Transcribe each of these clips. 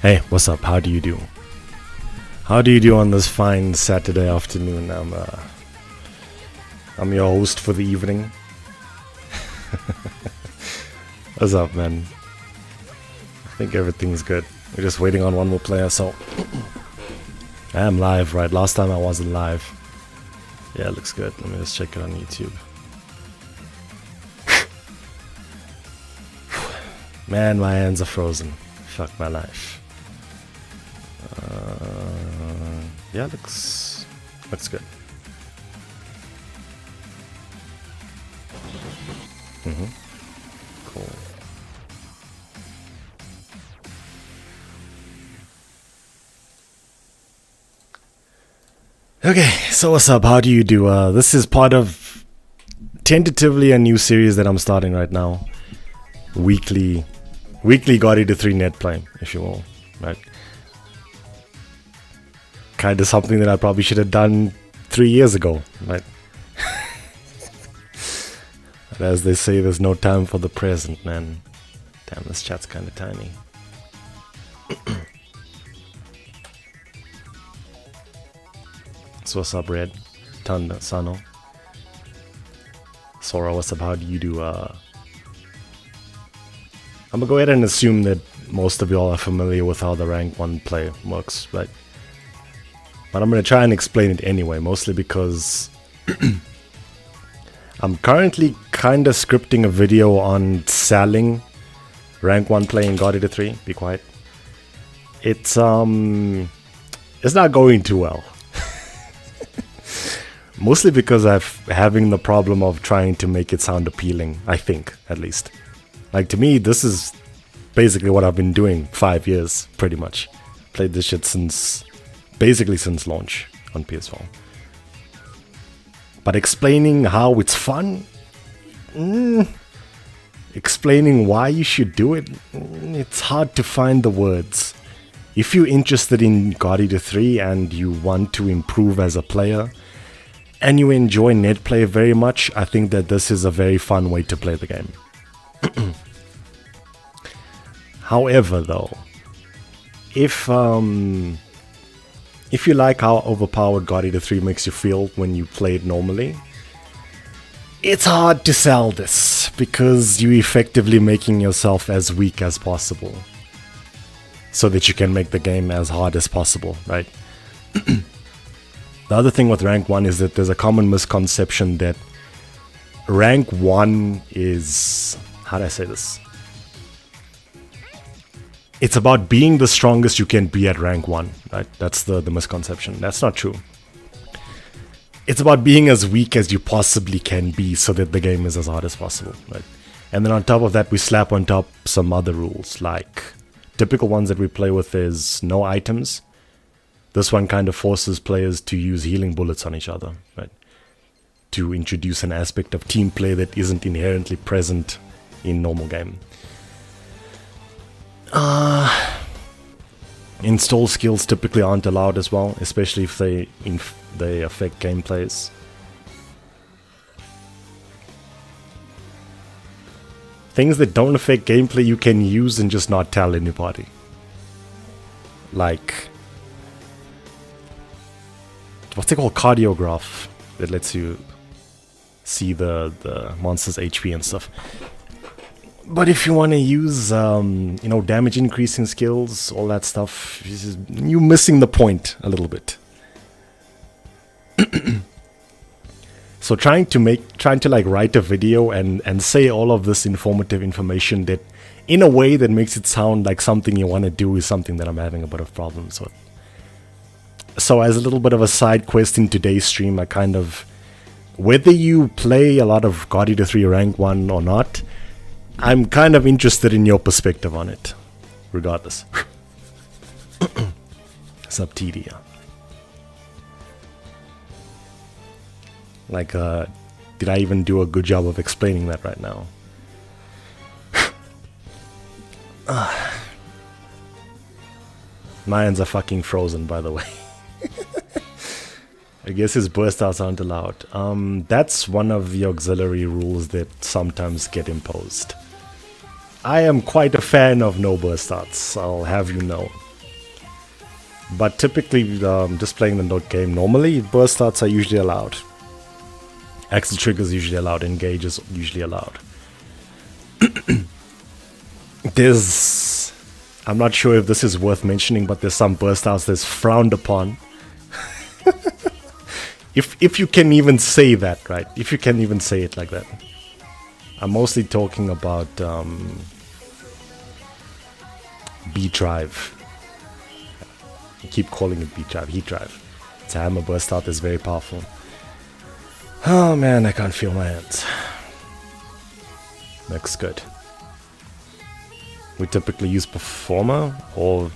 Hey, what's up? How do you do? How do you do on this fine Saturday afternoon? I'm your host for the evening. What's up, man? I think everything's good. We're just waiting on one more player, so I am live, right? Last time I wasn't live. Yeah, it looks good. Let me just check it on YouTube. Man, my hands are frozen. Fuck my life. Yeah, looks good. Cool. Okay, so what's up? How do you do? This is part of tentatively a new series that I'm starting right now. Weekly GE3 net play, if you will, right? Kind of something that I probably should have done 3 years ago, right? But as they say, there's no time for the present, man. Damn, this chat's kind of tiny. So what's up, Red? Tanda, Sano. Sora, what's up? How do you do? I'm gonna go ahead and assume that most of y'all are familiar with how the rank 1 play works, right? But I'm gonna try and explain it anyway, mostly because I'm currently kinda scripting a video on selling rank 1 play in GE3. Be quiet. It's not going too well. Mostly because I'm having the problem of trying to make it sound appealing, I think, at least. Like, to me, this is basically what I've been doing 5 years, pretty much. Played this shit since launch on PS4. But explaining how it's fun, explaining why you should do it, it's hard to find the words. If you're interested in GE3 and you want to improve as a player, and you enjoy net play very much, I think that this is a very fun way to play the game. However, though, if you like how overpowered GE3 makes you feel when you play it normally, it's hard to sell this, because you're effectively making yourself as weak as possible, so that you can make the game as hard as possible, right? The other thing with rank 1 is that there's a common misconception that rank 1 is... how do I say this? It's about being the strongest you can be at rank 1, right? That's the misconception. That's not true. It's about being as weak as you possibly can be so that the game is as hard as possible, right? And then on top of that, we slap on top some other rules, like typical ones that we play with is no items. This one kind of forces players to use healing bullets on each other, right? To introduce an aspect of team play that isn't inherently present in normal game. Install skills typically aren't allowed as well, especially if they affect gameplays. Things that don't affect gameplay you can use and just not tell anybody. Like, what's it called? Cardiograph, that lets you see the monster's HP and stuff. But if you want to use, damage increasing skills, all that stuff, you're missing the point a little bit. So trying to write a video and say all of this informative information that, in a way that makes it sound like something you want to do, is something that I'm having a bit of problems with. So as a little bit of a side quest in today's stream, I kind of, whether you play a lot of GE3 rank 1 or not, I'm kind of interested in your perspective on it, regardless. Sub TD. Like, did I even do a good job of explaining that right now? My hands are fucking frozen, by the way. I guess his burst outs aren't allowed. That's one of the auxiliary rules that sometimes get imposed. I am quite a fan of no burst outs, I'll have you know. But typically, just playing the note game, normally burst starts are usually allowed. Axle triggers usually allowed. Engage is usually allowed. I'm not sure if this is worth mentioning, but there's some burst outs that's frowned upon. If you can even say that, right? If you can even say it like that. I'm mostly talking about B drive. I keep calling it B drive, heat drive. It's a hammer burst out that's very powerful. Oh man, I can't feel my hands. Looks good. We typically use performer or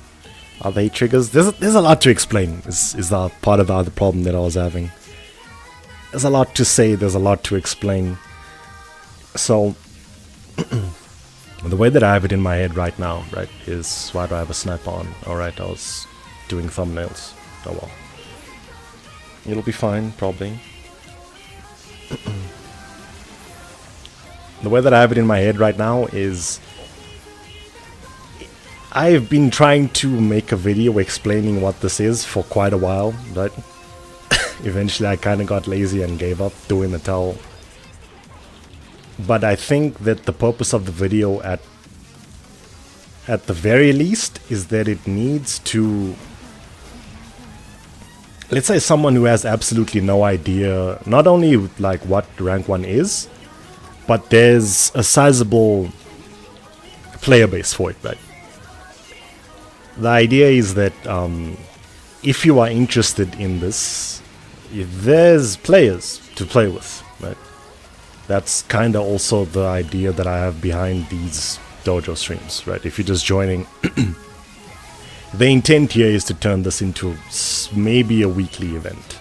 other heat triggers. There's a lot to explain. Is that part of the other problem that I was having? There's a lot to say. There's a lot to explain. So the way that I have it in my head right now, right, is why do I have a sniper on? All right, I was doing thumbnails. Oh well, it'll be fine probably. The way that I have it in my head right now is I've been trying to make a video explaining what this is for quite a while, but eventually I kind of got lazy and gave up, doing the towel. But I think that the purpose of the video at the very least is that it needs to, let's say someone who has absolutely no idea, not only like what rank 1 is, but there's a sizable player base for it, right? The idea is that if you are interested in this, there's players to play with, right? That's kind of also the idea that I have behind these Dojo streams, right? If you're just joining, the intent here is to turn this into maybe a weekly event.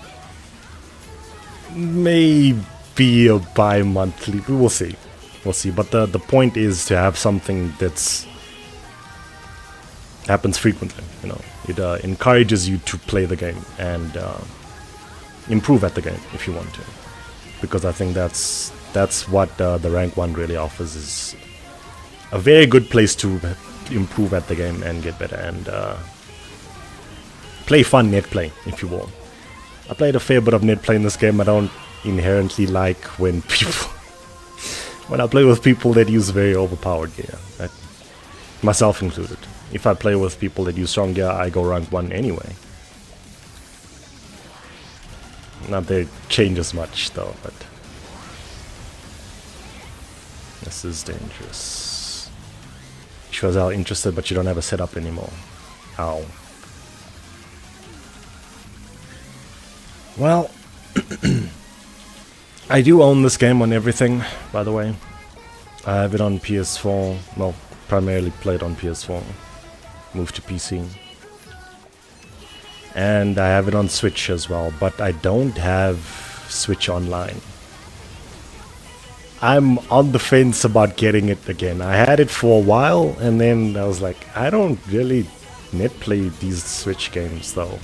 Maybe a bi-monthly, we'll see. We'll see, but the point is to have something that's happens frequently, you know. It encourages you to play the game and improve at the game if you want to, because I think that's what the rank 1 really offers, is a very good place to improve at the game and get better and play fun net play, if you will. I played a fair bit of net play in this game. I don't inherently like when I play with people that use very overpowered gear, right? Myself included. If I play with people that use strong gear, I go rank 1 anyway. Not that it changes much though, but this is dangerous. Shows how interested, but you don't have a setup anymore. Ow. Well, I do own this game on everything, by the way. I have it on PS4, well, primarily played on PS4. Moved to PC. And I have it on Switch as well, but I don't have Switch Online. I'm on the fence about getting it again. I had it for a while, and then I was like, I don't really net play these Switch games though.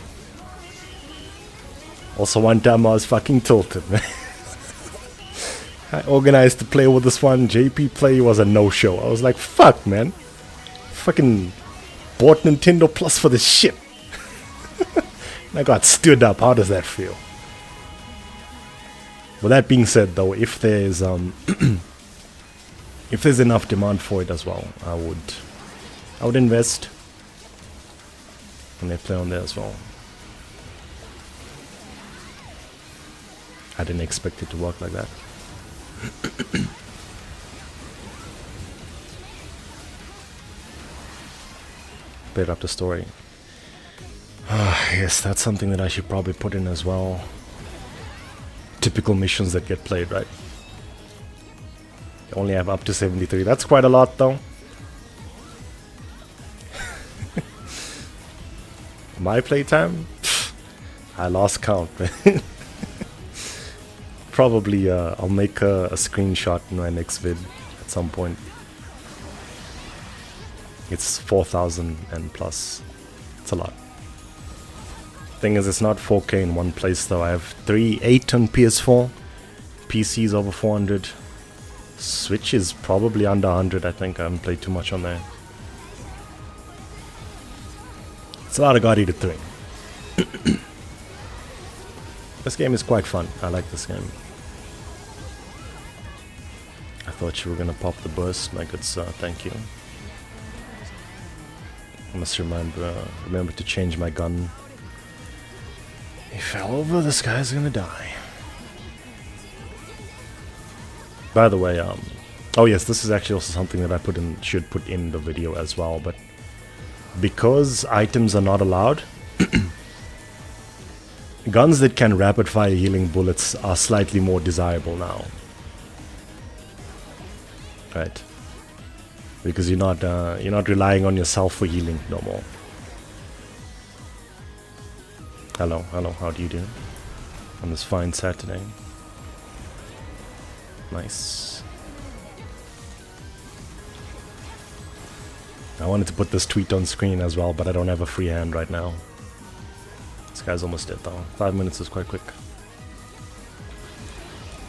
Also, one time I was fucking tilted. I organized to play with this one. JP Play was a no-show. I was like, fuck, man. Fucking bought Nintendo Plus for this shit. I got stood up. How does that feel? With that being said, though, if there's if there's enough demand for it as well, I would invest and they play on there as well. I didn't expect it to work like that. Played up the story. Yes, that's something that I should probably put in as well. Typical missions that get played, right? You only have up to 73. That's quite a lot, though. My playtime? I lost count. Probably I'll make a screenshot in my next vid at some point. It's 4,000 and plus. It's a lot. Thing is, it's not 4K in one place though. I have 8 on PS4. PC's over 400. Switch is probably under 100. I think I haven't played too much on there. It's a lot of God Eater 3. This game is quite fun. I like this game. I thought you were gonna pop the burst, my good sir. Thank you. I must remember to change my gun. He fell over. This guy's gonna die. By the way, oh yes, this is actually also something that I should put in the video as well. But because items are not allowed, guns that can rapid fire healing bullets are slightly more desirable now. Right, because you're not relying on yourself for healing no more. Hello, how do you do on this fine Saturday? Nice. I wanted to put this tweet on screen as well, but I don't have a free hand right now. This guy's almost dead though. 5 minutes is quite quick.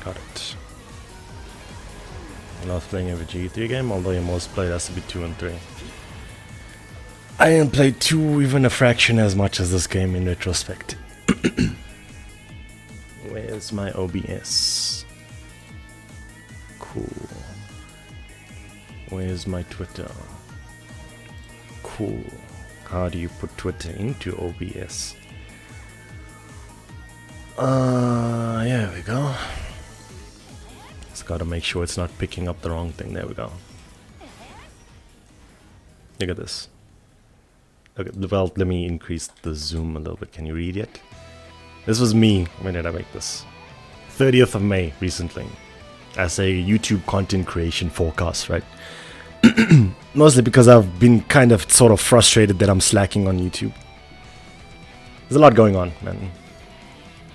Got it. I'm not playing every GE3 game, although your most played has to be 2 and 3. I didn't play 2 even a fraction as much as this game in retrospect. Where's my OBS? Cool. Where's my Twitter? Cool. How do you put Twitter into OBS? Yeah, we go. Just gotta make sure it's not picking up the wrong thing. There we go. Look at this. Okay, well, let me increase the zoom a little bit. Can you read it? This was me. When did I make this? 30th of May, recently. As a YouTube content creation forecast, right? Mostly because I've been kind of sort of frustrated that I'm slacking on YouTube. There's a lot going on, man.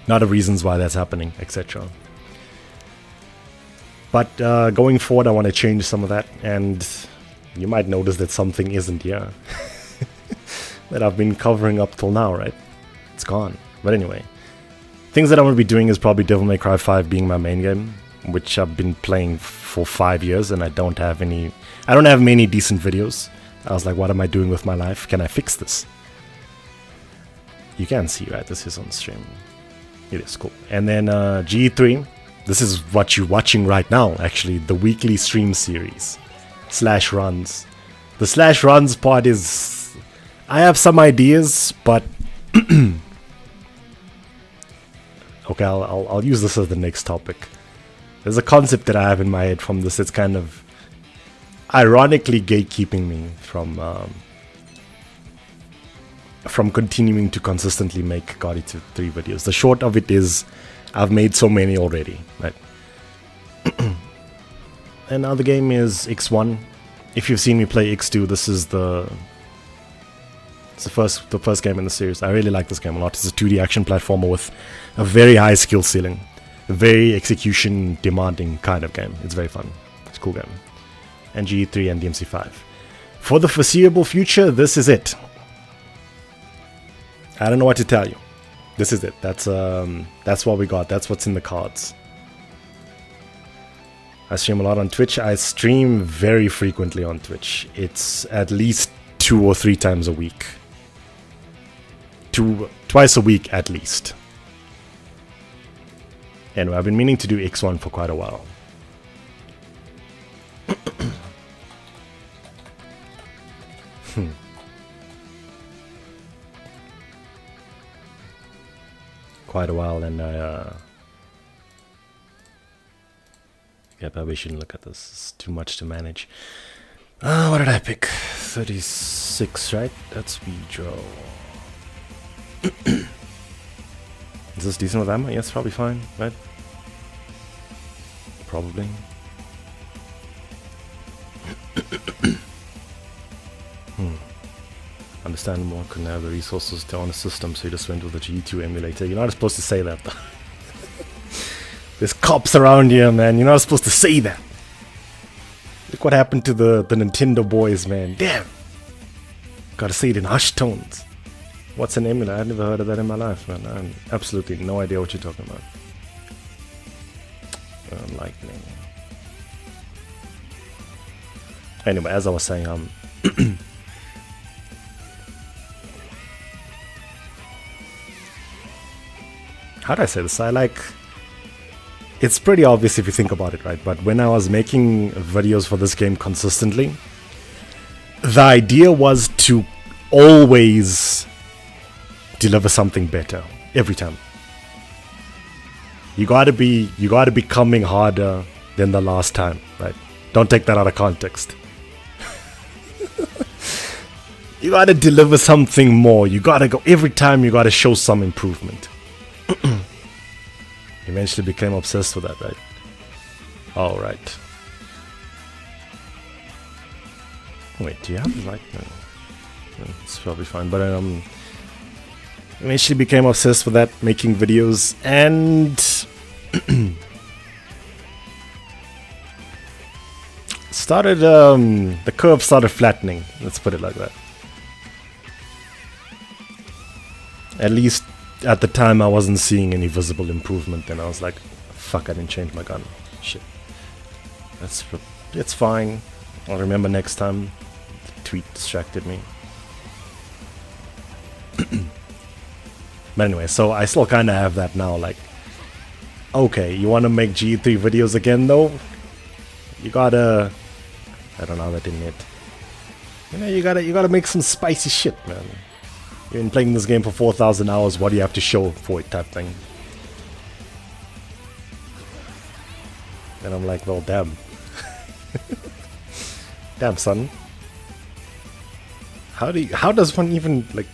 A lot of reasons why that's happening, etc. But going forward, I want to change some of that, and you might notice that something isn't here. That I've been covering up till now, right? It's gone. But anyway, things that I'm going to be doing is probably Devil May Cry 5 being my main game, which I've been playing for 5 years, and I don't have many decent videos. I was like, what am I doing with my life? Can I fix this? You can see, right? This is on stream. It is cool. And then GE3. This is what you're watching right now, actually. The weekly stream series. Slash runs. The slash runs part is... I have some ideas, but... Okay, I'll use this as the next topic. There's a concept that I have in my head from this. It's kind of... ironically gatekeeping me from continuing to consistently make GE3 videos. The short of it is, I've made so many already, right? And now the game is X1. If you've seen me play X2, this is the first game in the series. I really like this game a lot. It's a 2D action platformer with a very high skill ceiling, a very execution demanding kind of game. It's very fun. It's a cool game. And GE3 and DMC5. For the foreseeable future, this is it. I don't know what to tell you. This is it. That's what we got. That's what's in the cards. I stream a lot on Twitch. I stream very frequently on Twitch. It's at least 2 or 3 times a week. Twice a week at least. Anyway, I've been meaning to do X1 for quite a while. Quite a while, and I yeah, probably shouldn't look at this. It's too much to manage. What did I pick? 36, right? That's Vidro. Is this decent with ammo? Yes, probably fine, right? Probably. Understandable, couldn't have the resources to own a system, so you just went with the GE2 emulator. You're not supposed to say that, though. There's cops around here, man. You're not supposed to say that. Look what happened to the Nintendo boys, man. Damn. Gotta say it in hushed tones. What's an emulator? I've never heard of that in my life, man. I have absolutely no idea what you're talking about. Lightning. Anyway, as I was saying, how do I say this? It's pretty obvious if you think about it, right? But when I was making videos for this game consistently, the idea was to always deliver something better every time. You gotta be coming harder than the last time, right? Don't take that out of context. You gotta deliver something more. You gotta go every time. You gotta show some improvement. Eventually became obsessed with that, right? All right. Wait, do you have the right? No. It's probably fine, but eventually became obsessed with that, making videos, and started the curve started flattening. Let's put it like that. At least at the time, I wasn't seeing any visible improvement. Then I was like, "Fuck! I didn't change my gun. Shit. It's fine. I'll remember next time." The tweet distracted me. But anyway, so I still kind of have that now. Like, okay, you want to make GE3 videos again, though? You gotta. I don't know how that didn't hit. You know, you gotta make some spicy shit, man. You've been playing this game for 4,000 hours, what do you have to show for it, type thing. And I'm like, well, damn. Damn, son. How does one even, like,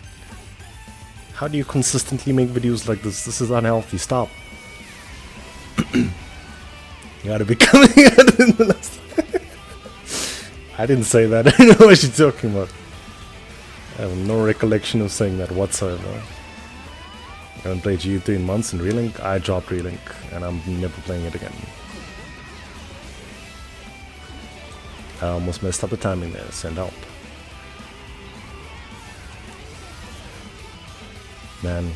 how do you consistently make videos like this? This is unhealthy, stop. You gotta be coming out in the last. I didn't say that, I don't know what you're talking about. I have no recollection of saying that whatsoever. I haven't played GE3 in months in Relink. I dropped Relink and I'm never playing it again. I almost messed up the timing there. Send help. Man,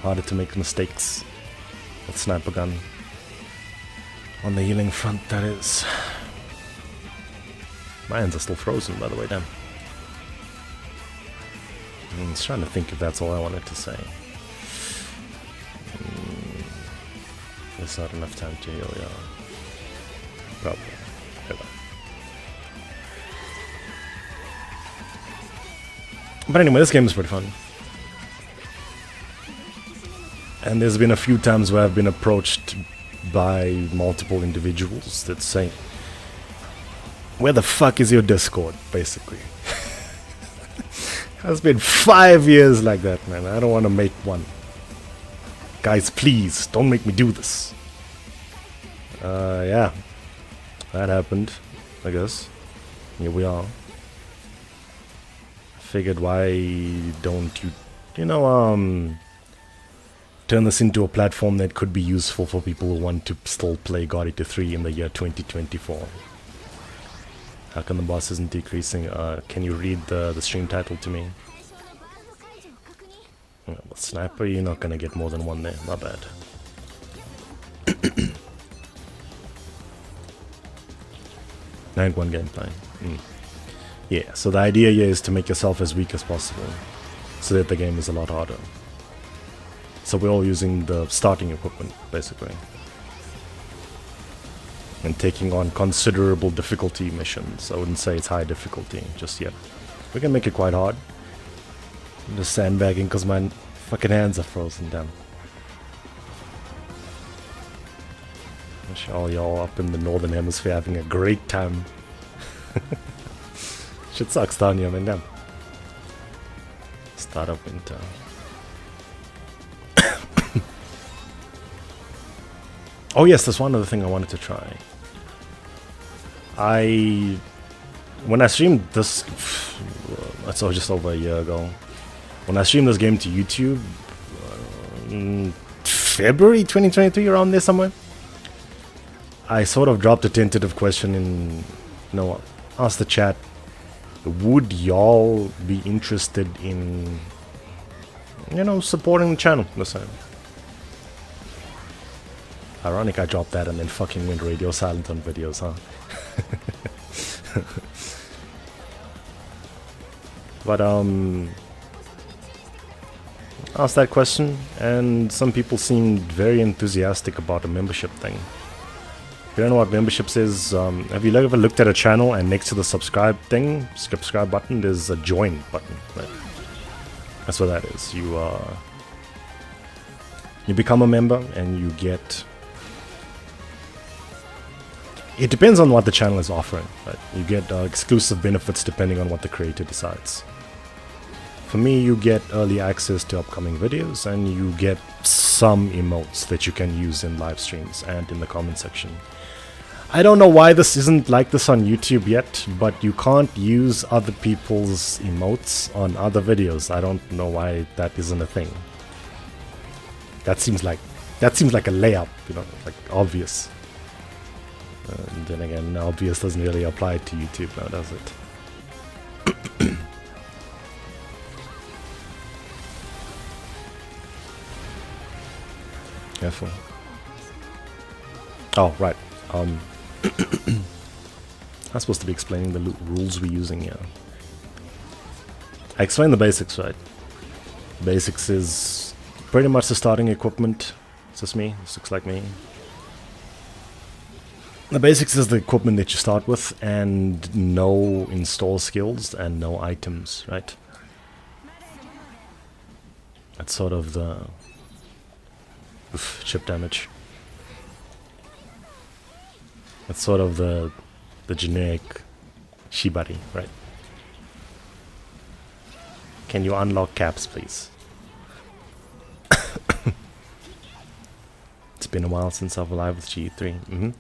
harder to make mistakes with sniper gun. On the healing front, that is. My hands are still frozen, by the way, damn. I was trying to think if that's all I wanted to say. There's not enough time to heal, yeah. Probably. But anyway, this game is pretty fun. And there's been a few times where I've been approached by multiple individuals that say, where the fuck is your Discord, basically? It's been 5 years like that, man. I don't want to make one. Guys, please, don't make me do this. Yeah. That happened, I guess. Here we are. Figured, why don't you, turn this into a platform that could be useful for people who want to still play GE3 in the year 2024. How come the boss isn't decreasing? Can you read the stream title to me? Well, sniper, you're not gonna get more than one there. My bad. Rank 1 gameplay. Yeah, so the idea here is to make yourself as weak as possible, so that the game is a lot harder. So we're all using the starting equipment, basically. And taking on considerable difficulty missions. I wouldn't say it's high difficulty just yet. We can make it quite hard. I'm just sandbagging because my fucking hands are frozen down. Wish all y'all up in the northern hemisphere having a great time. Shit sucks down here, man, damn. Start up winter. Oh yes, there's one other thing I wanted to try. When I streamed this, that's just over a year ago. When I streamed this game to YouTube, February 2023, around there somewhere, I sort of dropped a tentative question in, asked the chat, would y'all be interested in, supporting the channel the same? Ironic I dropped that and then fucking went radio silent on videos, huh? But asked that question, and some people seemed very enthusiastic about a membership thing. If you don't know what memberships is, have you ever looked at a channel and next to the subscribe button, there's a join button, right? That's what that is. You become a member and you get... It depends on what the channel is offering, right? You get exclusive benefits depending on what the creator decides. For me, you get early access to upcoming videos, and you get some emotes that you can use in live streams and in the comment section. I don't know why this isn't like this on YouTube yet, but you can't use other people's emotes on other videos. I don't know why that isn't a thing. That seems like a layup, you know, like obvious. And then again, obvious doesn't really apply to YouTube now, does it? Careful. Oh, right. I'm supposed to be explaining the rules we're using here. I explained the basics, right? Basics is pretty much the starting equipment. Is this me? This looks like me. The basics is the equipment that you start with, and no install skills and no items, right? That's sort of the... Oof, chip damage. That's sort of the generic Shibari, right? Can you unlock caps, please? It's been a while since I've live with GE3.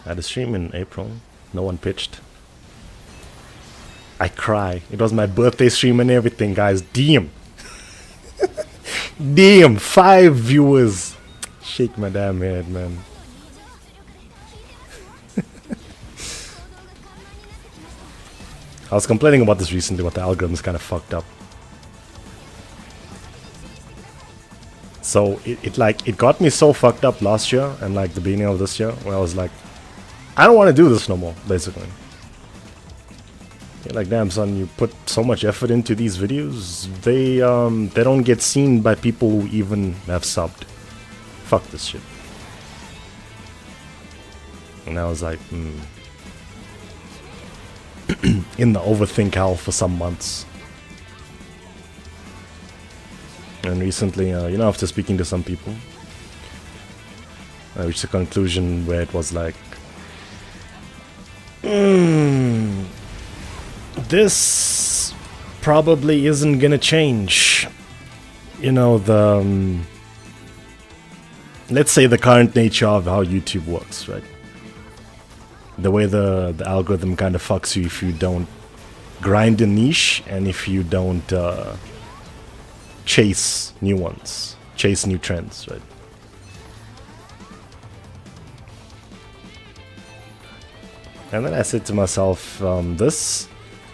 I had a stream in April. No one pitched. I cry. It was my birthday stream and everything, guys. Damn. Damn, 5 viewers. Shake my damn head, man. I was complaining about this recently, but the algorithm's kind of fucked up. So it got me so fucked up last year and like the beginning of this year, where I was like, I don't want to do this no more, basically. You're like, damn son, you put so much effort into these videos, they don't get seen by people who even have subbed. Fuck this shit. And I was like, in the overthink hell for some months. And recently, you know, after speaking to some people, I reached a conclusion where it was like, this probably isn't gonna change. You know, the let's say the current nature of how YouTube works, right? The way the algorithm kind of fucks you if you don't grind a niche and if you don't chase new ones, chase new trends, right? And then I said to myself, this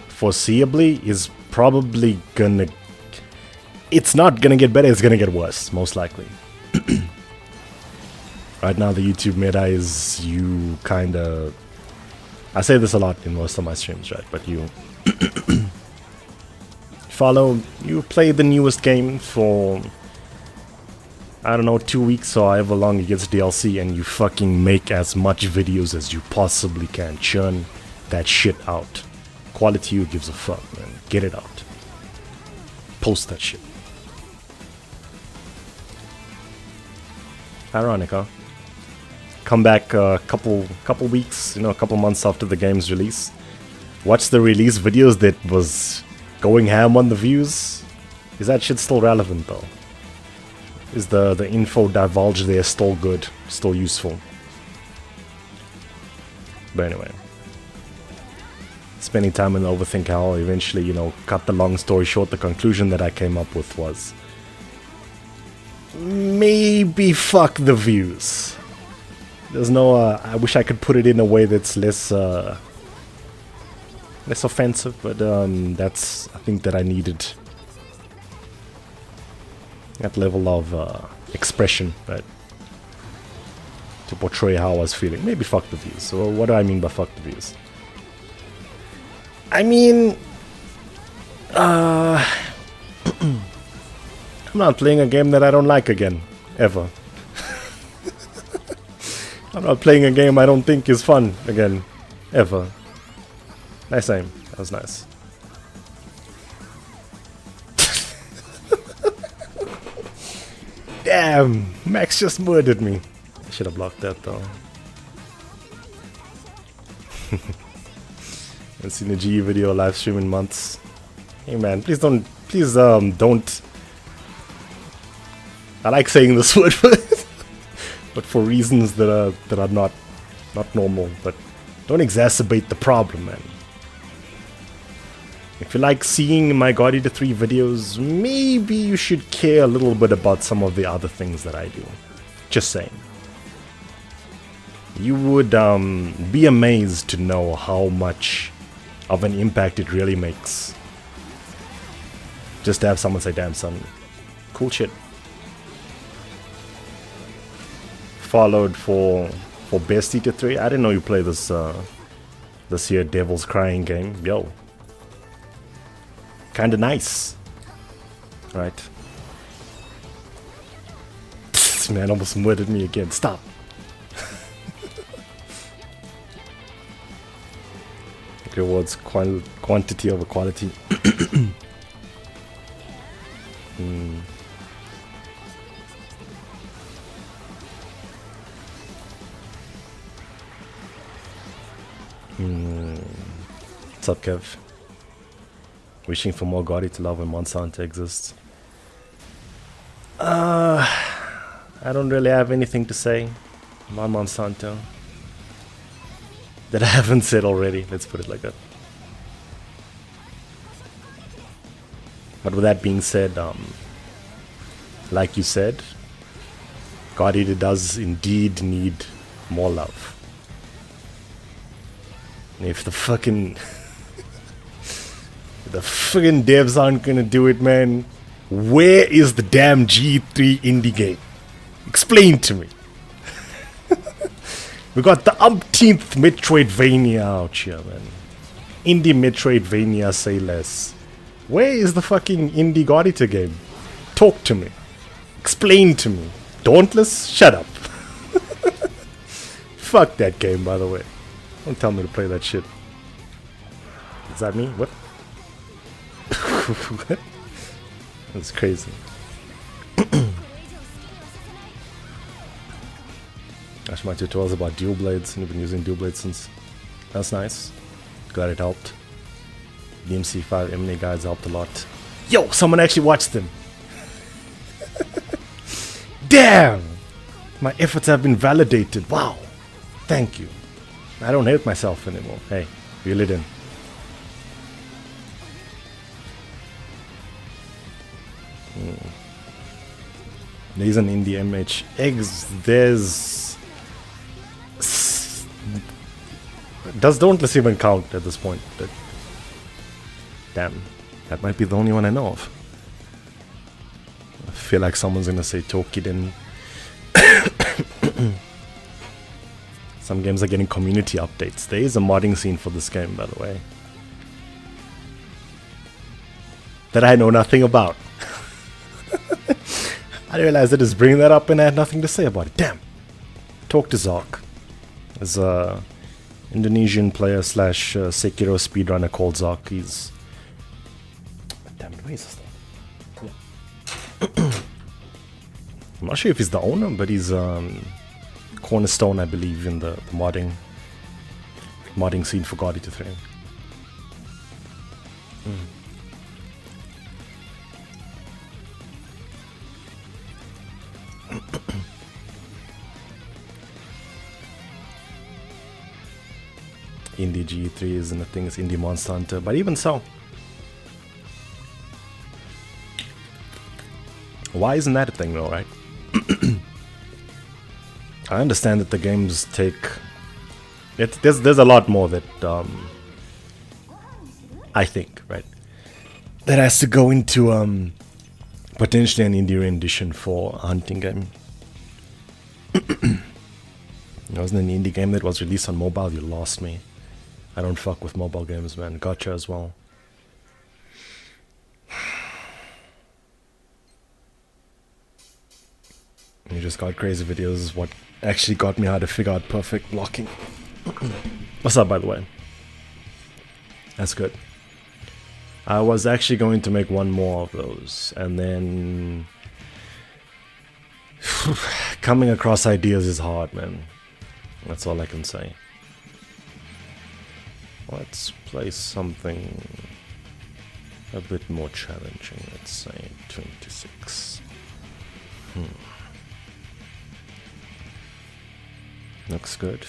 foreseeably is probably gonna... It's not gonna get better, it's gonna get worse, most likely. Right now the YouTube meta is you kinda... I say this a lot in most of my streams, right? But you... you play the newest game for... I don't know, 2 weeks or however long it gets DLC, and you fucking make as much videos as you possibly can. Churn that shit out. Quality, who gives a fuck, man. Get it out. Post that shit. Ironic, huh? Come back a couple weeks, you know, a couple months after the game's release. Watch the release videos that was going ham on the views. Is that shit still relevant though? Is the info divulged there still good, still useful? But anyway, spending time in the overthink hell, eventually, you know, cut the long story short, the conclusion that I came up with was maybe fuck the views. There's no, I wish I could put it in a way that's less offensive, but that's, I think that I needed that level of expression, right, to portray how I was feeling. Maybe fuck the views. So what do I mean by fuck the views? I mean, I'm I'm not playing a game that I don't like again. Ever. I'm not playing a game I don't think is fun again. Ever. Nice aim. That was nice. Damn! Max just murdered me. I should have blocked that though. Haven't seen a GE video live stream in months. Hey man, please don't. I like saying this word, but for reasons that are not normal. But don't exacerbate the problem, man. If you like seeing my GE3 videos, maybe you should care a little bit about some of the other things that I do. Just saying. You would be amazed to know how much of an impact it really makes. Just to have someone say, damn son, cool shit. Followed for Best Eater 3. I didn't know you play this this here Devil's Crying game. Yo. Kinda nice. Right. This man almost murdered me again. Stop. Rewards quantity over quality. What's up, Kev? Wishing for more GE to love when Monster Hunter exists. I don't really have anything to say about Monster Hunter that I haven't said already. Let's put it like that. But with that being said, like you said, GE does indeed need more love. And if the fucking devs aren't gonna do it, man, where is the damn GE3 indie game? Explain to me. We got the umpteenth Metroidvania out here, man. Indie Metroidvania, say less. Where is the fucking indie GE game? Talk to me. Explain to me. Dauntless? Shut up. Fuck that game, by the way. Don't tell me to play that shit. Is that me? What? What? That's crazy. Actually, my tutorial's about dual blades, and you've been using dual blades since. That's nice. Glad it helped. The MC5 M&A guides helped a lot. Yo, someone actually watched them. Damn! My efforts have been validated. Wow. Thank you. I don't hate myself anymore. Hey, reel it in. There's an indie MH. Eggs, there's... Does Dauntless even count at this point? Damn, that might be the only one I know of. I feel like someone's gonna say Tokiden. Some games are getting community updates. There is a modding scene for this game, by the way, that I know nothing about. I realized that just bringing that up and I had nothing to say about it. Damn. Talk to Zark. There's a Indonesian player slash Sekiro speedrunner called Zark. He's... Damn it, where is this thing? Yeah. I'm not sure if he's the owner, but he's cornerstone, I believe, in the modding scene for GE3. Indie GE3 isn't a thing, it's Indie Monster Hunter, but even so, why isn't that a thing though, right? I understand that the games take there's a lot more that I think, right, that has to go into potentially an indie rendition for a hunting game. It wasn't an indie game that was released on mobile. You lost me. I don't fuck with mobile games, man. Gotcha as well. You just got crazy videos is what actually got me how to figure out perfect blocking. What's up, by the way? That's good. I was actually going to make one more of those, and then coming across ideas is hard, man. That's all I can say. Let's play something a bit more challenging. Let's say 26. Looks good.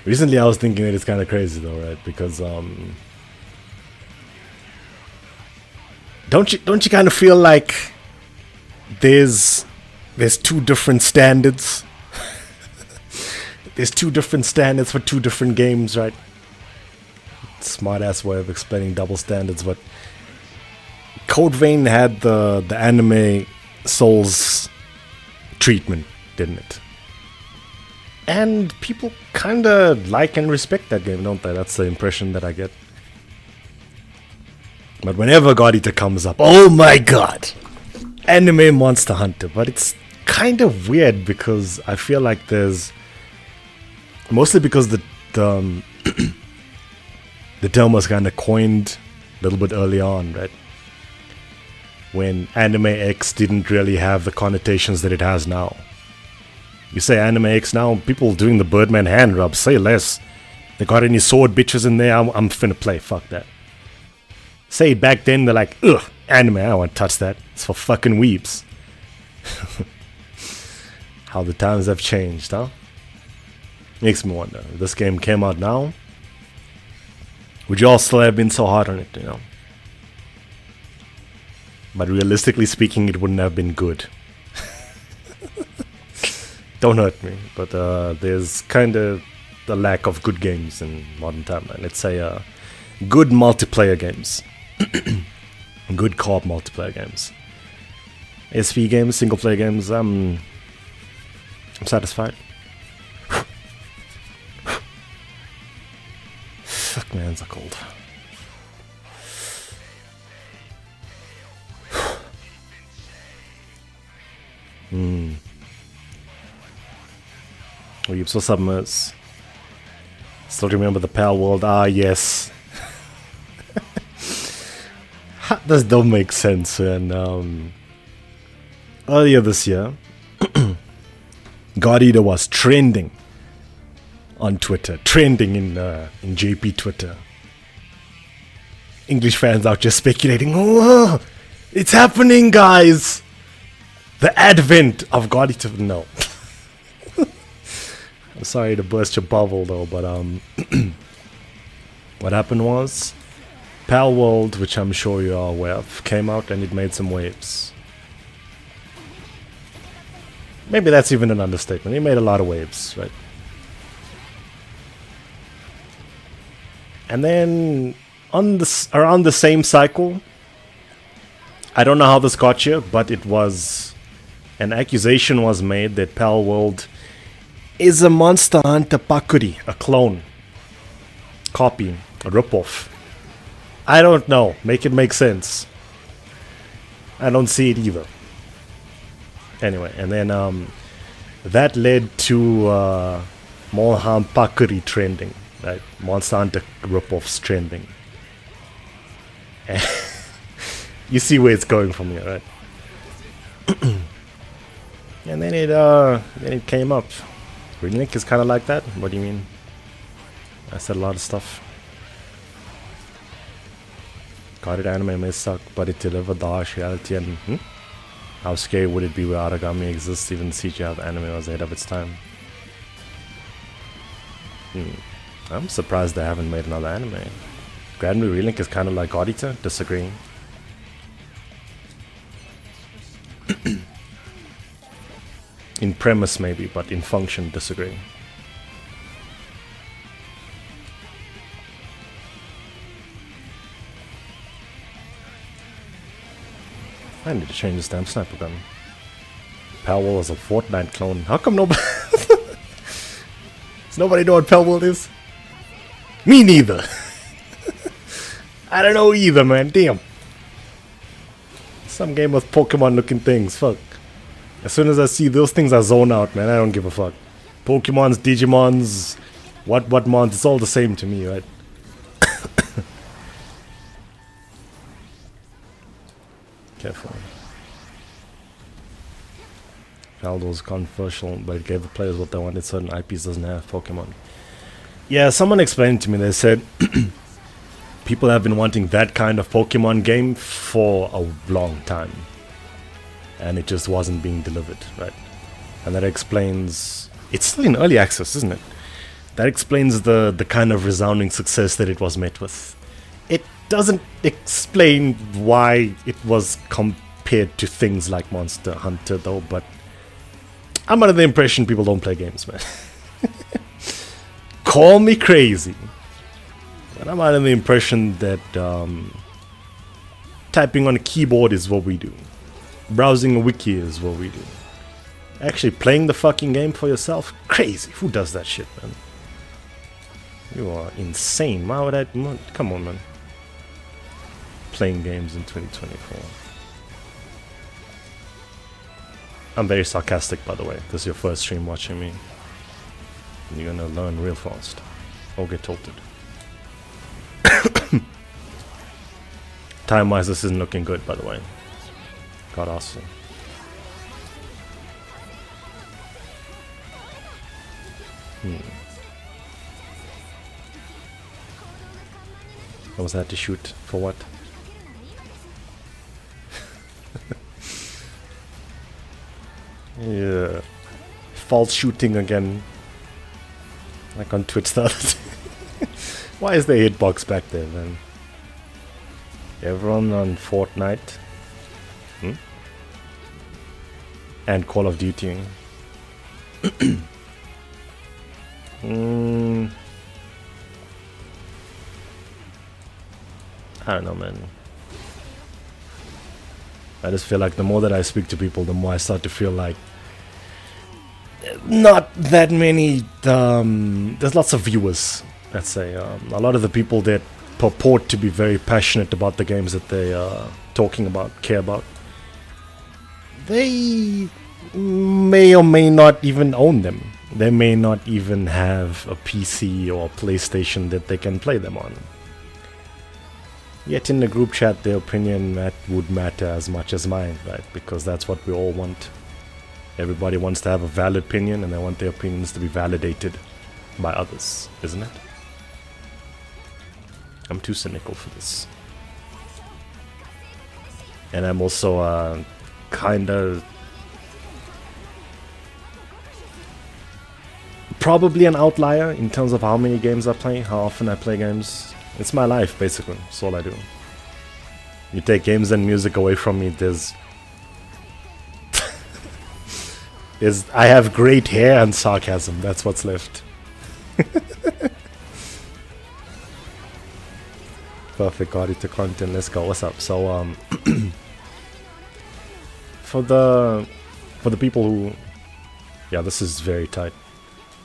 Recently I was thinking that it's kind of crazy though, right? Because don't you kind of feel like there's two different standards? There's two different standards for two different games, right? Smart ass way of explaining double standards, but Code Vein had the anime Souls treatment, didn't it? And people kinda like and respect that game, don't they? That's the impression that I get. But whenever God Eater comes up, oh my god! Anime Monster Hunter. But it's kind of weird because I feel like there's... Mostly because the term was kind of coined a little bit early on, right? When Anime X didn't really have the connotations that it has now. You say Anime X now, people doing the Birdman hand rub, say less. They got any sword bitches in there, I'm finna play, fuck that. Say back then, they're like, ugh, anime, I don't want to touch that. It's for fucking weebs. How the times have changed, huh? Makes me wonder, if this game came out now, would you all still have been so hard on it, you know? But realistically speaking, it wouldn't have been good. Don't hurt me, but there's kind of the lack of good games in modern timeline. Let's say good multiplayer games. Good co-op multiplayer games. SV games, single player games, I'm satisfied. Fuck, my hands are cold. Weeps, what's up, Merz? Still remember the Pal World? Ah, yes. This don't make sense. And earlier this year, God Eater was trending on Twitter, trending in JP Twitter. English fans out just speculating. Oh, it's happening, guys. The advent of God Eater. No. I'm sorry to burst your bubble though, but what happened was Pal World, which I'm sure you are aware of, came out and it made some waves. Maybe that's even an understatement. It made a lot of waves, right? And then on this, around the same cycle, I don't know how this got here, but it was an accusation was made that Pal World is a Monster Hunter pakuri, a clone, copy, a ripoff. I don't know. Make it make sense. I don't see it either. Anyway, and then that led to Monhan pakuri trending, right? Monster Hunter ripoffs trending. You see where it's going from here, right? And then it came up. Relink is kind of like that. What do you mean? I said a lot of stuff. God Eater anime may suck, but it delivered the harsh reality. And how scary would it be where Aragami exists? Even CGI of anime was ahead of its time. I'm surprised they haven't made another anime. Grand Blue Relink is kind of like God Eater. Disagreeing. In premise maybe, but in function disagree. I need to change this damn sniper gun. Palworld is a Fortnite clone. How come nobody... Does nobody know what Palworld is? Me neither. I don't know either, man. Damn. Some game with Pokemon looking things. Fuck. As soon as I see those things, I zone out, man. I don't give a fuck. Pokemons, Digimons, what mons, it's all the same to me, right? Careful. Faldo's controversial, but it gave the players what they wanted. Certain IPs doesn't have Pokemon. Yeah, someone explained to me, they said people have been wanting that kind of Pokemon game for a long time. And it just wasn't being delivered, right? And that explains... It's still in early access, isn't it? That explains the kind of resounding success that it was met with. It doesn't explain why it was compared to things like Monster Hunter, though, but... I'm under the impression people don't play games, man. Call me crazy. But I'm under the impression that typing on a keyboard is what we do. Browsing a wiki is what we do. Actually playing the fucking game for yourself? Crazy. Who does that shit, man? You are insane. Why would I... Come on, man. Playing games in 2024. I'm very sarcastic, by the way. This is your first stream watching me. You're gonna learn real fast. Or get tilted. Time-wise, this isn't looking good, by the way. God awesome. What was that to shoot? For what? Yeah. False shooting again. Like on Twitch the other day. Why is the hitbox back there, man? Everyone on Fortnite. And Call of Duty. I don't know, man. I just feel like the more that I speak to people, the more I start to feel like not that many. There's lots of viewers, let's say. A lot of the people that purport to be very passionate about the games that they are talking about, care about, they may or may not even own them. They may not even have a PC or a PlayStation that they can play them on. Yet in the group chat, their opinion would matter as much as mine, right? Because that's what we all want. Everybody wants to have a valid opinion, and they want their opinions to be validated by others, isn't it? I'm too cynical for this. And I'm also kinda... probably an outlier in terms of how many games I play, how often I play games. It's my life, basically. That's all I do. You take games and music away from me, there's... I have great hair and sarcasm. That's what's left. Perfect, got it to content. Let's go. What's up? So, for the people who... Yeah, this is very tight.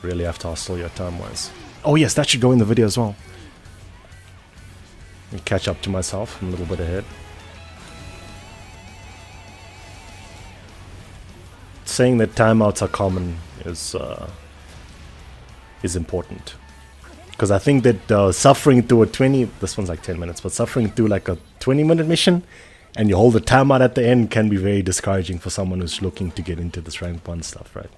Really have to hustle your time-wise. Oh yes, that should go in the video as well. Catch up to myself. I'm a little bit ahead. Saying that timeouts are common is important, because I think that suffering through a 20, this one's like 10 minutes, but suffering through like a 20-minute mission and you hold a timeout at the end can be very discouraging for someone who's looking to get into this rank 1 stuff, right?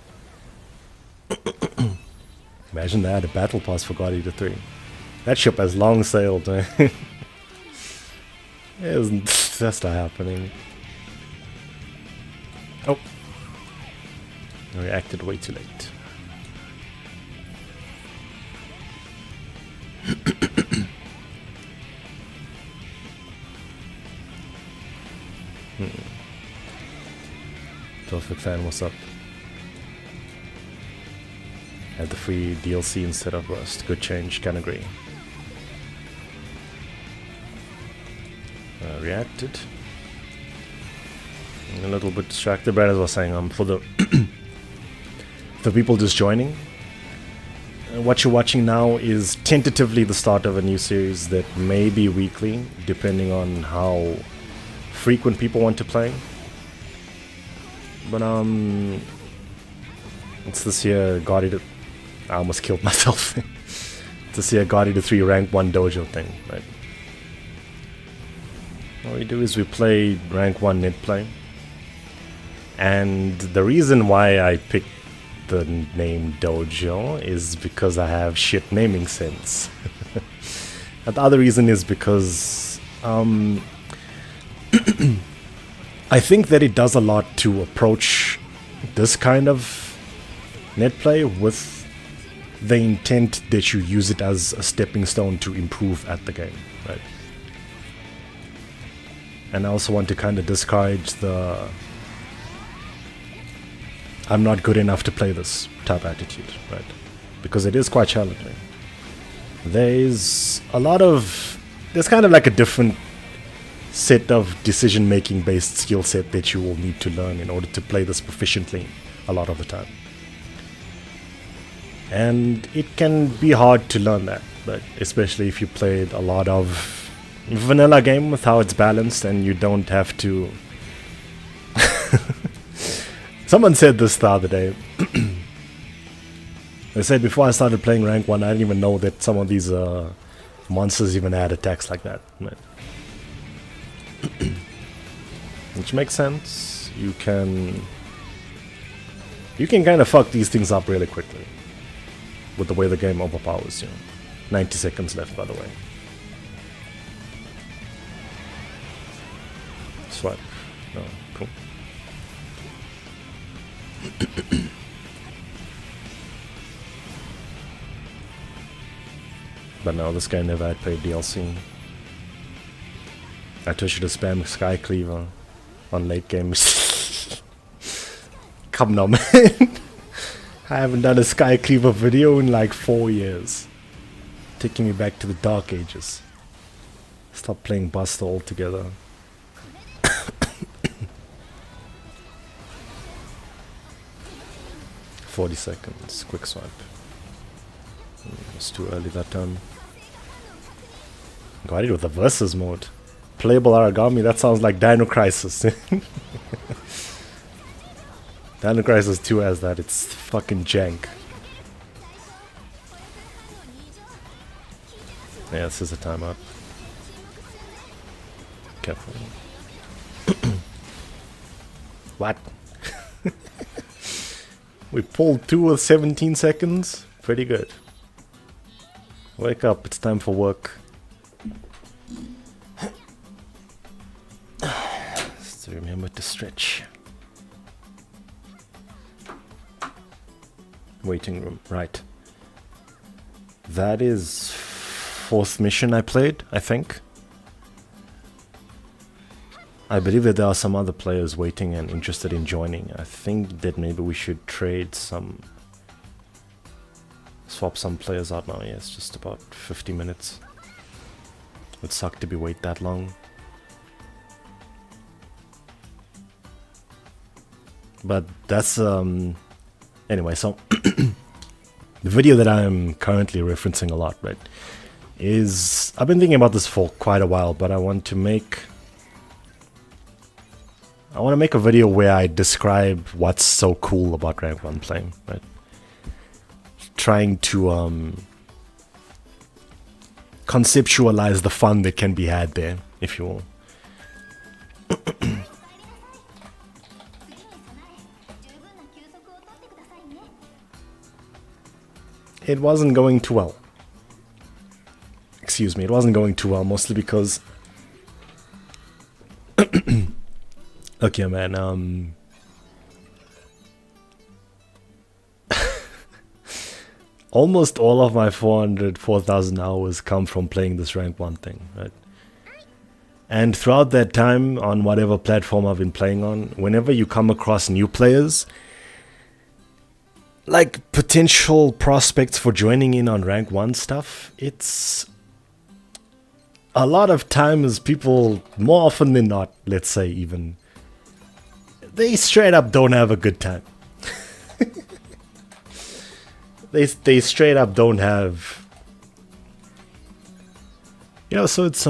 Imagine they had a battle pass for GE3. That ship has long sailed, man. That's not happening. Oh. I reacted way too late. Perfect fan, what's up? Had the free DLC instead of Rust. Good change, can agree. Reacted. I'm a little bit distracted, but as I was saying, for the the people just joining, what you're watching now is tentatively the start of a new series that may be weekly, depending on how frequent people want to play. But it's this year Guardian. I almost killed myself. This year Guardian 3 Rank 1 Dojo thing, right? What we do is we play Rank 1 net play. And the reason why I picked the name Dojo is because I have shit naming sense. And the other reason is because I think that it does a lot to approach this kind of net play with the intent that you use it as a stepping stone to improve at the game, right? And I also want to kind of discourage the I'm not good enough to play this type attitude, right? Because it is quite challenging. There's kind of like a different set of decision-making based skill set that you will need to learn in order to play this proficiently a lot of the time. And it can be hard to learn that, but especially if you played a lot of vanilla game with how it's balanced and you don't have to... Someone said this the other day. They said before I started playing rank 1, I didn't even know that some of these monsters even had attacks like that. Right? Which makes sense. You can kind of fuck these things up really quickly with the way the game overpowers you. 90 seconds left, by the way. Swipe. No, cool. But no, this guy never had paid DLC. I told you to spam Sky Cleaver on late games. Come now, man. I haven't done a Sky Cleaver video in like 4 years. Taking me back to the dark ages. Stop playing Buster altogether. 40 seconds, quick swipe. It's too early that time. Got it with the versus mode. Playable Aragami, that sounds like Dino Crisis. Dino Crisis 2 has that, it's fucking jank. Yeah, this is a timeout. Careful. What? We pulled 2 with 17 seconds. Pretty good. Wake up, it's time for work. So remember to stretch. Waiting room, right. That is 4th mission I played, I think. I believe that there are some other players waiting and interested in joining. I think that maybe we should trade some... swap some players out now. Yeah, it's just about 50 minutes. It would suck to be wait that long. But that's... Anyway, so... the video that I'm currently referencing a lot, right, is... I've been thinking about this for quite a while, but I want to make a video where I describe what's so cool about rank 1 playing, right? Trying to conceptualize the fun that can be had there, if you will. It wasn't going too well. Excuse me, it wasn't going too well, mostly because... Okay, man, almost all of my 4,000 hours come from playing this rank 1 thing, right? And throughout that time, on whatever platform I've been playing on, whenever you come across new players, like potential prospects for joining in on rank 1 stuff, it's... a lot of times people, more often than not, let's say even... they straight up don't have a good time. they straight up don't have, so it's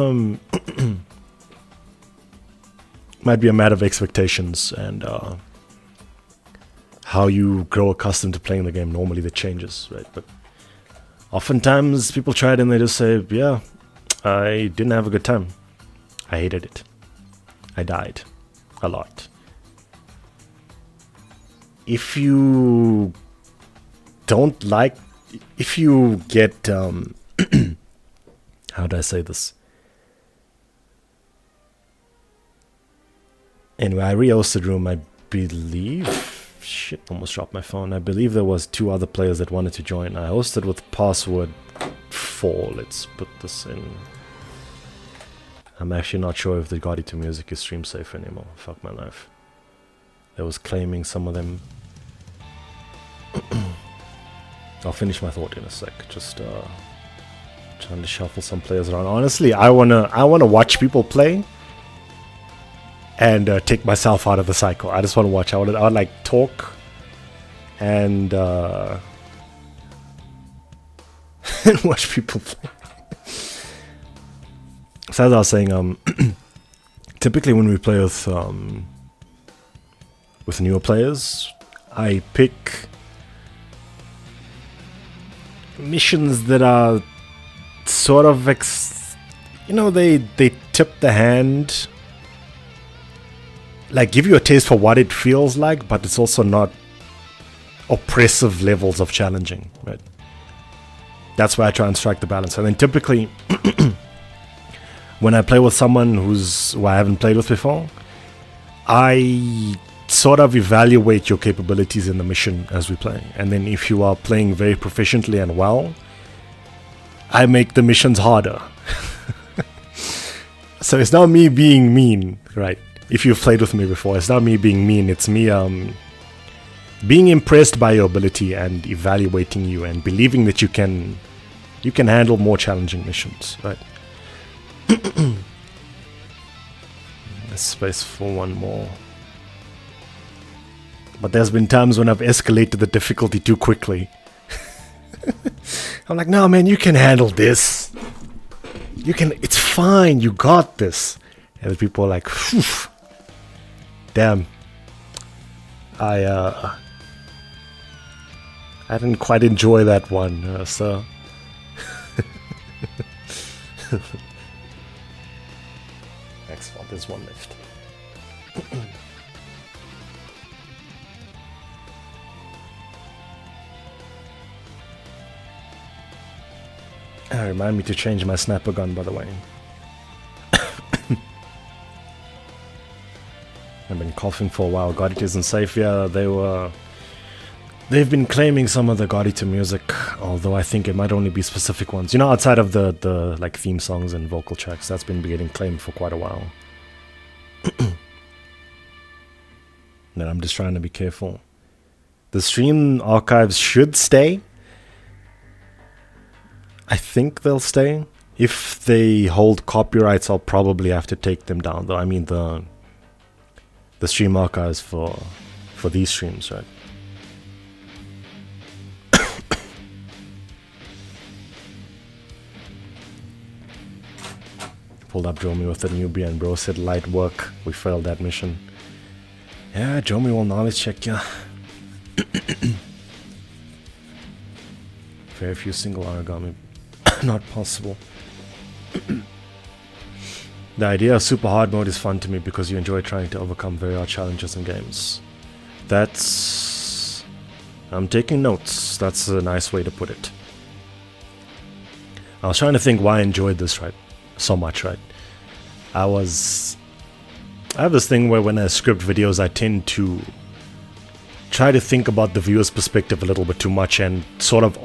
might be a matter of expectations and how you grow accustomed to playing the game. Normally that changes, right? But oftentimes people try it and they just say, yeah, I didn't have a good time. I hated it. I died a lot. If you don't like, if you get, how do I say this? Anyway, I re-hosted room, I believe. Shit, almost dropped my phone. I believe there was 2 other players that wanted to join. I hosted with password 4. Let's put this in. I'm actually not sure if the GE3 music is stream safe anymore. Fuck my life. There was claiming some of them. I'll finish my thought in a sec. Just trying to shuffle some players around. Honestly, I wanna watch people play and take myself out of the cycle. I just want to watch. I would like talk and and watch people play. So as I was saying, typically when we play with newer players, I pick missions that are sort of they tip the hand. Like, give you a taste for what it feels like, but it's also not oppressive levels of challenging, right? That's where I try and strike the balance. And then typically, when I play with someone who I haven't played with before, I sort of evaluate your capabilities in the mission as we play. And then if you are playing very proficiently and well, I make the missions harder. So it's not me being mean, right? If you've played with me before, it's not me being mean, it's me being impressed by your ability and evaluating you and believing that you can handle more challenging missions, right? There's space for one more. But there's been times when I've escalated the difficulty too quickly. I'm like, no man, you can handle this. It's fine, you got this. And the people are like, phew. Damn, I didn't quite enjoy that one, so. Excellent, there's one left. Remind me to change my snapper gun, by the way. I've been coughing for a while. GE3 isn't safe. Yeah, they've been claiming some of the GE3 music, although I think it might only be specific ones. Outside of the like theme songs and vocal tracks, that's been getting claimed for quite a while. And I'm just trying to be careful. The stream archives should stay. I think they'll stay. If they hold copyrights, I'll probably have to take them down, though. I mean the stream archives for these streams, right? Pulled up Jomi with a newbie and bro said light work. We failed that mission. Yeah, Jomi will knowledge check ya. Very few single origami. Not possible. The idea of super hard mode is fun to me because you enjoy trying to overcome very hard challenges in games. I'm taking notes. That's a nice way to put it. I was trying to think why I enjoyed this so much, right? I have this thing where when I script videos, I tend to try to think about the viewer's perspective a little bit too much and sort of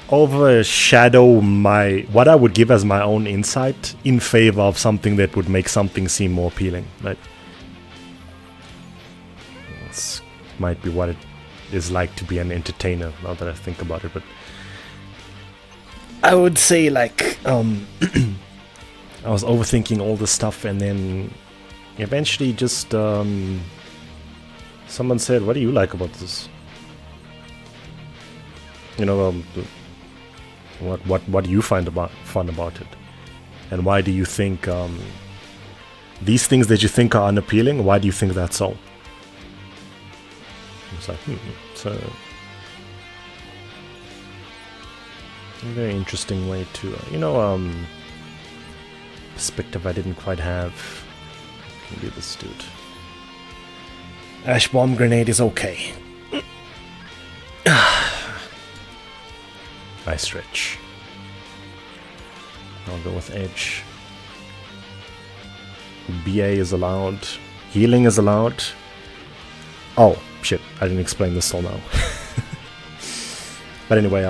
overshadow what I would give as my own insight in favor of something that would make something seem more appealing, right? This might be what it is like to be an entertainer, now that I think about it, but I would say I was overthinking all this stuff, and then eventually just someone said, what do you like about this? You know, what do you find fun about it? And why do you think these things that you think are unappealing, why do you think that's so? It's like, so a very interesting way to, perspective I didn't quite have. Can do this, dude. Ash bomb grenade is okay. Nice stretch. I'll go with edge. BA is allowed. Healing is allowed. Oh, shit. I didn't explain this till now. But anyway,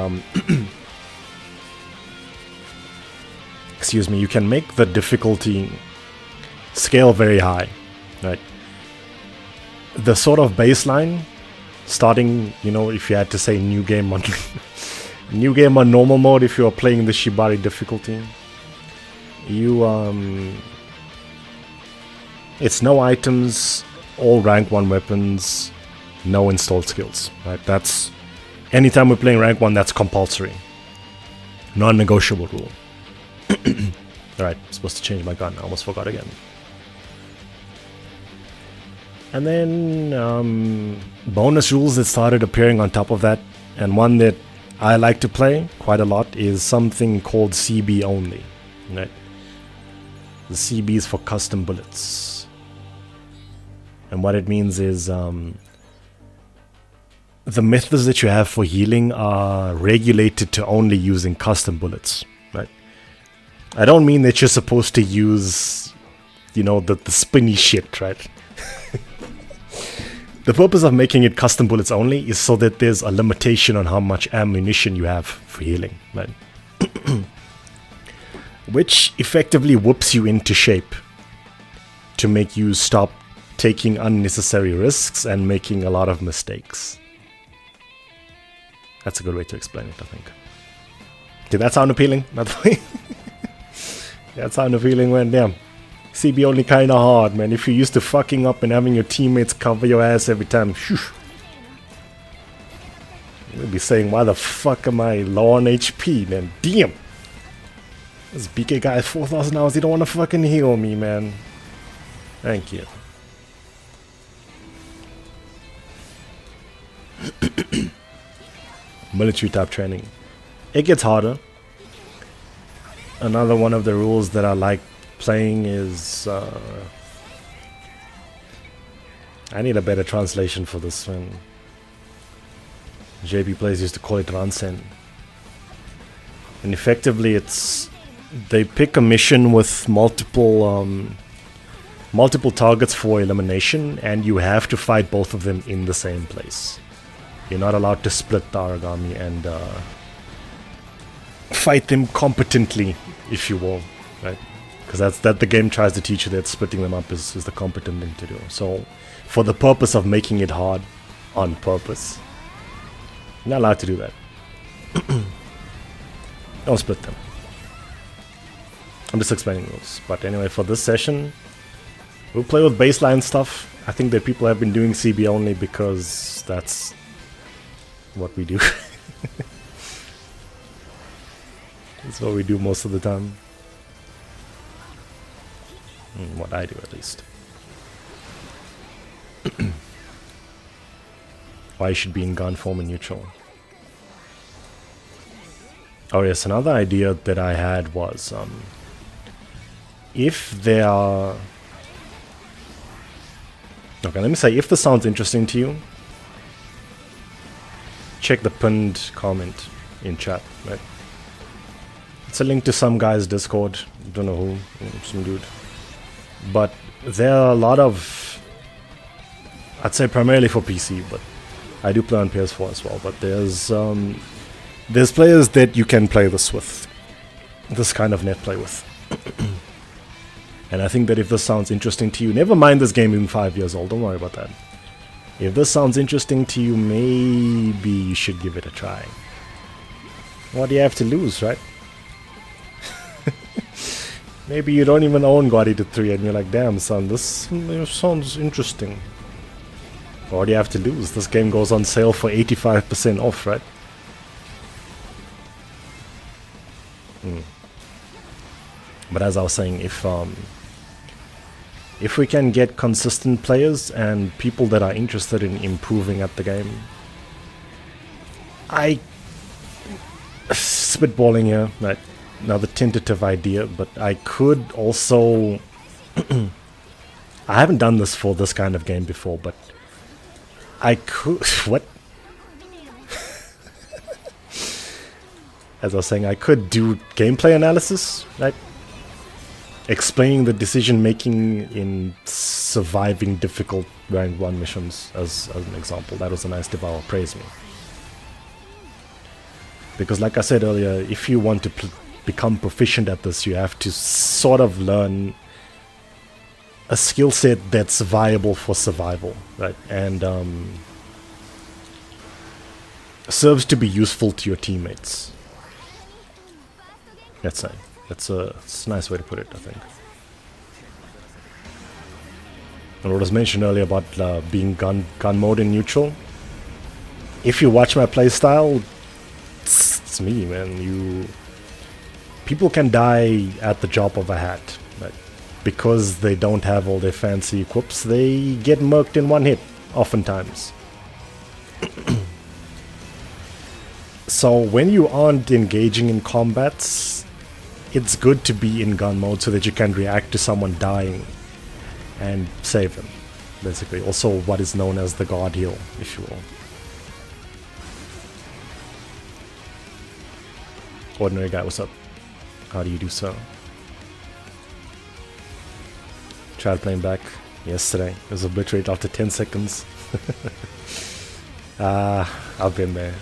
excuse me, you can make the difficulty scale very high, right? The sort of baseline, starting, if you had to say new game on new game on normal mode, if you are playing the Shibari difficulty, it's no items, all rank 1 weapons, no installed skills, right? That's, anytime we're playing rank 1, that's compulsory. Non-negotiable rule. Alright, supposed to change my gun, I almost forgot again. And then, bonus rules that started appearing on top of that, and one that I like to play quite a lot is something called CB only, right? The CB is for custom bullets. And what it means is the methods that you have for healing are regulated to only using custom bullets, right? I don't mean that you're supposed to use, the spinny shit, right? The purpose of making it custom bullets only is so that there's a limitation on how much ammunition you have for healing, right? Which effectively whips you into shape to make you stop taking unnecessary risks and making a lot of mistakes. That's a good way to explain it, I think. Did that sound appealing, by the way? That sound appealing when, damn. CB only kinda hard, man. If you're used to fucking up and having your teammates cover your ass every time, whew. You'll be saying, why the fuck am I low on HP, man? Damn! This BK guy has 4,000 hours, he don't wanna fucking heal me, man. Thank you. Military type training. It gets harder. Another one of the rules that I like playing is I need a better translation for this one. JP players used to call it Ransen. And effectively it's they pick a mission with multiple targets for elimination, and you have to fight both of them in the same place. You're not allowed to split the origami and fight them competently, if you will, right? Because that the game tries to teach you that splitting them up is the competent thing to do. So, for the purpose of making it hard, on purpose, you're not allowed to do that. Don't split them. I'm just explaining rules. But anyway, for this session, we'll play with baseline stuff. I think that people have been doing CB only because that's what we do. That's what we do most of the time. What I do, at least. Why you should be in gun form and neutral. Oh yes, another idea that I had was if there are... Okay, let me say, if this sounds interesting to you, check the pinned comment in chat, right? It's a link to some guy's Discord, don't know who, some dude. But there are a lot of, I'd say primarily for PC, but I do play on PS4 as well. But there's players that you can play this with, this kind of net play with. And I think that if this sounds interesting to you, never mind this game being 5 years old, don't worry about that. If this sounds interesting to you, maybe you should give it a try. What do you have to lose, right? Maybe you don't even own GE3 and you're like, damn son, this sounds interesting. What do you have to lose? This game goes on sale for 85% off, right? But as I was saying, if we can get consistent players and people that are interested in improving at the game, spitballing here, right? Another tentative idea, but I could also I haven't done this for this kind of game before, but I could what? As I was saying, I could do gameplay analysis, right? Explaining the decision making in surviving difficult rank 1 missions as an example. That was a nice devour, praise me. Because like I said earlier, if you want to become proficient at this, you have to sort of learn a skill set that's viable for survival, right? And serves to be useful to your teammates. Let's say. That's a nice way to put it, I think. And what was mentioned earlier about being gun mode in neutral. If you watch my playstyle, it's me, man. People can die at the drop of a hat, but because they don't have all their fancy equips, they get murked in one hit, oftentimes. So when you aren't engaging in combats, it's good to be in gun mode so that you can react to someone dying and save them, basically. Also what is known as the guard heal, if you will. Ordinary guy, what's up? How do you do so? Tried playing back yesterday. It was obliterated after 10 seconds. I've been there.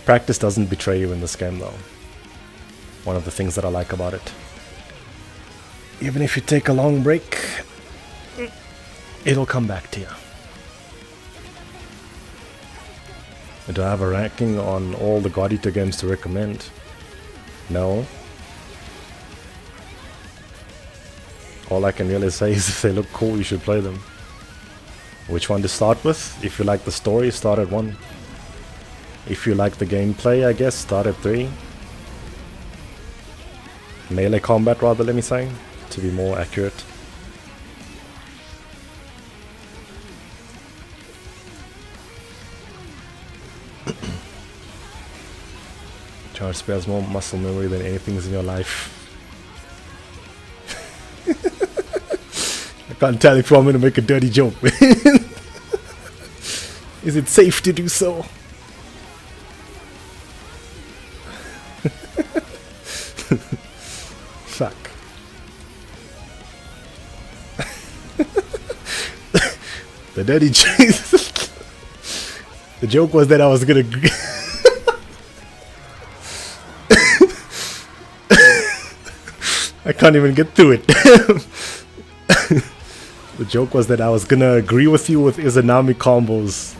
Practice doesn't betray you in this game though. One of the things that I like about it. Even if you take a long break, it'll come back to you. Do I have a ranking on all the God Eater games to recommend? No. All I can really say is if they look cool, you should play them. Which one to start with? If you like the story, start at 1. If you like the gameplay, I guess, start at 3. Melee combat, rather, let me say, to be more accurate. Charge spares more muscle memory than anything in your life. I can't tell if I'm going to make a dirty joke. Is it safe to do so? Fuck. The dirty joke. The joke was that I was gonna. I can't even get through it. The joke was that I was gonna agree with you with Izanami combos.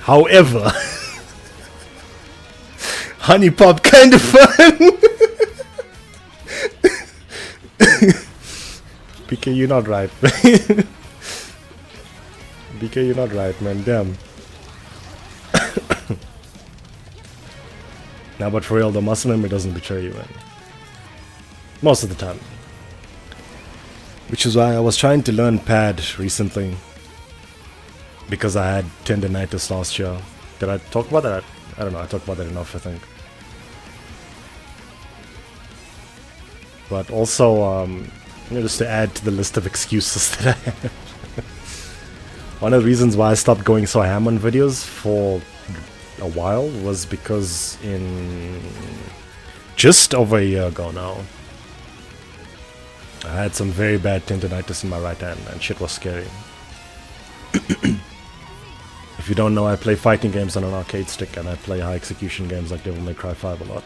However, honey pop kind of fun. BK, you're not right. BK, you're not right, man. Damn. Now, but for real, the muscle memory doesn't betray you, man. Most of the time. Which is why I was trying to learn pad recently. Because I had tendinitis last year. Did I talk about that? I don't know, I talked about that enough, I think. But also, just to add to the list of excuses that I have. One of the reasons why I stopped going so ham on videos for a while was because in just over a year ago now, I had some very bad tendinitis in my right hand and shit was scary. If you don't know, I play fighting games on an arcade stick and I play high execution games like Devil May Cry 5 a lot.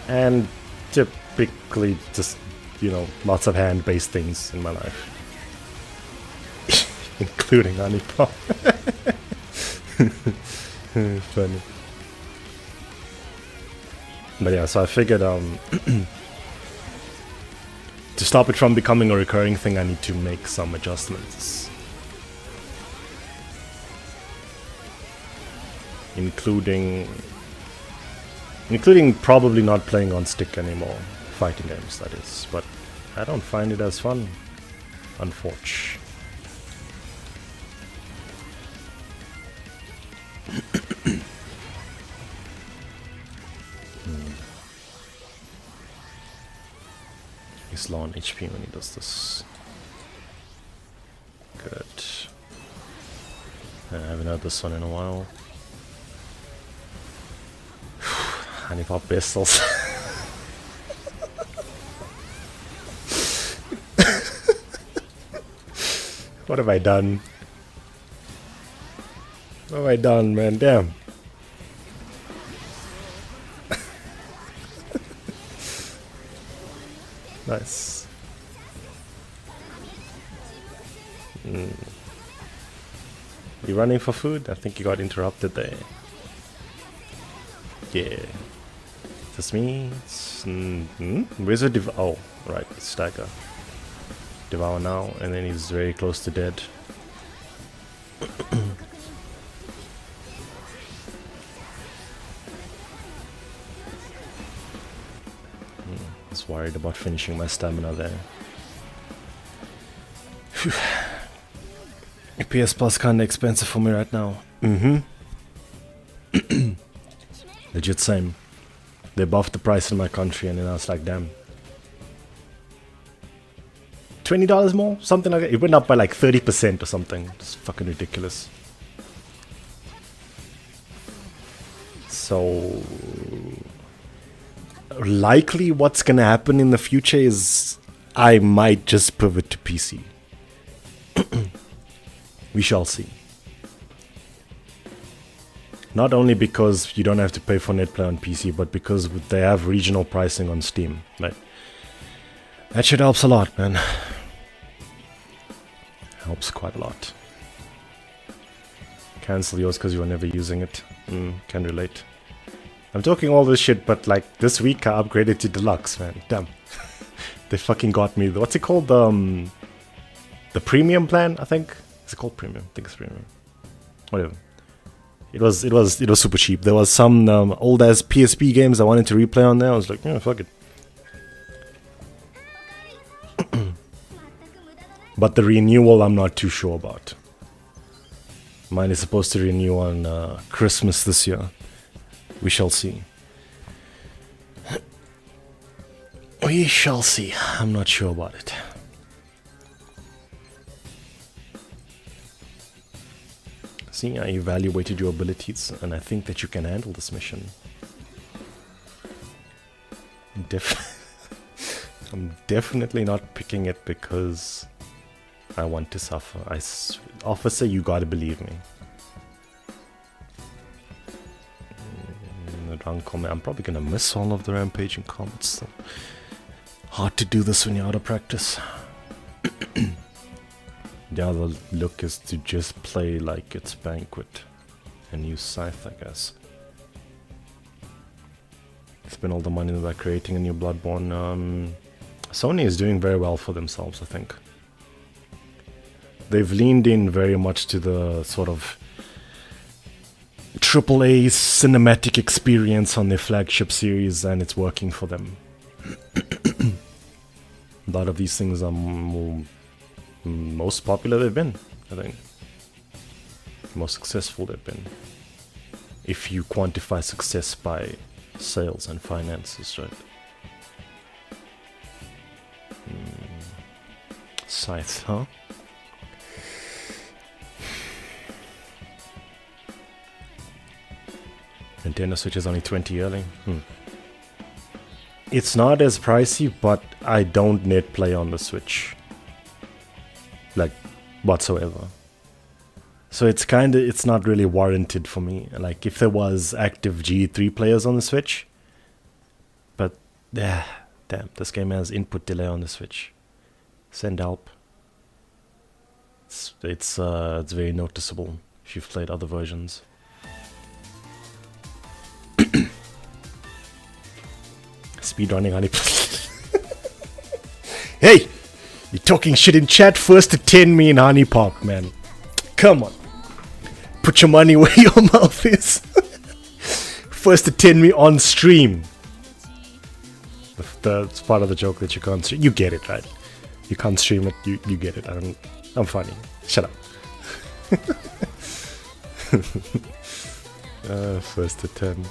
And typically just, you know, lots of hand-based things in my life. Including honey pop. Funny. But yeah, so I figured to stop it from becoming a recurring thing, I need to make some adjustments. Including probably not playing on stick anymore. Fighting games, that is. But I don't find it as fun, unfortunately. He's low on HP when he does this. Good. I haven't had this one in a while. Honey pop pistols. What have I done? What have I done, man? Damn. Nice. You running for food? I think you got interrupted there. Yeah. This means... Where's the oh, right, stagger. Devour now, and then he's very close to dead. I was worried about finishing my stamina there. PS Plus kinda expensive for me right now. Legit same. They buffed the price in my country and then I was like, damn. $20 more? Something like that. It went up by like 30% or something. It's fucking ridiculous. So... likely what's gonna happen in the future is I might just pivot to PC. We shall see. Not only because you don't have to pay for netplay on PC, but because they have regional pricing on Steam. Right? That shit helps a lot, man. Helps quite a lot. Cancel yours because you were never using it. Can relate. I'm talking all this shit, but like this week I upgraded to Deluxe, man. Damn. They fucking got me. What's it called? The premium plan, I think. Is it called premium? I think it's premium. Whatever. It was super cheap. There was some old ass PSP games I wanted to replay on there. I was like, yeah, fuck it. But the renewal I'm not too sure about. Mine is supposed to renew on Christmas this year. We shall see. We shall see. I'm not sure about it. See, I evaluated your abilities and I think that you can handle this mission. I'm definitely not picking it because I want to suffer. Officer, you gotta believe me. I'm probably gonna miss all of the rampaging comments. So hard to do this when you're out of practice. The other look is to just play like it's Banquet and use Scythe, I guess. Spend all the money by creating a new Bloodborne. Sony is doing very well for themselves, I think. They've leaned in very much to the sort of AAA cinematic experience on their flagship series, and it's working for them. A lot of these things are most popular they've been, I think. Most successful they've been. If you quantify success by sales and finances, right? Scythe, huh? Nintendo Switch is only 20 yearly. It's not as pricey, but I don't net play on the Switch. Like, whatsoever. So it's not really warranted for me. Like, if there was active GE3 players on the Switch. But, damn, this game has input delay on the Switch. Send help. It's very noticeable if you've played other versions. speedrunning honey. Hey! You're talking shit in chat, first to 10 me in Honey Pop, man. Come on. Put your money where your mouth is. First to 10 me on stream. That's part of the joke that you can't stream. You get it, right? You can't stream it, you get it. I'm funny. Shut up. First to 10.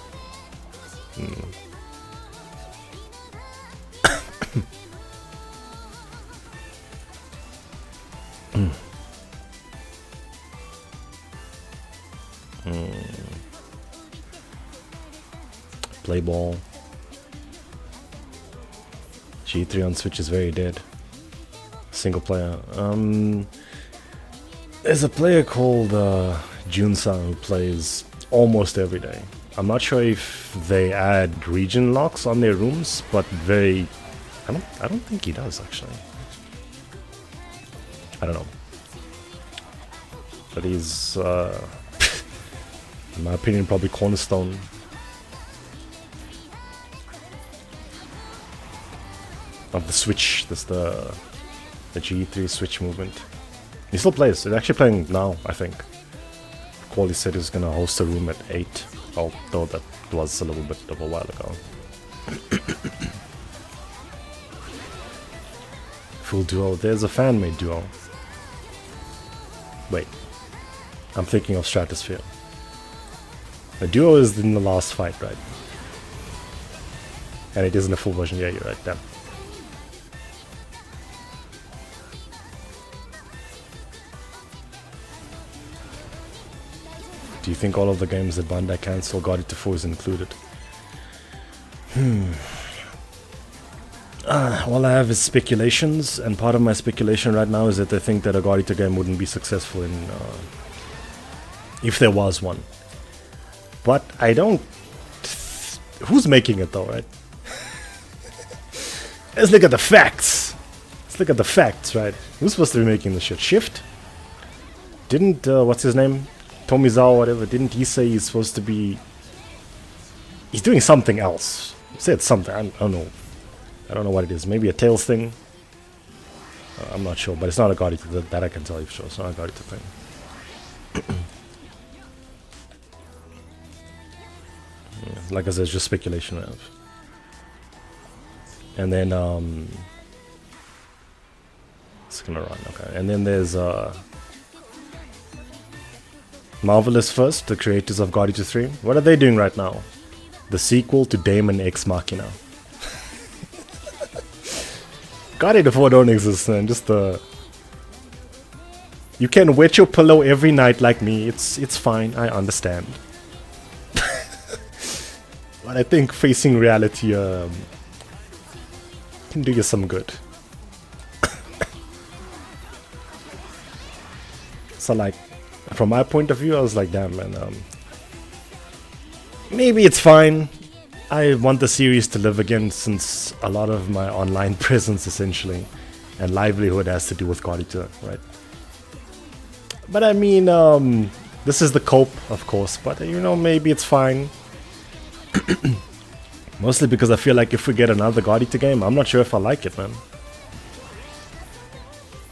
Play ball. GE3 on Switch is very dead. Single player. There's a player called Junsan who plays almost every day. I'm not sure if they add region locks on their rooms, but I don't think he does actually. I don't know. But he's in my opinion probably cornerstone. Of the Switch, that's the GE3 Switch movement. He still plays. He's actually playing now, I think. Quali said he's gonna host a room at 8, although that was a little bit of a while ago. Full duo. There's a fan-made duo. Wait. I'm thinking of Stratosphere. The duo is in the last fight, right? And it isn't a full version. Yeah, you're right. Damn. Do you think all of the games that Bandai cancelled got it to 4 is included? All I have is speculations, and part of my speculation right now is that I think that a God Eater game wouldn't be successful in if there was one. But I don't... Who's making it though, right? Let's look at the facts. Let's look at the facts, right? Who's supposed to be making this shit? Shift? Didn't, what's his name? Tomizawa, whatever, didn't he say he's supposed to be... He's doing something else. He said something, I don't know. I don't know what it is. Maybe a Tails thing? I'm not sure, but it's not a God Eater, that I can tell you for sure. It's not a God Eater thing. Like I said, it's just speculation I have. And then, it's gonna run, okay. And then there's, Marvelous first, the creators of God Eater 3. What are they doing right now? The sequel to Daemon X Machina. God Eater 4 don't exist, man. Just you can wet your pillow every night like me. It's fine. I understand. But I think facing reality can do you some good. So like, from my point of view, I was like, damn man, maybe it's fine. I want the series to live again, since a lot of my online presence essentially and livelihood has to do with God Eater, right? But I mean, this is the cope, of course, but you know, maybe it's fine. Mostly because I feel like if we get another God Eater game, I'm not sure if I like it, man.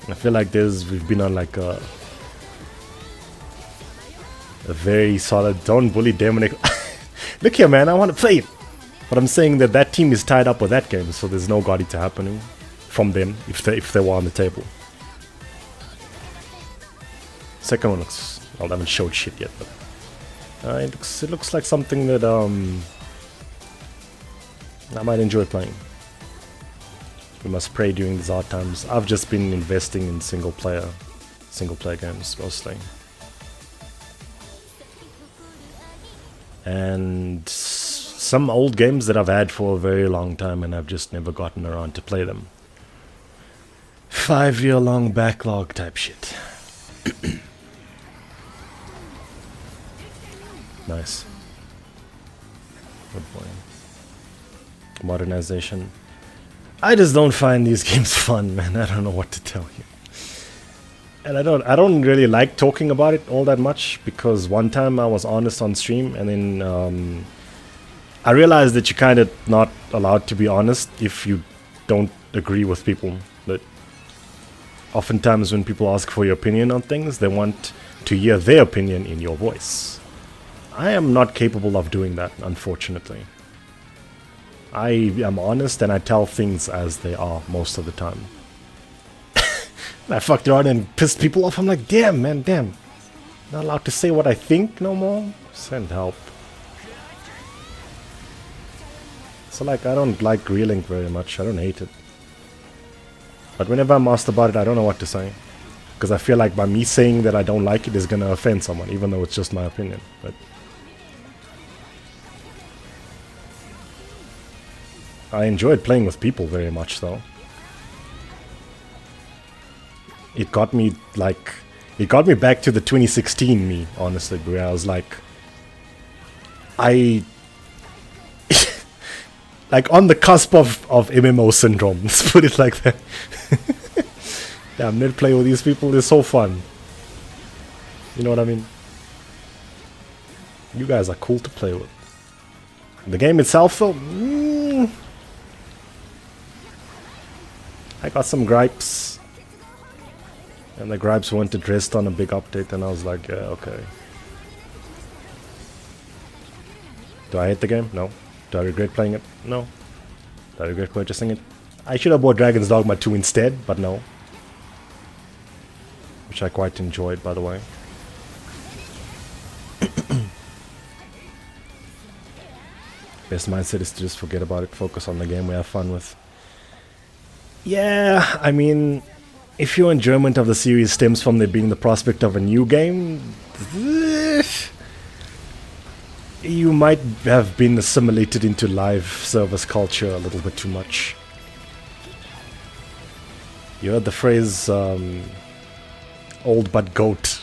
I feel like we've been on like a very solid, don't bully Demonic. Look here, man, I want to play it. But I'm saying that team is tied up with that game, so there's no God Eater happening from them if they were on the table. Second one looks, well, I haven't showed shit yet, but it looks like something that I might enjoy playing. We must pray during these hard times. I've just been investing in single player games mostly. And some old games that I've had for a very long time and I've just never gotten around to play them. 5-year-long backlog type shit. Nice. Good boy. Modernization. I just don't find these games fun, man. I don't know what to tell you. And I don't really like talking about it all that much, because one time I was honest on stream and then I realize that you're kind of not allowed to be honest if you don't agree with people. But oftentimes when people ask for your opinion on things, they want to hear their opinion in your voice. I am not capable of doing that, unfortunately. I am honest and I tell things as they are most of the time. I fucked around and pissed people off. I'm like, damn, man, damn. Not allowed to say what I think no more? Send help. So like, I don't like Relink very much. I don't hate it. But whenever I'm asked about it, I don't know what to say. Because I feel like by me saying that I don't like it is going to offend someone, even though it's just my opinion. But I enjoyed playing with people very much, though. It got me, like... It got me back to the 2016 me, honestly, where I was like... like, on the cusp of MMO syndrome, let's put it like that. Damn, net play with these people is so fun. You know what I mean? You guys are cool to play with. The game itself, though... I got some gripes. And the gripes weren't addressed on a big update, and I was like, yeah, okay. Do I hate the game? No. Do I regret playing it? No. Do I regret purchasing it? I should have bought Dragon's Dogma 2 instead, but no. Which I quite enjoyed, by the way. Best mindset is to just forget about it, focus on the game we have fun with. Yeah, I mean, if your enjoyment of the series stems from there being the prospect of a new game, you might have been assimilated into live service culture a little bit too much. You heard the phrase, old but goat.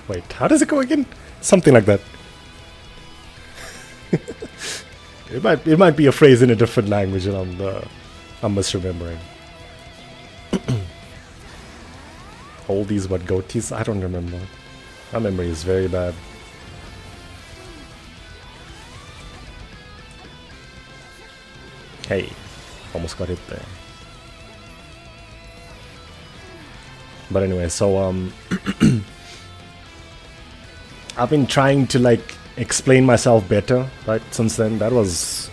Wait, how does it go again? Something like that. It might be a phrase in a different language, and I'm misremembering. Oldies but goatees? I don't remember. My memory is very bad. Hey, almost got hit there. But anyway, so I've been trying to like explain myself better, right? Since then, that was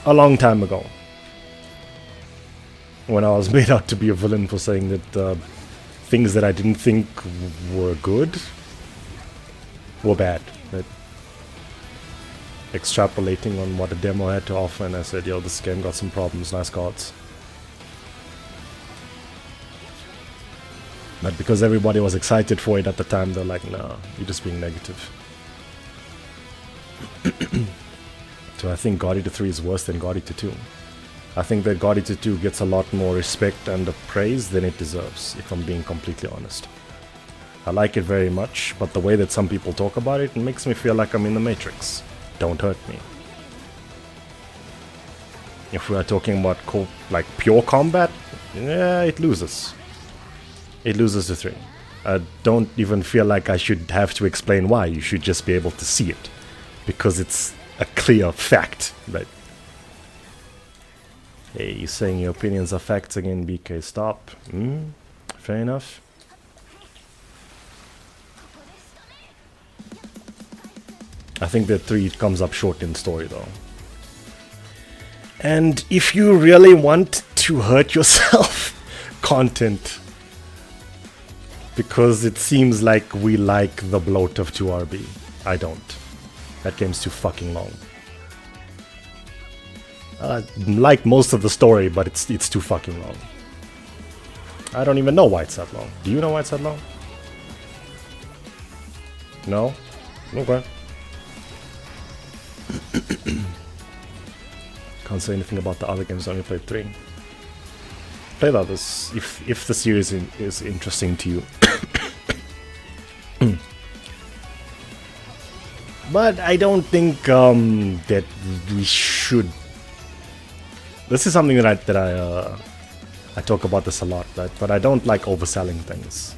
a long time ago. When I was made out to be a villain for saying that things that I didn't think were good were bad. Right? Extrapolating on what the demo had to offer, and I said, yo, this game got some problems, nice cards. But because everybody was excited for it at the time, they're like, nah, you're just being negative. So I think God Eater 3 is worse than God Eater 2. I think that God Eater 2 gets a lot more respect and praise than it deserves, if I'm being completely honest. I like it very much, but the way that some people talk about it makes me feel like I'm in the Matrix. Don't hurt me. If we are talking about like pure combat, yeah, it loses. It loses to 3. I don't even feel like I should have to explain why. You should just be able to see it, because it's a clear fact, right? Hey, you're saying your opinions are facts again, BK. Stop. Fair enough. I think that 3 comes up short in story, though. And if you really want to hurt yourself, content. Because it seems like we like the bloat of 2RB. I don't. That game's too fucking long. I like most of the story, but it's too fucking long. I don't even know why it's that long. Do you know why it's that long? No? Okay. Can't say anything about the other games, I only played 3. Play the others, if the series is interesting to you. But I don't think that we should. This is something that I talk about this a lot, right? But I don't like overselling things.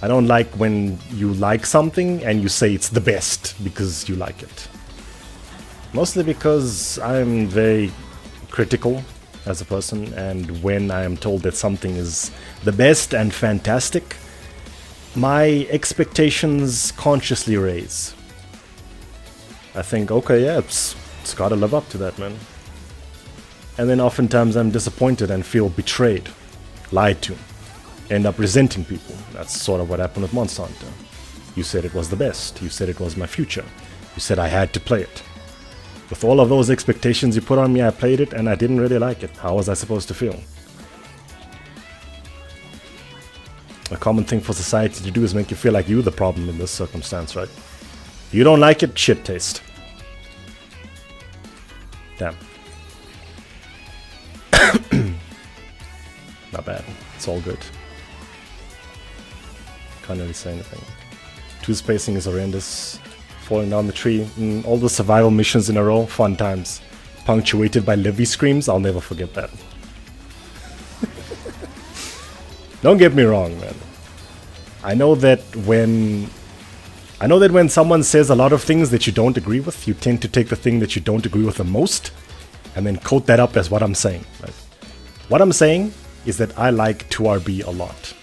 I don't like when you like something and you say it's the best because you like it. Mostly because I'm very critical as a person, and when I am told that something is the best and fantastic, my expectations consciously raise. I think, okay, yeah, it's gotta live up to that, man. And then oftentimes I'm disappointed and feel betrayed, lied to, end up resenting people. That's sort of what happened with Monster Hunter. You said it was the best, you said it was my future, you said I had to play it. With all of those expectations you put on me, I played it and I didn't really like it. How was I supposed to feel? A common thing for society to do is make you feel like you're the problem in this circumstance, right? You don't like it, shit taste. Damn. Not bad. It's all good. Can't really say anything. 2 spacing is horrendous. Falling down the tree. All the survival missions in a row. Fun times. Punctuated by Livy screams. I'll never forget that. Don't get me wrong, man. I know that when someone says a lot of things that you don't agree with, you tend to take the thing that you don't agree with the most and then quote that up as what I'm saying. Right? What I'm saying is that I like 2RB a lot.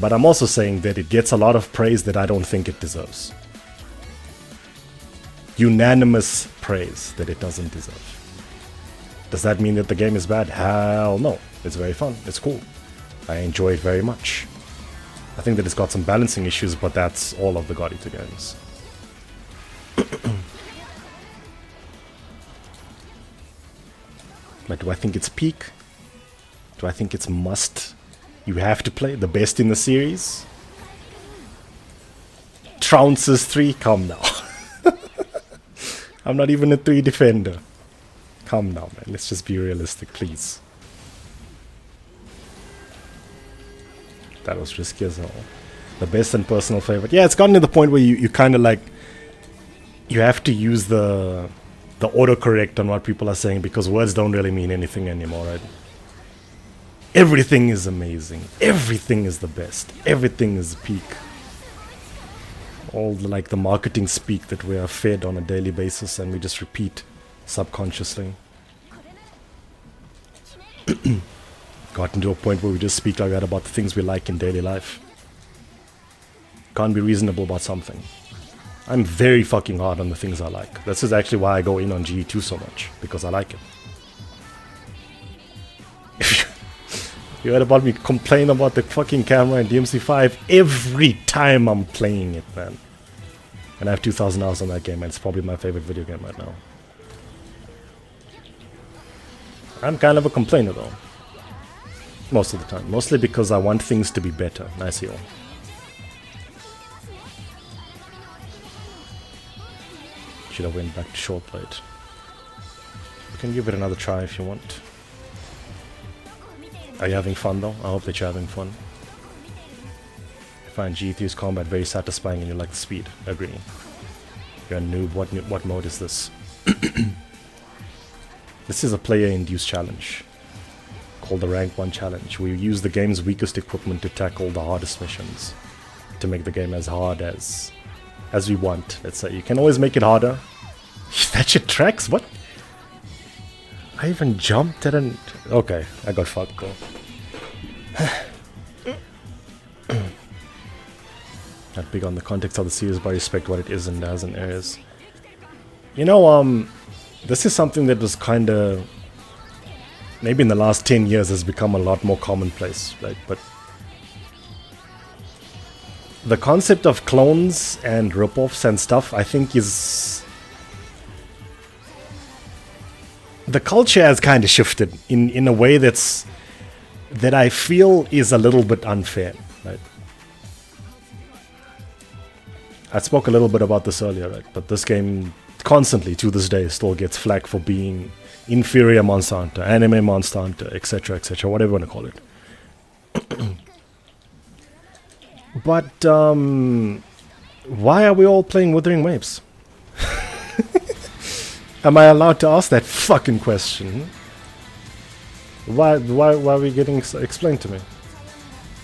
But I'm also saying that it gets a lot of praise that I don't think it deserves. Unanimous praise that it doesn't deserve. Does that mean that the game is bad? Hell no. It's very fun. It's cool. I enjoy it very much. I think that it's got some balancing issues, but that's all of the God Eater games. But do I think it's peak? Do I think it's must? You have to play the best in the series? Trounces 3? Come now. I'm not even a 3 defender. Come now, man. Let's just be realistic, please. That was risky as hell. The best and personal favorite. Yeah, it's gotten to the point where you kind of like... You have to use the autocorrect on what people are saying because words don't really mean anything anymore, right? Everything is amazing. Everything is the best. Everything is peak. All the marketing speak that we are fed on a daily basis and we just repeat subconsciously. Gotten to a point where we just speak like that about the things we like in daily life. Can't be reasonable about something. I'm very fucking hard on the things I like. This is actually why I go in on GE2 so much, because I like it. You heard about me complain about the fucking camera in DMC5 every time I'm playing it, man. And I have 2,000 hours on that game, and it's probably my favorite video game right now. I'm kind of a complainer though. Most of the time. Mostly because I want things to be better. Nice heal. Should have went back to short blade. You can give it another try if you want. Are you having fun though? I hope that you're having fun. I find GE3's combat very satisfying and you like the speed. Agree. You're a noob. What mode is this? This is a player-induced challenge called the Rank 1 Challenge. We use the game's weakest equipment to tackle the hardest missions to make the game as hard as we want. Let's say you can always make it harder. That shit tracks? What? I even jumped at an... Okay, I got fucked though. Not big on the context of the series, but I respect what it is and does in areas. You know, this is something that was kinda... Maybe in the last 10 years has become a lot more commonplace, right? But... the concept of clones and rip-offs and stuff, I think is... The culture has kind of shifted in a way that I feel is a little bit unfair, right? I spoke a little bit about this earlier, right? But this game constantly, to this day, still gets flack for being inferior Monster Hunter, anime Monster Hunter, etc., whatever you want to call it. But, why are we all playing Wuthering Waves? Am I allowed to ask that fucking question? Why are we getting explained to me?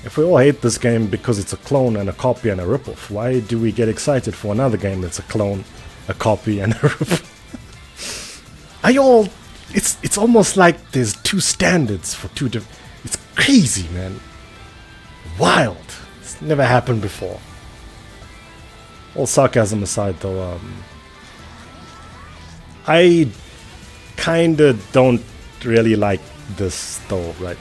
If we all hate this game because it's a clone and a copy and a ripoff, why do we get excited for another game that's a clone, a copy, and a ripoff? It's almost like there's two standards for two different. It's crazy, man. Wild. It's never happened before. All sarcasm aside, though, I kinda don't really like this, though, right?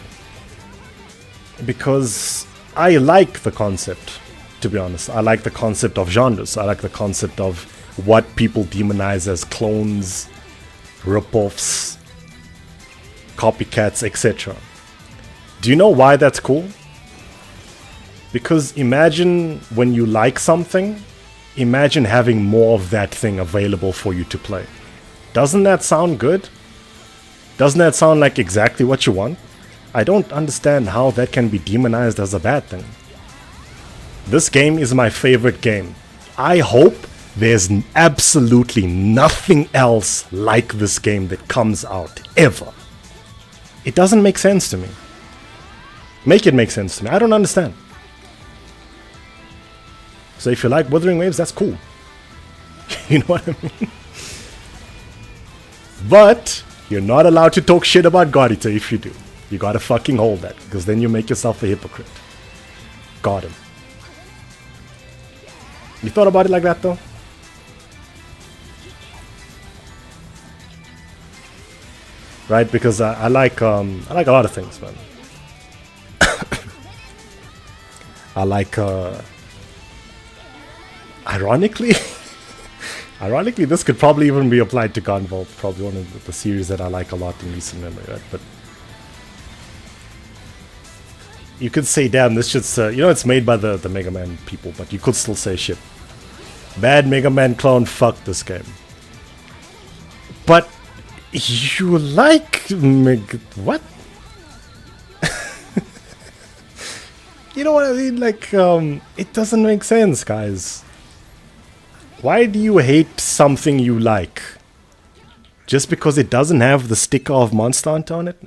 Because I like the concept, to be honest. I like the concept of genres. I like the concept of what people demonize as clones, rip-offs, copycats, etc. Do you know why that's cool? Because imagine when you like something, imagine having more of that thing available for you to play. Doesn't that sound good? Doesn't that sound like exactly what you want? I don't understand how that can be demonized as a bad thing. This game is my favorite game. I hope there's absolutely nothing else like this game that comes out, ever. It doesn't make sense to me. Make it make sense to me. I don't understand. So if you like Wuthering Waves, that's cool. You know what I mean? But you're not allowed to talk shit about Godita if you do. You gotta fucking hold that, because then you make yourself a hypocrite. Got him. You thought about it like that, though? Right, because I like a lot of things, man. I like ironically this could probably even be applied to Gunvolt, probably one of the series that I like a lot in recent memory, right? But you could say, damn, this shit's it's made by the Mega Man people, but you could still say shit. Bad Mega Man clone, fuck this game. But you like what? You know what I mean? Like, it doesn't make sense, guys. Why do you hate something you like? Just because it doesn't have the sticker of Monster Hunter on it?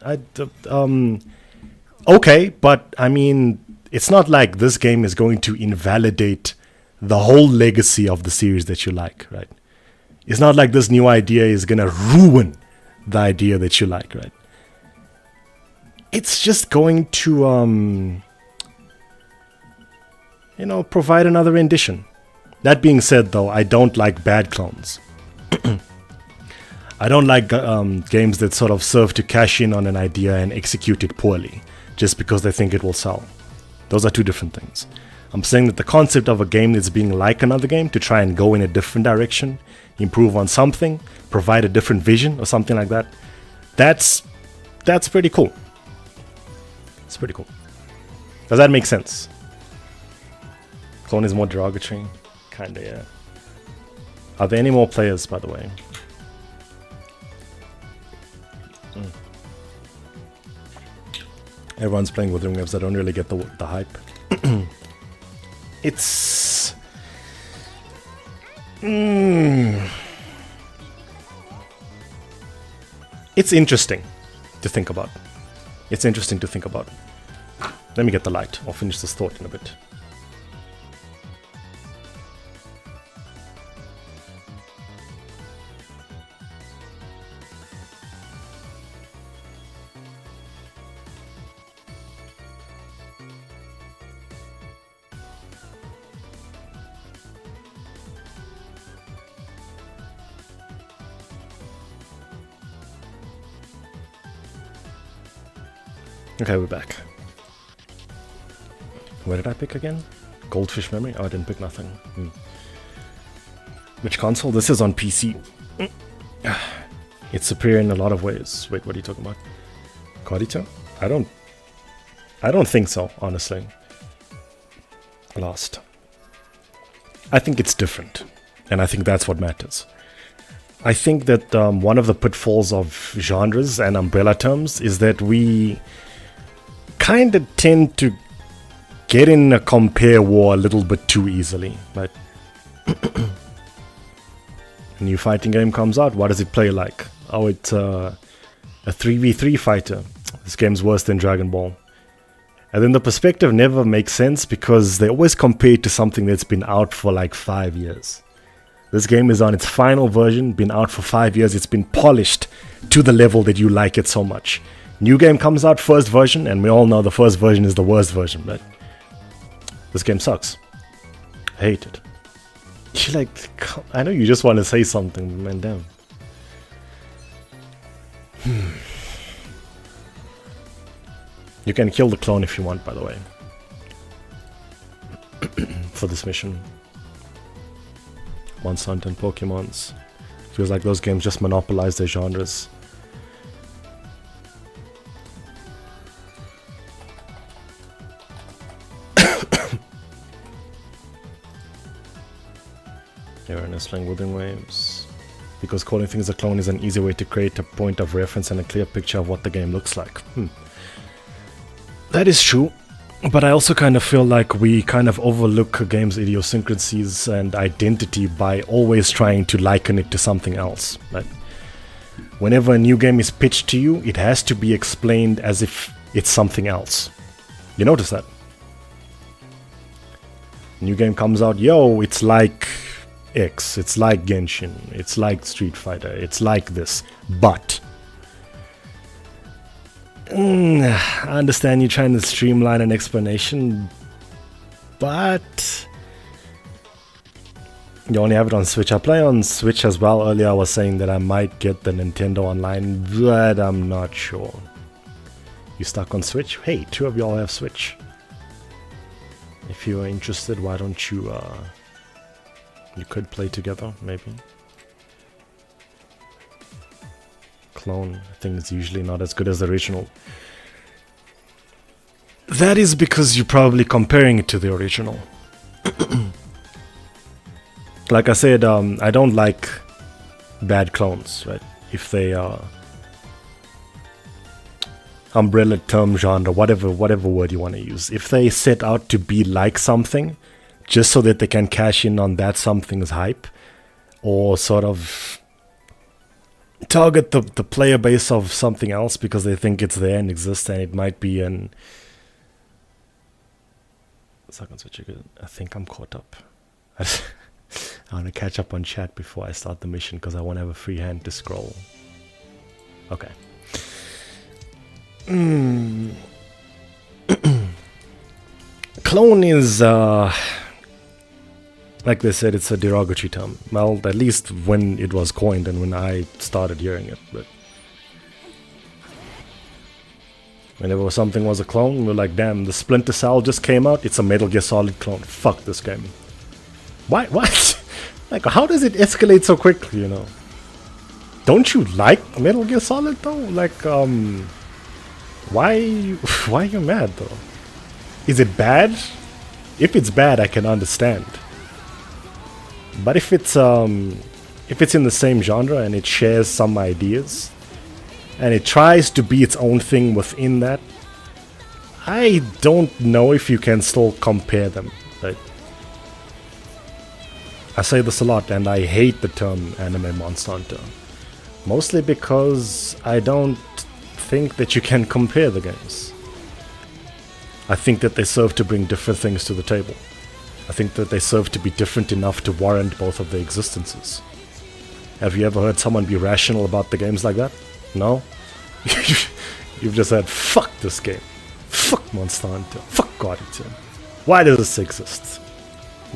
Okay, but I mean, it's not like this game is going to invalidate the whole legacy of the series that you like, right? It's not like this new idea is gonna ruin the idea that you like, right? It's just going to, provide another rendition. That being said, though, I don't like bad clones. I don't like games that sort of serve to cash in on an idea and execute it poorly, just because they think it will sell. Those are two different things. I'm saying that the concept of a game that's being like another game to try and go in a different direction, improve on something, provide a different vision or something like that, that's pretty cool. It's pretty cool. Does that make sense? Clone is more derogatory? Kinda, yeah. Are there any more players, by the way? Everyone's playing Wuthering Waves. I don't really get the hype. It's... It's interesting to think about. It's interesting to think about. Let me get the light. I'll finish this thought in a bit. Okay, we're back. Where did I pick again? Goldfish memory? Oh, I didn't pick nothing. Which console? This is on PC. It's superior in a lot of ways. Wait, what are you talking about? Godito? I don't think so, honestly. Lost. I think it's different. And I think that's what matters. I think that one of the pitfalls of genres and umbrella terms is that we kind of tend to get in a compare war a little bit too easily. Right? A new fighting game comes out. What does it play like? Oh, it's a 3v3 fighter. This game's worse than Dragon Ball. And then the perspective never makes sense because they always compare it to something that's been out for like 5 years. This game is on its final version, been out for 5 years, it's been polished to the level that you like it so much. New game comes out, first version, and we all know the first version is the worst version, but this game sucks. I hate it. You're like, I know you just want to say something, man, damn. You can kill the clone if you want, by the way. For this mission. Monster Hunter and Pokemons. Feels like those games just monopolize their genres. Erroneous playing Withering Waves. Because calling things a clone is an easy way to create a point of reference and a clear picture of what the game looks like. That is true. But I also kind of feel like we kind of overlook a game's idiosyncrasies and identity by always trying to liken it to something else. Right? Whenever a new game is pitched to you, it has to be explained as if it's something else. You notice that? New game comes out, yo, it's like X, it's like Genshin, it's like Street Fighter, it's like this, but... I understand you're trying to streamline an explanation, but you only have it on Switch. I play on Switch as well. Earlier I was saying that I might get the Nintendo Online, but I'm not sure. You stuck on Switch? Hey, 2 of y'all have Switch. If you are interested, why don't you, you could play together, maybe. Clone, I think it's usually not as good as the original. That is because you're probably comparing it to the original. Like I said, I don't like bad clones, right? If they are umbrella term genre, whatever word you want to use. If they set out to be like something, just so that they can cash in on that something's hype, or sort of target the player base of something else because they think it's there and exists, and it might be an... I think I'm caught up. I want to catch up on chat before I start the mission because I want to have a free hand to scroll. Okay. Clone is... like they said, it's a derogatory term. Well, at least when it was coined and when I started hearing it. But whenever something was a clone, we were like, damn, the Splinter Cell just came out. It's a Metal Gear Solid clone. Fuck this game. Why? What? Like, how does it escalate so quickly, you know? Don't you like Metal Gear Solid, though? Like, why are you mad, though? Is it bad? If it's bad, I can understand. But if it's in the same genre and it shares some ideas and it tries to be its own thing within that, I don't know if you can still compare them. Right? I say this a lot and I hate the term anime Monster Hunter. Mostly because I don't think that you can compare the games. I think that they serve to bring different things to the table. I think that they serve to be different enough to warrant both of their existences. Have you ever heard someone be rational about the games like that? No? You've just said, fuck this game. Fuck Monster Hunter. Fuck God Eater. Why does this exist?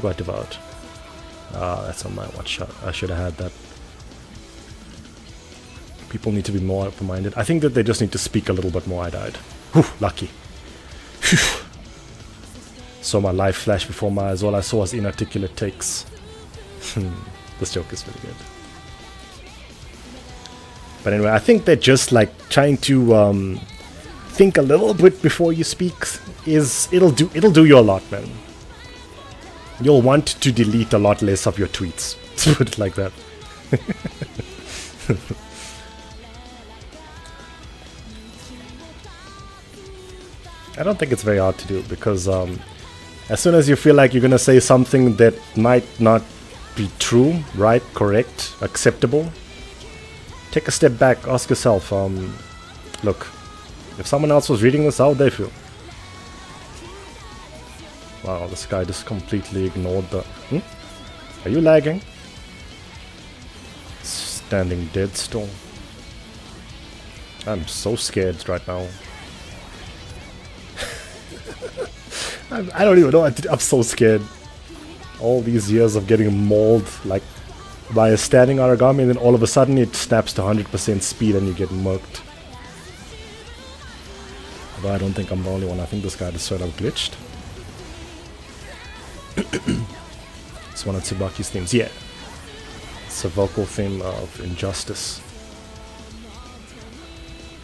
What about? That's on my watch. I should have had that. People need to be more open-minded. I think that they just need to speak a little bit more. I died. Whew, lucky. Phew. Saw my life flash before my eyes. All I saw was inarticulate takes. This joke is really good. But anyway, I think that just like trying to think a little bit before you speak it'll do you a lot, man. You'll want to delete a lot less of your tweets. Let's put it like that. I don't think it's very hard to do because as soon as you feel like you're gonna say something that might not be true, right, correct, acceptable, take a step back, ask yourself, look, if someone else was reading this, how would they feel? Wow, this guy just completely ignored the... Are you lagging? standing dead still. I'm so scared right now. I don't even know. I'm so scared. All these years of getting mauled like by a standing origami, and then all of a sudden it snaps to 100% speed and you get murked. But I don't think I'm the only one. I think this guy is straight up glitched. It's one of Tsubaki's themes. Yeah. It's a vocal theme of Injustice.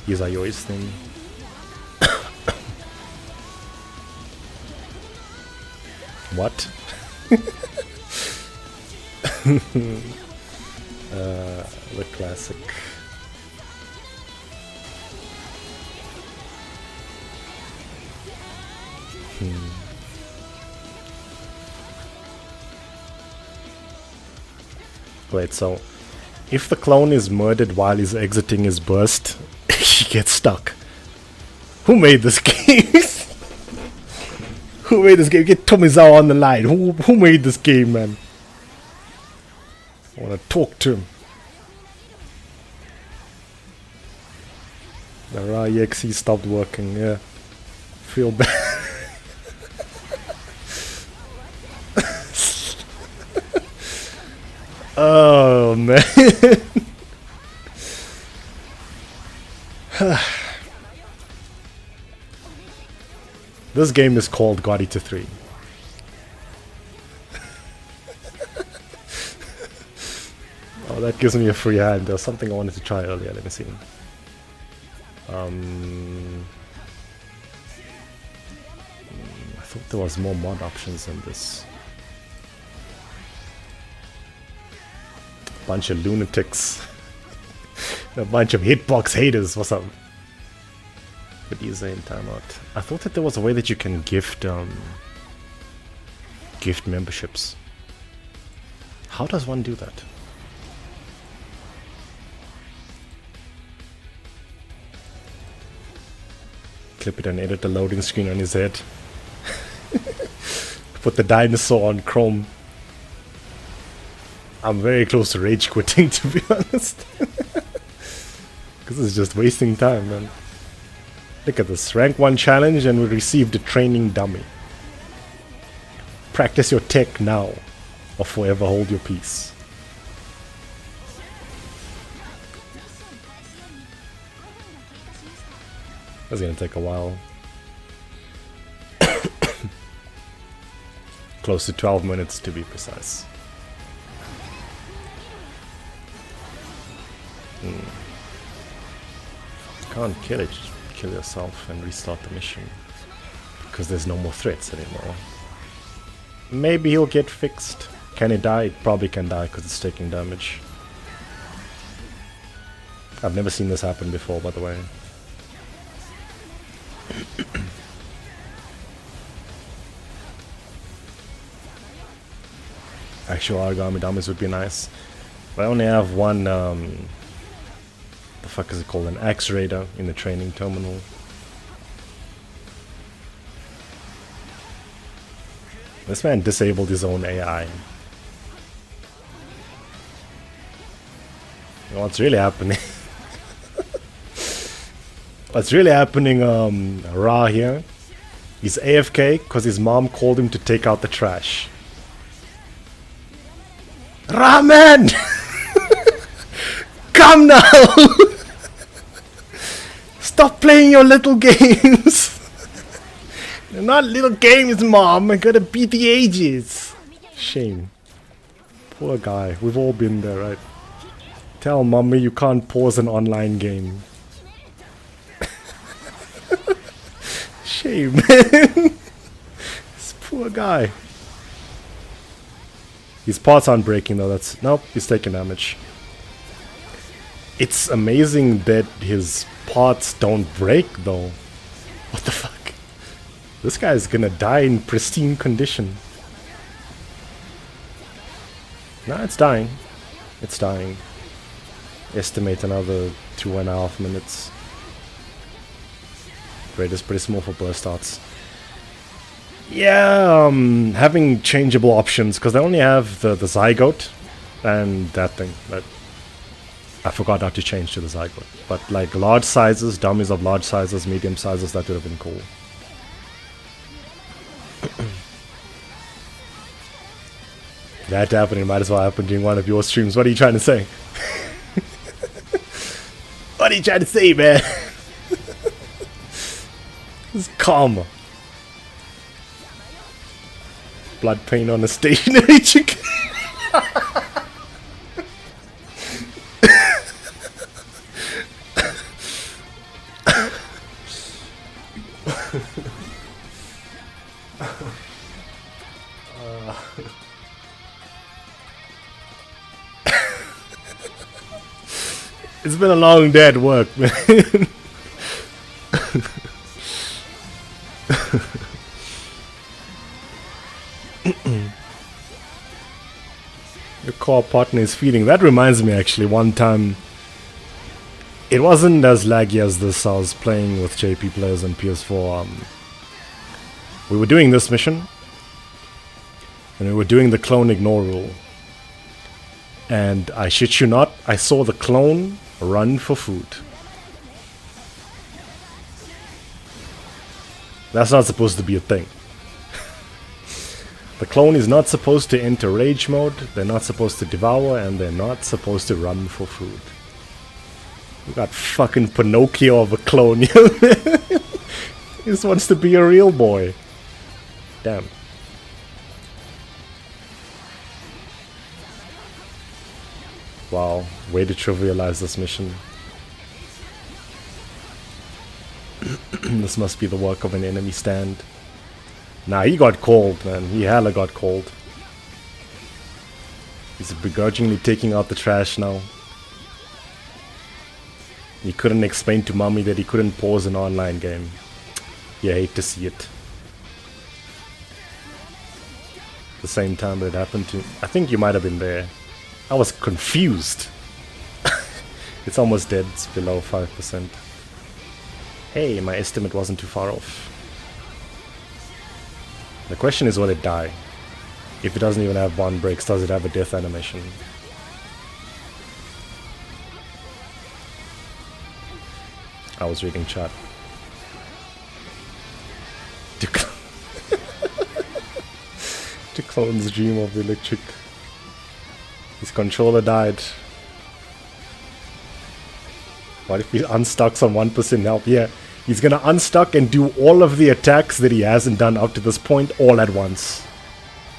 Izayoi's theme. What? The classic. Wait, so if the clone is murdered while he's exiting his burst, he gets stuck. Who made this game? Who made this game? Get Tomizawa on the line. Who made this game, man? I want to talk to him. The RAEXE stopped working, yeah. Feel bad. Oh, man. This game is called GE3. Oh, that gives me a free hand. There was something I wanted to try earlier. Let me see. I thought there was more mod options than this. Bunch of lunatics. A bunch of hitbox haters. What's up? But you say in timeout. I thought that there was a way that you can gift memberships. How does one do that? Clip it and edit the loading screen on his head. Put the dinosaur on Chrome. I'm very close to rage quitting, to be honest. Because it's just wasting time, man. Look at this. Rank 1 challenge and we received a training dummy. Practice your tech now or forever hold your peace. That's gonna take a while. Close to 12 minutes to be precise. Can't kill it, just kill yourself and restart the mission. Because there's no more threats anymore. Maybe he'll get fixed. Can he die? It probably can die because it's taking damage. I've never seen this happen before, by the way. Actual origami dummies would be nice. But I only have one, the fuck is it called? An axe raider in the training terminal. This man disabled his own AI. What's really happening? What's really happening, Ra here? He's AFK because his mom called him to take out the trash. Ra, man! Come now! Stop playing your little games! They're not little games, mom. I gotta beat the ages. Shame. Poor guy. We've all been there, right? Tell mommy you can't pause an online game. Shame, man. This poor guy. His parts aren't breaking though. That's nope. He's taking damage. It's amazing that his parts don't break though. What the fuck? This guy's gonna die in pristine condition. Nah, it's dying. It's dying. Estimate another 2.5 minutes. Rate is pretty small for burst starts. Yeah, having changeable options because they only have the zygote and that thing. But I forgot how to change to the Zygote. But like large sizes, dummies of large sizes, medium sizes, that would have been cool. That happened, it might as well happen during one of your streams. What are you trying to say? What are you trying to say, man? It's calm. Blood paint on a stationary chicken. It's been a long day at work, man. Your core partner is feeding. That reminds me, actually, one time. It wasn't as laggy as this. I was playing with JP players on PS4. We were doing this mission. And we were doing the clone ignore rule. And I shit you not, I saw the clone run for food. That's not supposed to be a thing. The clone is not supposed to enter rage mode, they're not supposed to devour, and they're not supposed to run for food. We got fucking Pinocchio of a clone. He just wants to be a real boy. Damn. Wow, way to trivialize this mission. This must be the work of an enemy stand. Nah, he got called, man. He hella got called. He's begrudgingly taking out the trash now. He couldn't explain to mommy that he couldn't pause an online game. You hate to see it. The same time it happened to... I think you might have been there. I was confused. It's almost dead. It's below 5%. Hey, my estimate wasn't too far off. The question is, will it die? If it doesn't even have bond breaks, does it have a death animation? I was reading chat. To clone's dream of the electric. His controller died. What if he unstucks on 1% health? Yeah, he's gonna unstuck and do all of the attacks that he hasn't done up to this point all at once.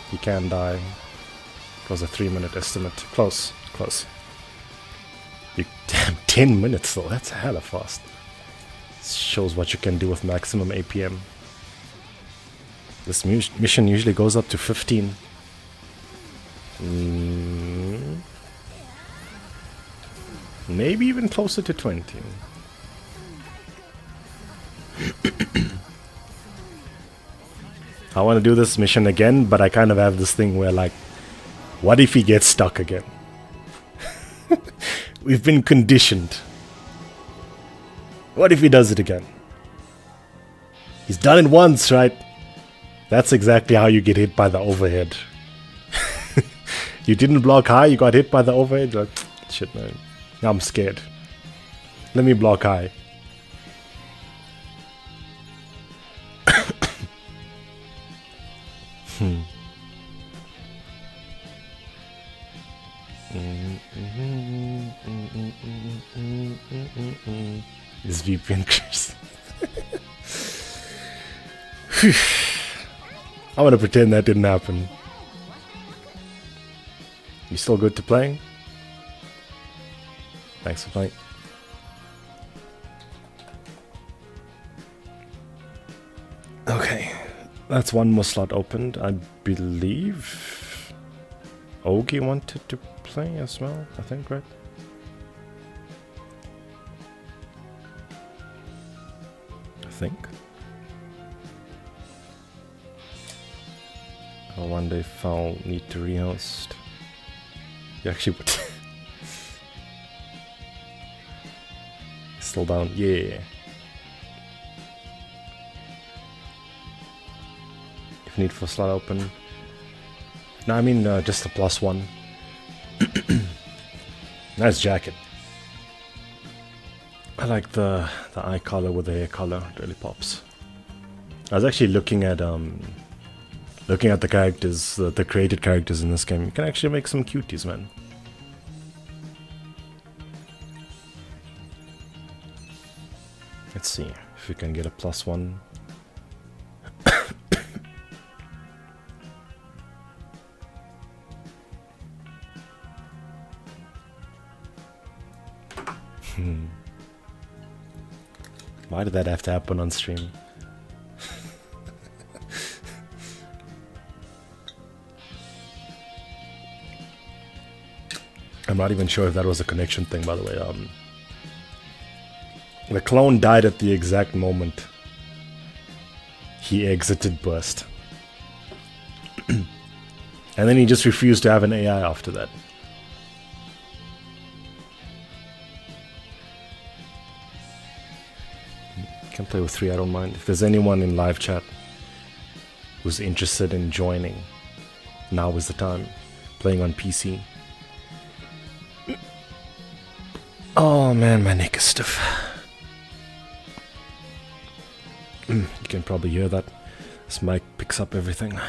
He can die. It was a 3-minute estimate. Close, close. You, damn, 10 minutes though, that's hella fast. This shows what you can do with maximum APM. This mission usually goes up to 15. Maybe even closer to 20. I want to do this mission again, but I kind of have this thing where, like, what if he gets stuck again? We've been conditioned. What if he does it again? He's done it once, right? That's exactly how you get hit by the overhead. You didn't block high, you got hit by the overhead. You're like, shit, man. I'm scared. Let me block high. This VPN crash. I'm gonna pretend that didn't happen. You still good to playing? Thanks for playing. Okay, that's one more slot opened. I believe Ogi wanted to play as well, I think, right? I think. Oh, one day foul, need to rehost. You actually would. Still down, yeah. If need for slot open. No, I mean just a +1. Nice jacket. I like the eye color with the hair color. It really pops. I was actually looking at the characters, the created characters in this game. You can actually make some cuties, man. Let's see if we can get a +1. Why did that have to happen on stream? I'm not even sure if that was a connection thing, by the way. The clone died at the exact moment he exited Burst. And then he just refused to have an AI after that. Can play with 3, I don't mind. If there's anyone in live chat who's interested in joining, now is the time. Playing on PC. Oh man, my neck is stiff. You can probably hear that. This mic picks up everything.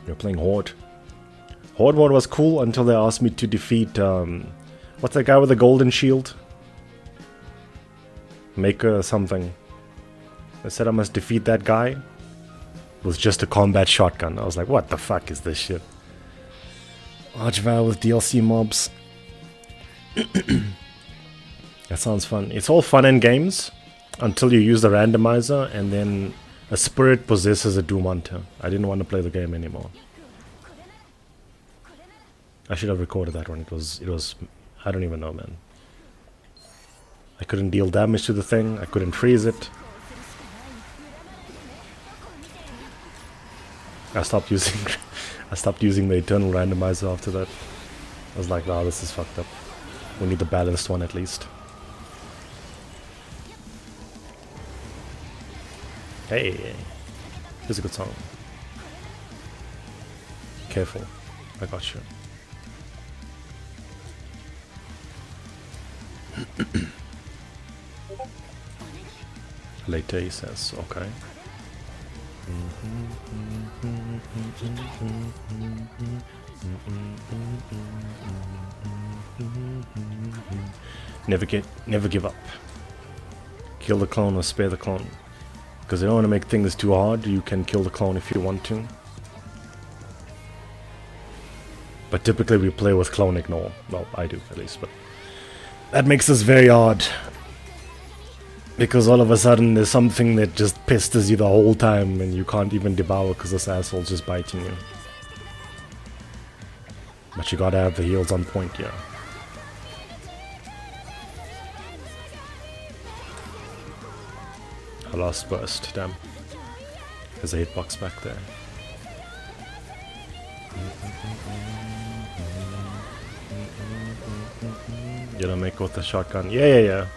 We're playing Horde. Horde mode was cool until they asked me to defeat, what's that guy with the golden shield? Maker something. They said I must defeat that guy with just a combat shotgun. I was like, what the fuck is this shit? Archvile with DLC mobs. That sounds fun. It's all fun in games until you use the randomizer and then a spirit possesses a Doom Hunter. I didn't want to play the game anymore. I should have recorded that one. It was I don't even know, man. I couldn't deal damage to the thing. I couldn't freeze it. I stopped using the Eternal Randomizer after that. I was like, wow, this is fucked up. We need the balanced one at least. Hey, here's a good song. Careful, I got you. Later, he says, okay. Never give up. Kill the clone or spare the clone. Because they don't want to make things too hard, you can kill the clone if you want to. But typically we play with clone ignore. Well, I do at least, but that makes this very hard. Because all of a sudden there's something that just pesters you the whole time and you can't even devour because this asshole's just biting you. But you gotta have the heals on point, yeah. I lost burst, damn. There's a hitbox back there. You don't make with the shotgun. Yeah.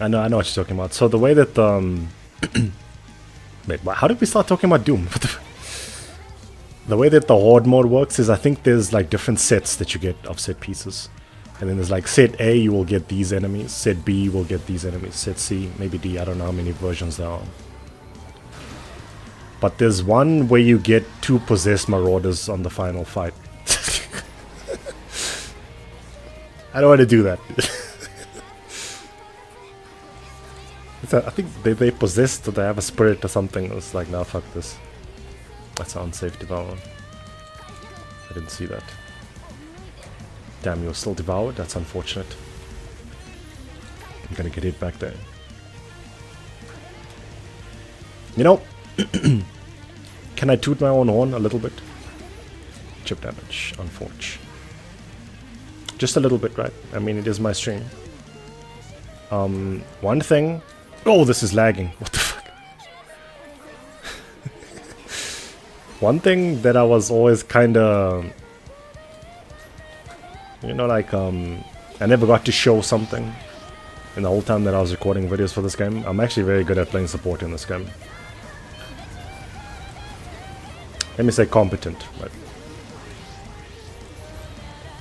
I know what you're talking about. So the way that wait, how did we start talking about Doom? The way that the Horde mode works is I think there's like different sets that you get of set pieces. And then there's like set A, you will get these enemies. Set B, you will get these enemies. Set C, maybe D, I don't know how many versions there are. But there's one where you get 2 possessed marauders on the final fight. I don't want to do that. I think they possessed or they have a spirit or something. It's like, nah, fuck this. That's unsafe devour. I didn't see that. Damn, you're still devoured? That's unfortunate. I'm gonna get hit back there. You know, can I toot my own horn a little bit? Chip damage, unfortunate. Just a little bit, right? I mean, it is my stream. One thing... Oh, this is lagging. What the fuck? One thing that I was always kinda... You know, like, I never got to show something in the whole time that I was recording videos for this game. I'm actually very good at playing support in this game. Let me say competent, but...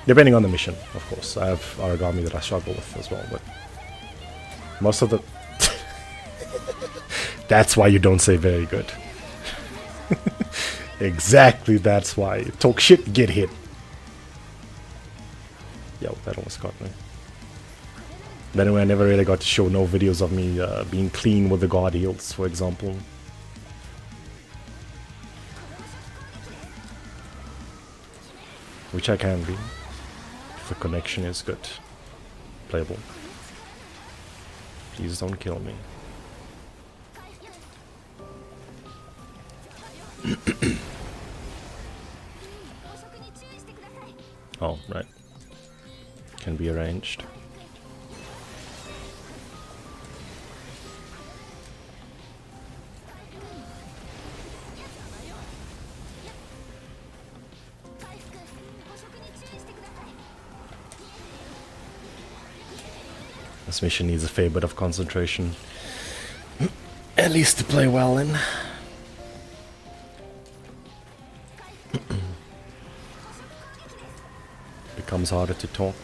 Depending on the mission, of course. I have origami that I struggle with as well, but most of the... That's why you don't say very good. Exactly, that's why. Talk shit, get hit. Yo, that almost got me. But anyway, I never really got to show no videos of me being clean with the guard heals, for example. Which I can be. If the connection is good. Playable. Please don't kill me. Oh, right. Can be arranged. This mission needs a fair bit of concentration. At least to play well in. Becomes harder to talk.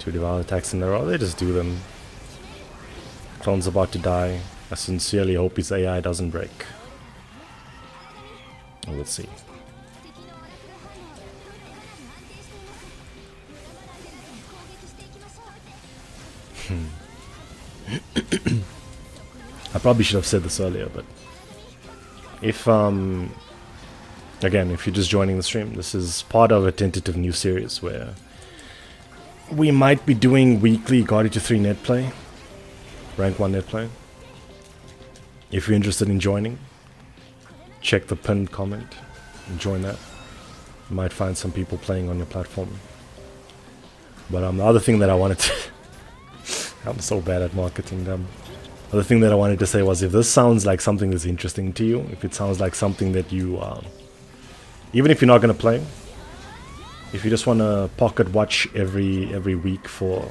2 devour attacks in a row, they just do them. Clone's about to die. I sincerely hope his AI doesn't break. We'll see. I probably should have said this earlier, but if again, if you're just joining the stream, this is part of a tentative new series where we might be doing weekly GE3 net play, rank 1 net play. If you're interested in joining, check the pinned comment and join that. You might find some people playing on your platform. But the other thing that I wanted to I'm so bad at marketing them. The thing that I wanted to say was, if this sounds like something that's interesting to you, if it sounds like something that you, even if you're not going to play, if you just want to pocket watch every week for,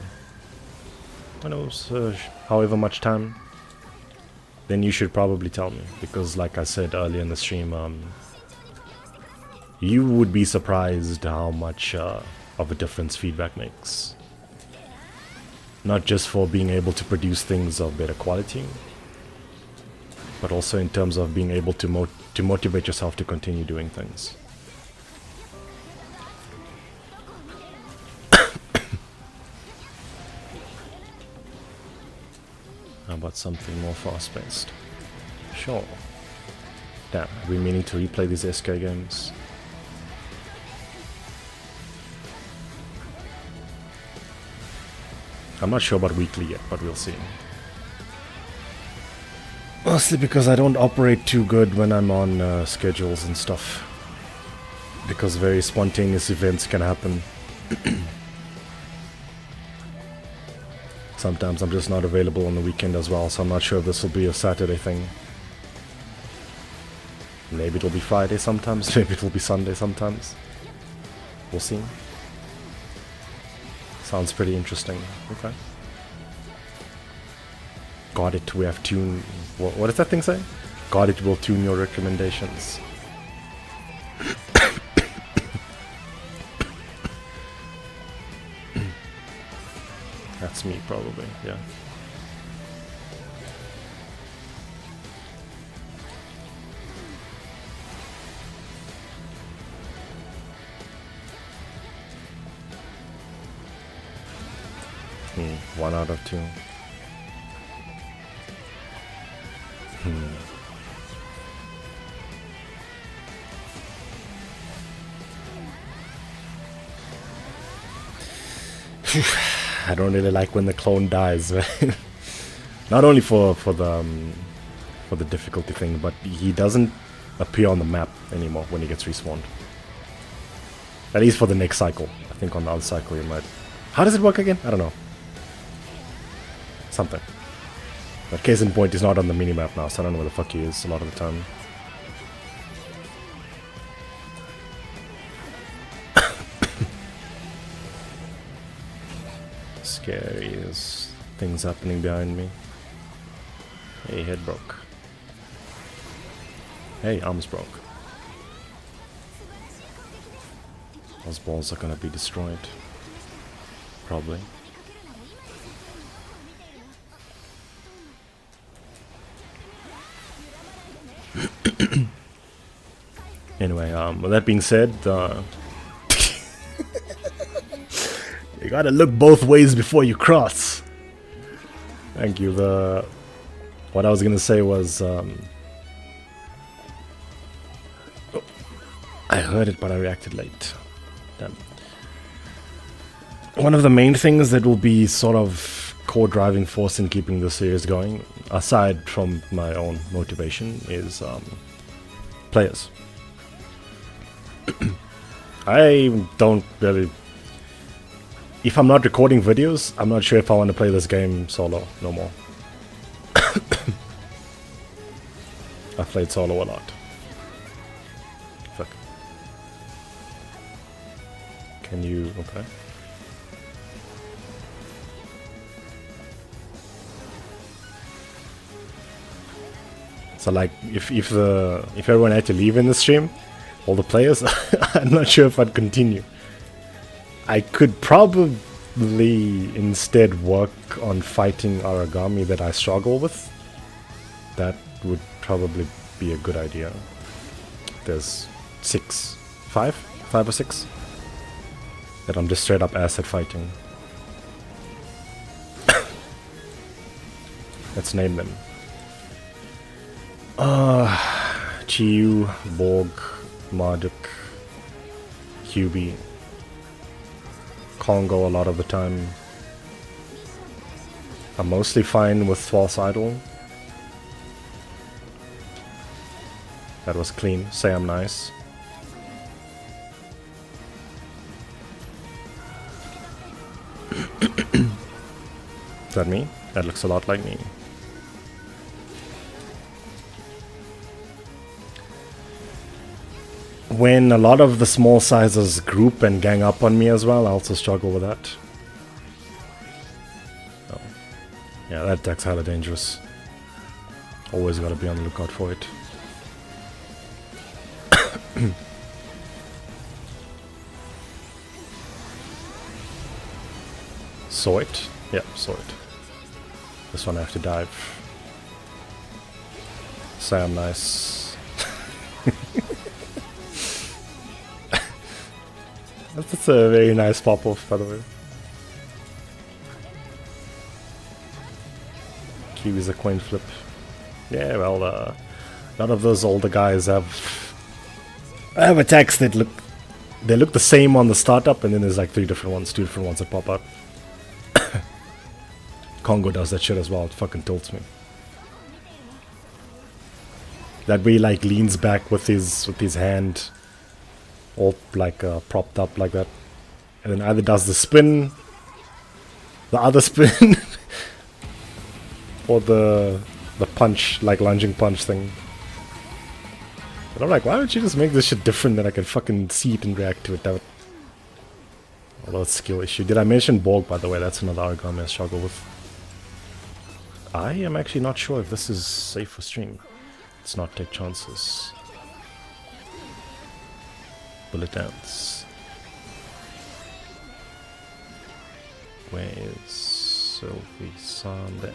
I don't know, however much time, then you should probably tell me. Because like I said earlier in the stream, you would be surprised how much of a difference feedback makes. Not just for being able to produce things of better quality, but also in terms of being able to motivate yourself to continue doing things. How about something more fast-paced? Sure. Damn, I've been meaning to replay these SK games. I'm not sure about weekly yet, but we'll see. Mostly because I don't operate too good when I'm on schedules and stuff. Because very spontaneous events can happen. Sometimes I'm just not available on the weekend as well, so I'm not sure if this will be a Saturday thing. Maybe it'll be Friday sometimes, maybe it'll be Sunday sometimes. We'll see. Sounds pretty interesting. Okay. Got it, we have tuned... What does that thing say? Got it, will tune your recommendations. That's me, probably, yeah. One out of 2. I don't really like when the clone dies. Not only for the difficulty thing, but he doesn't appear on the map anymore when he gets respawned. At least for the next cycle. I think on the other cycle he might. How does it work again? I don't know. Something. But case in point, he's not on the minimap now, so I don't know where the fuck he is a lot of the time. Scary, there's things happening behind me. Hey, head broke. Hey, arms broke. Those balls are gonna be destroyed. Probably. Anyway, with that being said, you gotta look both ways before you cross. Thank you. What I was gonna say was, I heard it, but I reacted late. Damn. One of the main things that will be sort of core driving force in keeping the series going, aside from my own motivation, is players. I don't really... If I'm not recording videos, I'm not sure if I want to play this game solo no more. I've played solo a lot. Fuck. Can you... okay. So like, if everyone had to leave in the stream, all the players, I'm not sure if I'd continue. I could probably instead work on fighting Aragami that I struggle with. That would probably be a good idea. There's five or six that I'm just straight up ass at fighting. Let's name them. Chiyu, Borg, Marduk, QB, Congo a lot of the time. I'm mostly fine with False Idol. That was clean. Say I'm nice. Is that me? That looks a lot like me. When a lot of the small sizes group and gang up on me as well, I also struggle with that. Oh. Yeah, that deck's hella dangerous. Always gotta be on the lookout for it. Saw it? Yeah, saw it. This one I have to dive. Say I'm nice. That's a very nice pop-off, by the way. Kiwi's a coin flip. Yeah, well, a lot of those older guys have attacks that look the same on the startup, and then there's like two different ones that pop up. Congo does that shit as well. It fucking tilts me. That way, he like leans back with his hand, all like propped up like that, and then either does the spin, the other spin, or the punch, like lunging punch thing. And I'm like, why don't you just make this shit different that I can fucking see it and react to it? That although it's skill issue. Did I mention Borg, by the way? That's another Aragami I struggle with. I am actually not sure if this is safe for stream. Let's not take chances. Bullet dance. Where is Sylvie-san? There.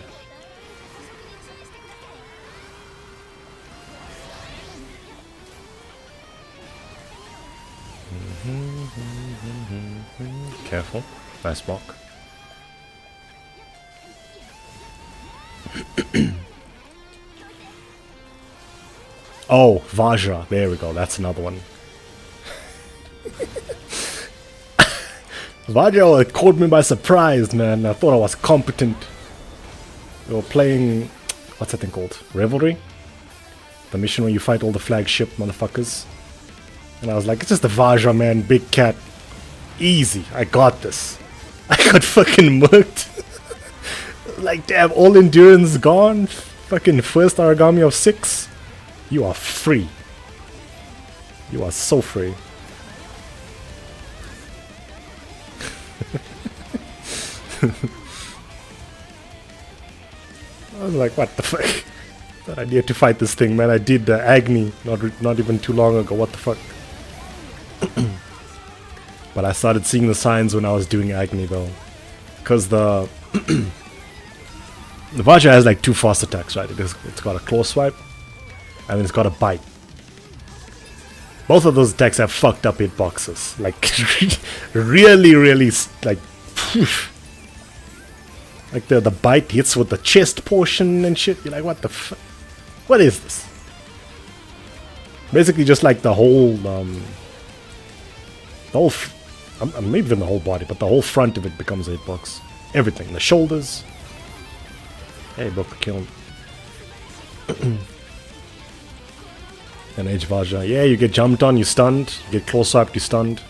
Careful. Nice block. Oh, Vajra. There we go. That's another one. Vajra caught me by surprise, man. I thought I was competent. We were playing... what's that thing called? Revelry? The mission where you fight all the flagship motherfuckers. And I was like, it's just the Vajra, man. Big cat. Easy. I got this. I got fucking murked. Like, damn, all endurance gone. Fucking first Aragami of 6. You are free. You are so free. I was like, what the fuck? That idea to fight this thing, man. I did Agni not even too long ago. What the fuck? But I started seeing the signs when I was doing Agni though. Because the Vajra has like 2 fast attacks, right? It's got a claw swipe and then it's got a bite. Both of those attacks have fucked up hitboxes. Like really, like like the bite hits with the chest portion and shit. You're like, what the fuck? What is this? Basically just like the whole maybe even the whole body, but the whole front of it becomes a hitbox. Everything, the shoulders. Hey, broke the kiln. And Edge Vajra. Yeah, you get jumped on, you stunned. You get claw swiped, you stunned.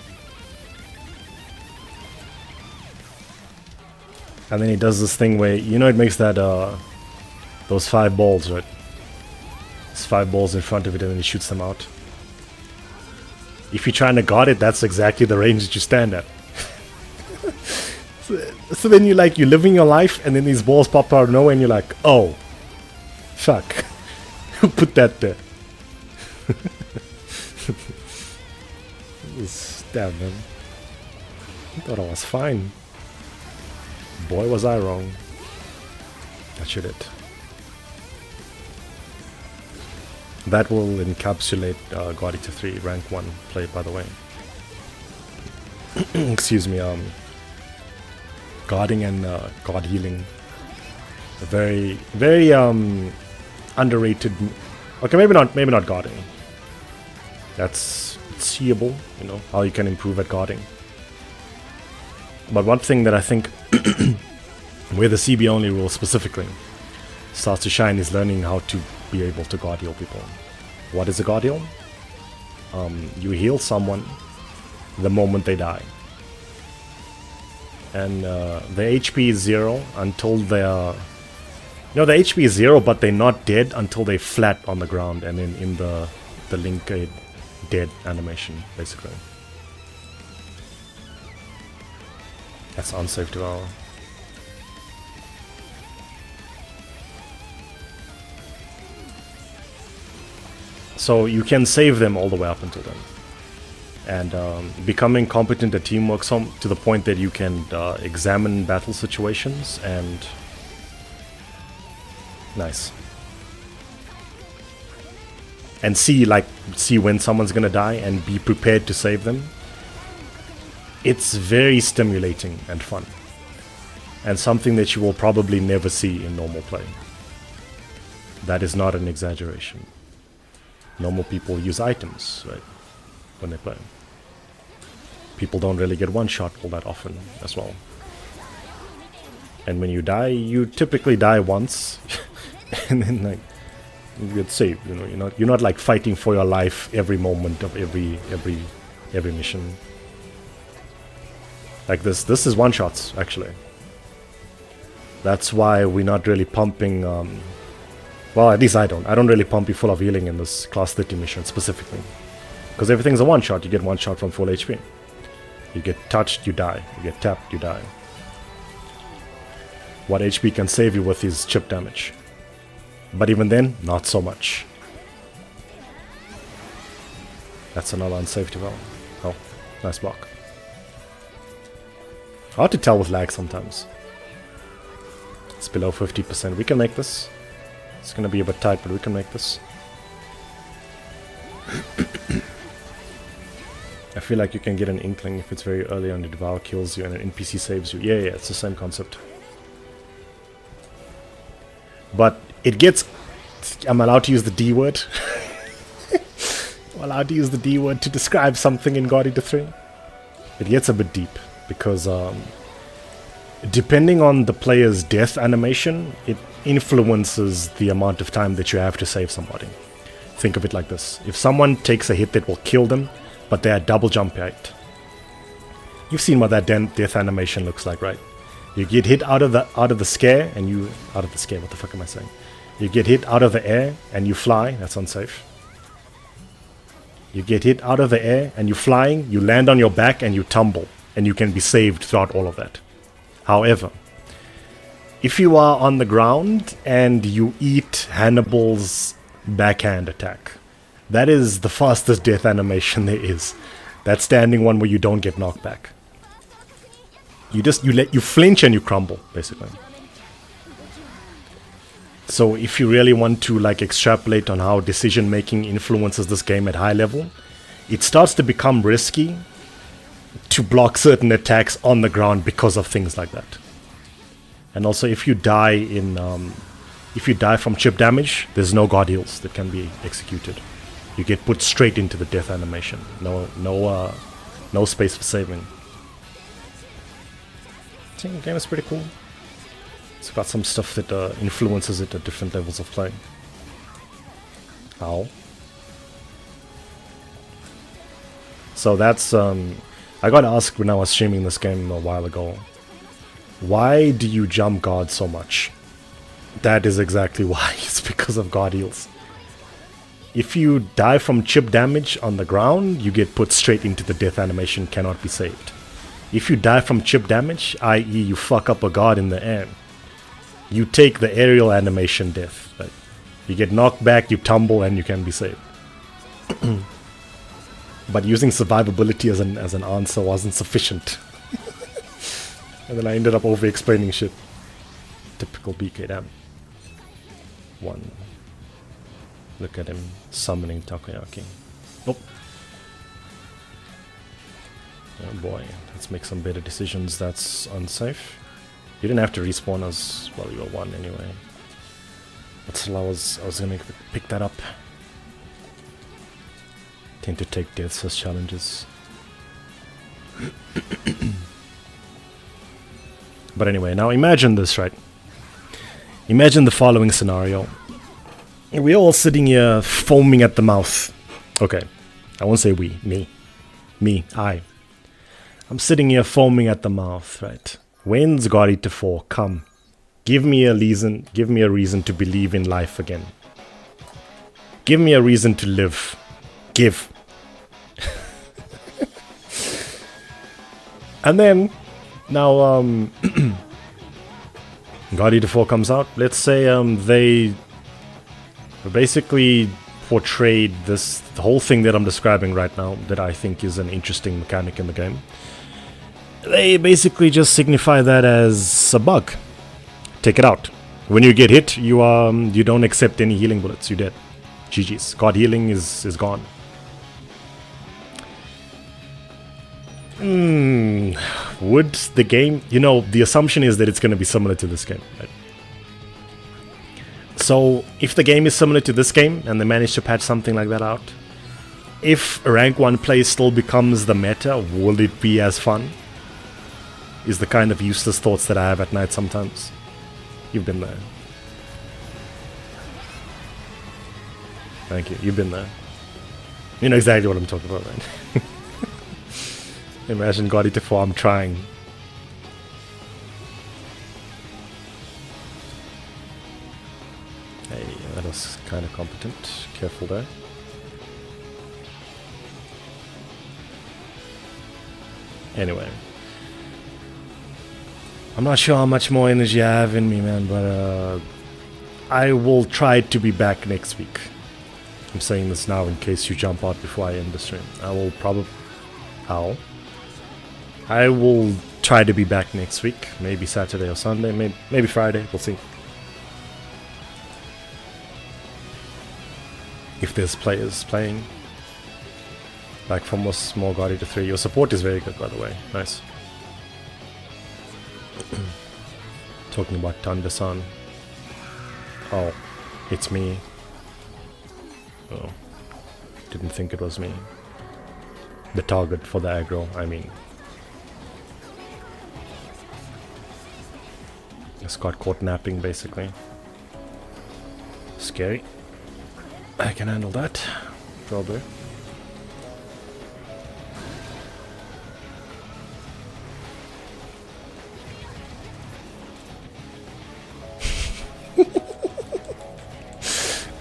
And then he does this thing where, you know, it makes that, those 5 balls, right? There's 5 balls in front of it and then he shoots them out. If you're trying to guard it, that's exactly the range that you stand at. So then you're living your life and then these balls pop out of nowhere and you're like, oh, fuck. Who put that there? Stab them. I thought I was fine. Boy, was I wrong. That should it. That will encapsulate GE3 rank 1 play, by the way. Excuse me, guarding and god healing. A very, very underrated. Okay, maybe not guarding. That's seeable, you know, how you can improve at guarding. But one thing that I think where the CB only rule specifically starts to shine is learning how to be able to guard heal people. What is a guard heal? You heal someone the moment they die. And the HP is 0 until they are... No, the HP is 0, but they're not dead until they're flat on the ground and then in the link dead animation, basically. That's unsafe devour. So you can save them all the way up until then. And becoming competent at teamwork to the point that you can examine battle situations and... Nice. And see when someone's gonna die and be prepared to save them. It's very stimulating and fun. And something that you will probably never see in normal play. That is not an exaggeration. Normal people use items, right, when they play. People don't really get one shot all that often as well. And when you die, you typically die once, and then you get saved. You know, you're not like fighting for your life every moment of every mission. Like this is one shots actually. That's why we're not really pumping. Well, at least I don't really pump you full of healing in this class 30 mission specifically. Because everything's a one shot, you get one shot from full HP. You get touched, you die. You get tapped, you die. What HP can save you with is chip damage. But even then, not so much. That's another unsafe development. Oh, nice block. Hard to tell with lag sometimes. It's below 50%. We can make this. It's gonna be a bit tight, but we can make this. I feel like you can get an inkling if it's very early on, the Devour kills you and an NPC saves you. Yeah, it's the same concept. But it gets... I'm allowed to use the D word. I'm allowed to use the D word to describe something in GE3. It gets a bit deep, because depending on the player's death animation, it influences the amount of time that you have to save somebody. Think of it like this. If someone takes a hit that will kill them, but they are double jump height. You've seen what that death animation looks like, right? You get hit out of the scare, and you... Out of the scare, what the fuck am I saying? You get hit out of the air, and you fly. That's unsafe. You get hit out of the air, and you're flying. You land on your back, and you tumble. And you can be saved throughout all of that. However, if you are on the ground, and you eat Hannibal's backhand attack, that is the fastest death animation there is. That standing one where you don't get knocked back. You flinch and you crumble, basically. So if you really want to like extrapolate on how decision making influences this game at high level, it starts to become risky to block certain attacks on the ground because of things like that. And also if you die from chip damage, there's no god heals that can be executed. You get put straight into the death animation. No space for saving. I think the game is pretty cool. It's got some stuff that influences it at different levels of play. Ow. So that's I got asked when I was streaming this game a while ago, why do you jump guard so much? That is exactly why. It's because of god heals. If you die from chip damage on the ground, you get put straight into the death animation, cannot be saved. If you die from chip damage, i.e. you fuck up a guard in the air, you take the aerial animation death. Right? You get knocked back, you tumble, and you can be saved. But using survivability as an answer wasn't sufficient. And then I ended up over-explaining shit. Typical BK, damn. One. Look at him summoning Takoyaki. Nope. Oh boy, let's make some better decisions. That's unsafe. You didn't have to respawn us. Well, you were one anyway. But still, I was gonna pick that up. Tend to take deaths as challenges. But anyway, now imagine this, right? Imagine the following scenario. We're all sitting here foaming at the mouth. Okay, I won't say we, me, I. I'm sitting here foaming at the mouth, right? When's God Eater 4? Come. Give me a reason to believe in life again. Give me a reason to live. Give. And then, now, God Eater 4 comes out. Let's say they basically portrayed the whole thing that I'm describing right now, that I think is an interesting mechanic in the game. They basically just signify that as a bug. Take it out. When you get hit, you don't accept any healing bullets. You're dead. GG's. God healing is gone. Would the game... the assumption is that it's going to be similar to this game, right? So, if the game is similar to this game, and they manage to patch something like that out, if rank 1 play still becomes the meta, will it be as fun? Is the kind of useless thoughts that I have at night sometimes. You've been there. Thank you, you've been there. You know exactly what I'm talking about, right? Imagine God Eater 4, I'm trying. Hey, that was kind of competent. Careful there. Anyway. I'm not sure how much more energy I have in me, man, but I will try to be back next week. I'm saying this now in case you jump out before I end the stream. I will probably... Ow. I will try to be back next week. Maybe Saturday or Sunday. Maybe Friday. We'll see. If there's players playing. Like from a small God Eater 3. Your support is very good, by the way. Nice. Talking about Thunder-san. Oh, it's me. Oh, didn't think it was me. The target for the aggro, I mean. Just got caught napping, basically. Scary. I can handle that. Probably.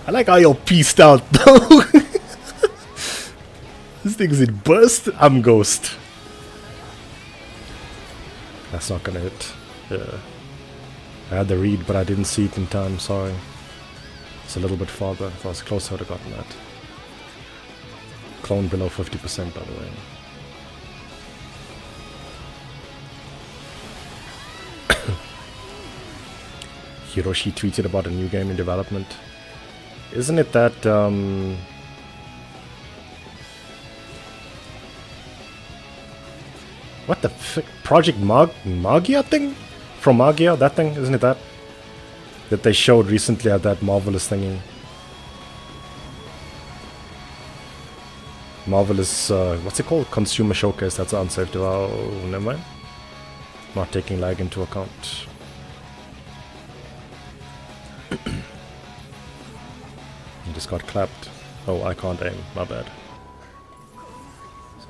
I like how you're pieced out, though. This thing is it burst? I'm ghost. That's not gonna hit. Yeah. I had the read, but I didn't see it in time, sorry. It's a little bit farther. If I was closer, I would have gotten that. Clone below 50%, by the way. Hiroshi tweeted about a new game in development. Isn't it that what the frick? Project Magia thing? From Magia, that thing? Isn't it that? That they showed recently at that Marvelous thingy. Marvelous, what's it called? Consumer Showcase, that's unsafe to... Oh, never mind. Not taking lag into account. I just got clapped. Oh, I can't aim, my bad.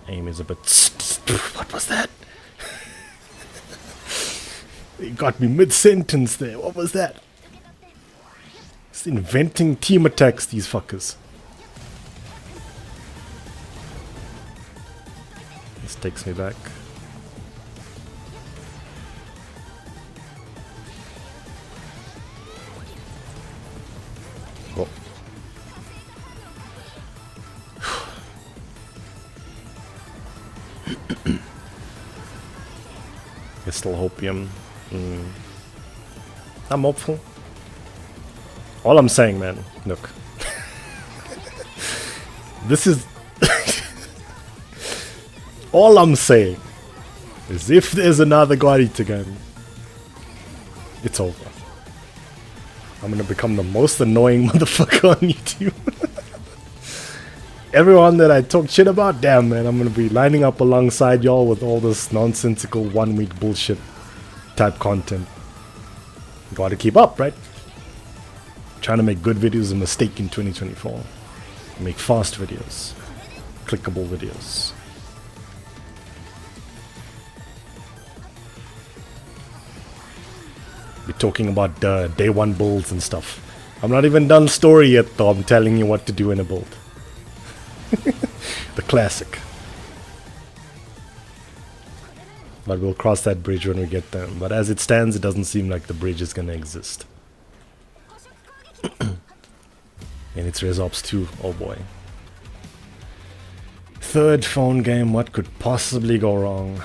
Aim is a bit... What was that? It got me mid-sentence there. What was that? Just inventing team attacks, these fuckers. This takes me back. Oh. Crystal Hopium. I'm hopeful. All I'm saying, man, look. This is... All I'm saying is if there's another God Eater game, it's over. I'm gonna become the most annoying motherfucker on YouTube. Everyone that I talk shit about, damn man, I'm gonna be lining up alongside y'all with all this nonsensical 1 week bullshit type content. Gotta keep up, right? Trying to make good videos is a mistake in 2024. Make fast videos. Clickable videos. We're talking about day 1 builds and stuff. I'm not even done story yet though, I'm telling you what to do in a build. The classic. But we'll cross that bridge when we get there. But as it stands, it doesn't seem like the bridge is gonna exist. And it's Resops 2, oh boy. Third phone game, what could possibly go wrong?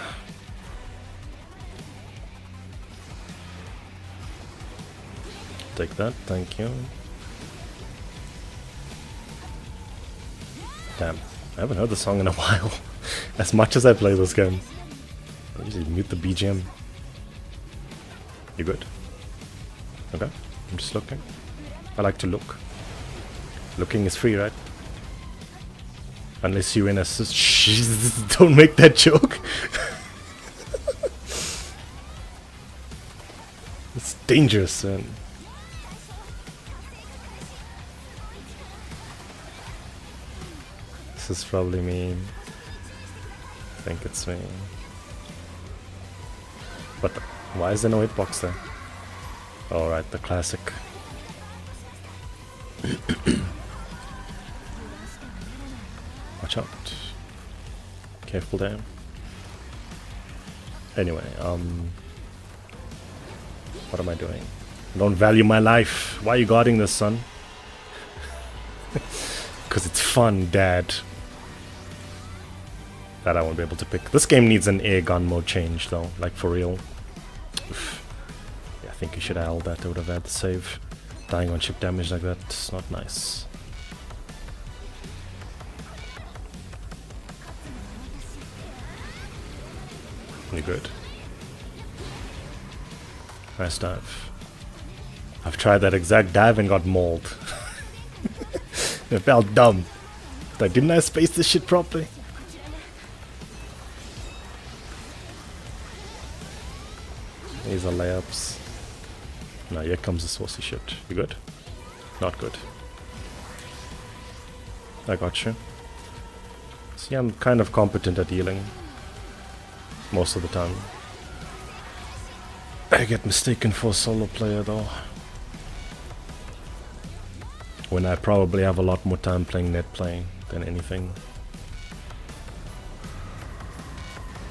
Take that, thank you. Damn, I haven't heard the song in a while. As much as I play this game. I usually mute the BGM. You good? Okay, I'm just looking. I like to look. Looking is free, right? Unless you're in a... Shh, don't make that joke. It's dangerous, man. This is probably me. I think it's me. What the? Why is there no hitbox there? Alright, the classic. Watch out. Careful there. Anyway, what am I doing? Don't value my life. Why are you guarding this, son? Because it's fun, Dad. That I won't be able to pick. This game needs an air gun mode change, though. Like, for real. Oof. Yeah, I think you should have held that. I would have had the save. Dying on chip damage like that, it's not nice. You good? Nice dive. I've tried that exact dive and got mauled. It felt dumb. Like, didn't I space this shit properly? These are layups. Now here comes the saucy shit. You good? Not good. I got you. See, I'm kind of competent at healing. Most of the time. I get mistaken for a solo player though. When I probably have a lot more time playing net playing than anything.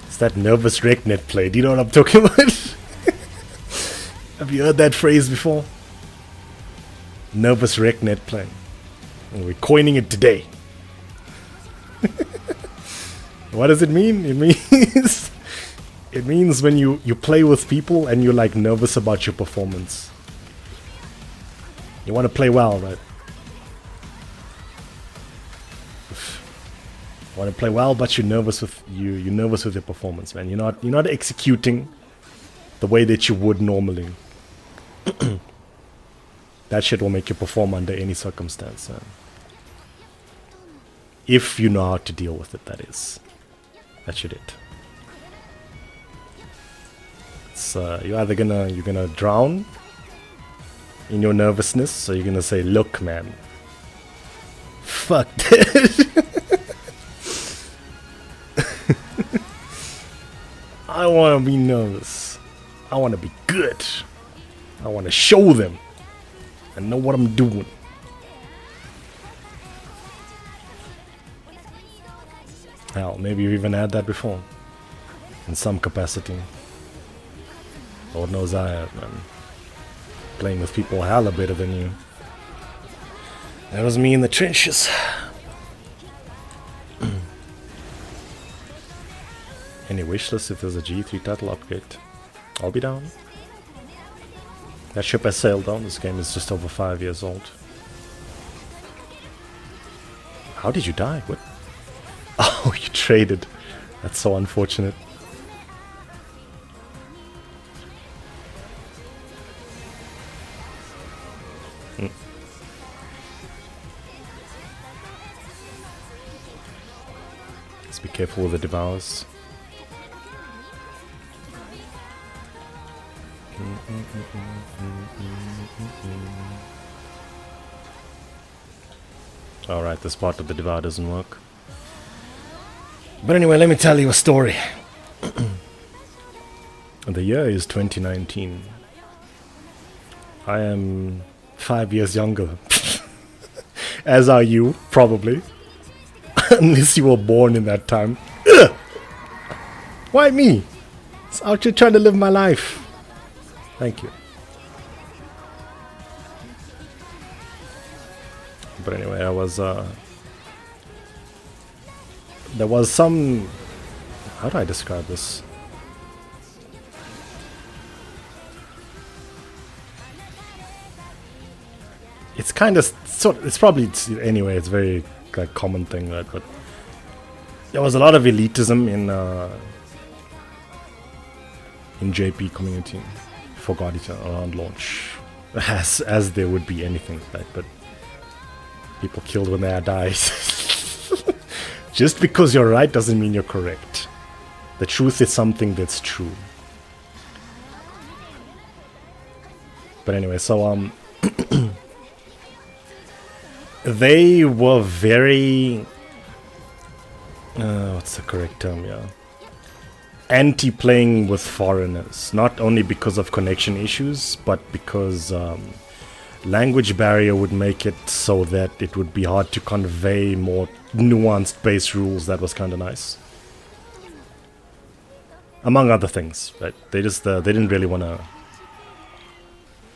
It's that nervous wreck net play. Do you know what I'm talking about? Have you heard that phrase before? Nervous wreck net play. And we're coining it today. What does it mean? It means when you play with people and you're like nervous about your performance. You want to play well, right? You want to play well, but you're nervous with you're nervous with your performance, man. You're not executing the way that you would normally. That shit will make you perform under any circumstance, man. If you know how to deal with it, that is. That's it. It's you're either gonna drown in your nervousness, or you're gonna say, "Look, man, fuck this. I wanna be nervous. I wanna be good. I wanna show them I know what I'm doing." Hell, maybe you even had that before. In some capacity. Lord knows I have, man. Playing with people hella better than you. That was me in the trenches. Any wishlist if there's a GE3 title upgrade? I'll be down. That ship has sailed down. This game is just over 5 years old. How did you die? What? Oh, you traded. That's so unfortunate. Let's be careful with the devours. Alright, this part of the devour doesn't work. But anyway, let me tell you a story. The year is 2019. I am 5 years younger. As are you, probably. Unless you were born in that time. Ugh! Why me? It's out here trying to live my life. Thank you. But anyway, I was there was some, how do I describe this? It's kind of it's probably anyway, it's very like common thing, right? But there was a lot of elitism in JP community for God Eater around launch, as there would be anything, right? But people killed when they died. Just because you're right doesn't mean you're correct. The truth is something that's true. But anyway, so they were very what's the correct term? Yeah, anti-playing with foreigners. Not only because of connection issues, but because language barrier would make it so that it would be hard to convey more nuanced base rules. That was kind of nice, among other things. Right? They just they didn't really want to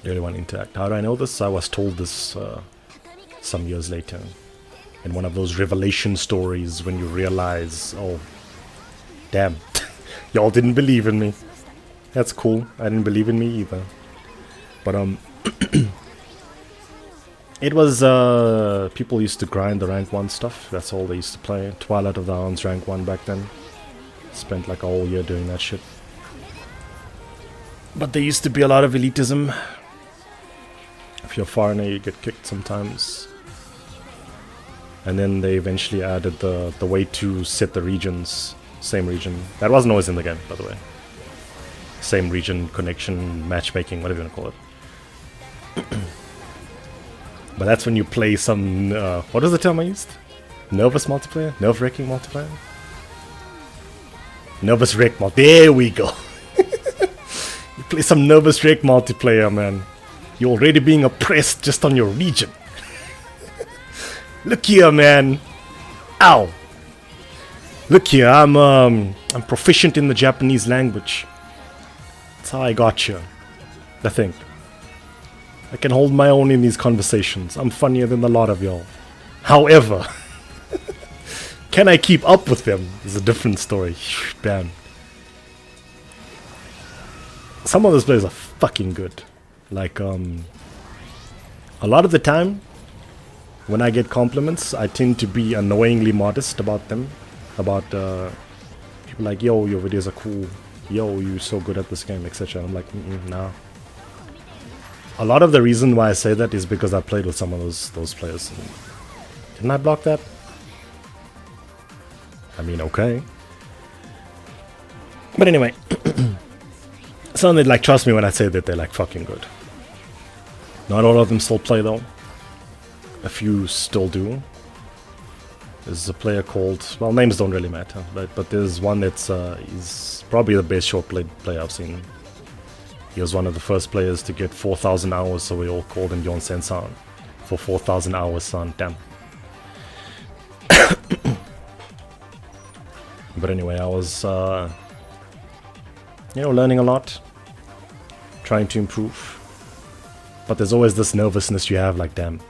interact. How do I know this? I was told this some years later in one of those revelation stories when you realize, oh damn, y'all didn't believe in me. That's cool. I didn't believe in me either. But it was, people used to grind the rank 1 stuff. That's all they used to play. Twilight of the Hounds rank 1 back then. Spent like a whole year doing that shit. But there used to be a lot of elitism. If you're a foreigner, you get kicked sometimes. And then they eventually added the way to set the regions. Same region. That wasn't always in the game, by the way. Same region, connection, matchmaking, whatever you want to call it. But that's when you play some, what is the term I used? Nervous multiplayer? Nerve-wracking multiplayer? Nervous wreck multiplayer. There we go. You play some nervous wreck multiplayer, man. You're already being oppressed just on your region. Look here, man. Ow. Look here, I'm proficient in the Japanese language. That's how I got you. I think. I can hold my own in these conversations. I'm funnier than a lot of y'all. However, can I keep up with them? Is a different story. Damn. Some of those players are fucking good. Like, A lot of the time, when I get compliments, I tend to be annoyingly modest about them. About people like, yo, your videos are cool. Yo, you're so good at this game, etc. I'm like, nah. A lot of the reason why I say that is because I played with some of those players. Didn't I block that? I mean, okay. But anyway, some they like trust me when I say that they're like fucking good. Not all of them still play though. A few still do. There's a player called, well, names don't really matter, but there's one that's he's probably the best short-played player I've seen. He was one of the first players to get 4,000 hours, so we all called him Yon Sen-san. For 4,000 hours, son, damn. But anyway, I was, learning a lot. Trying to improve. But there's always this nervousness you have, like, damn.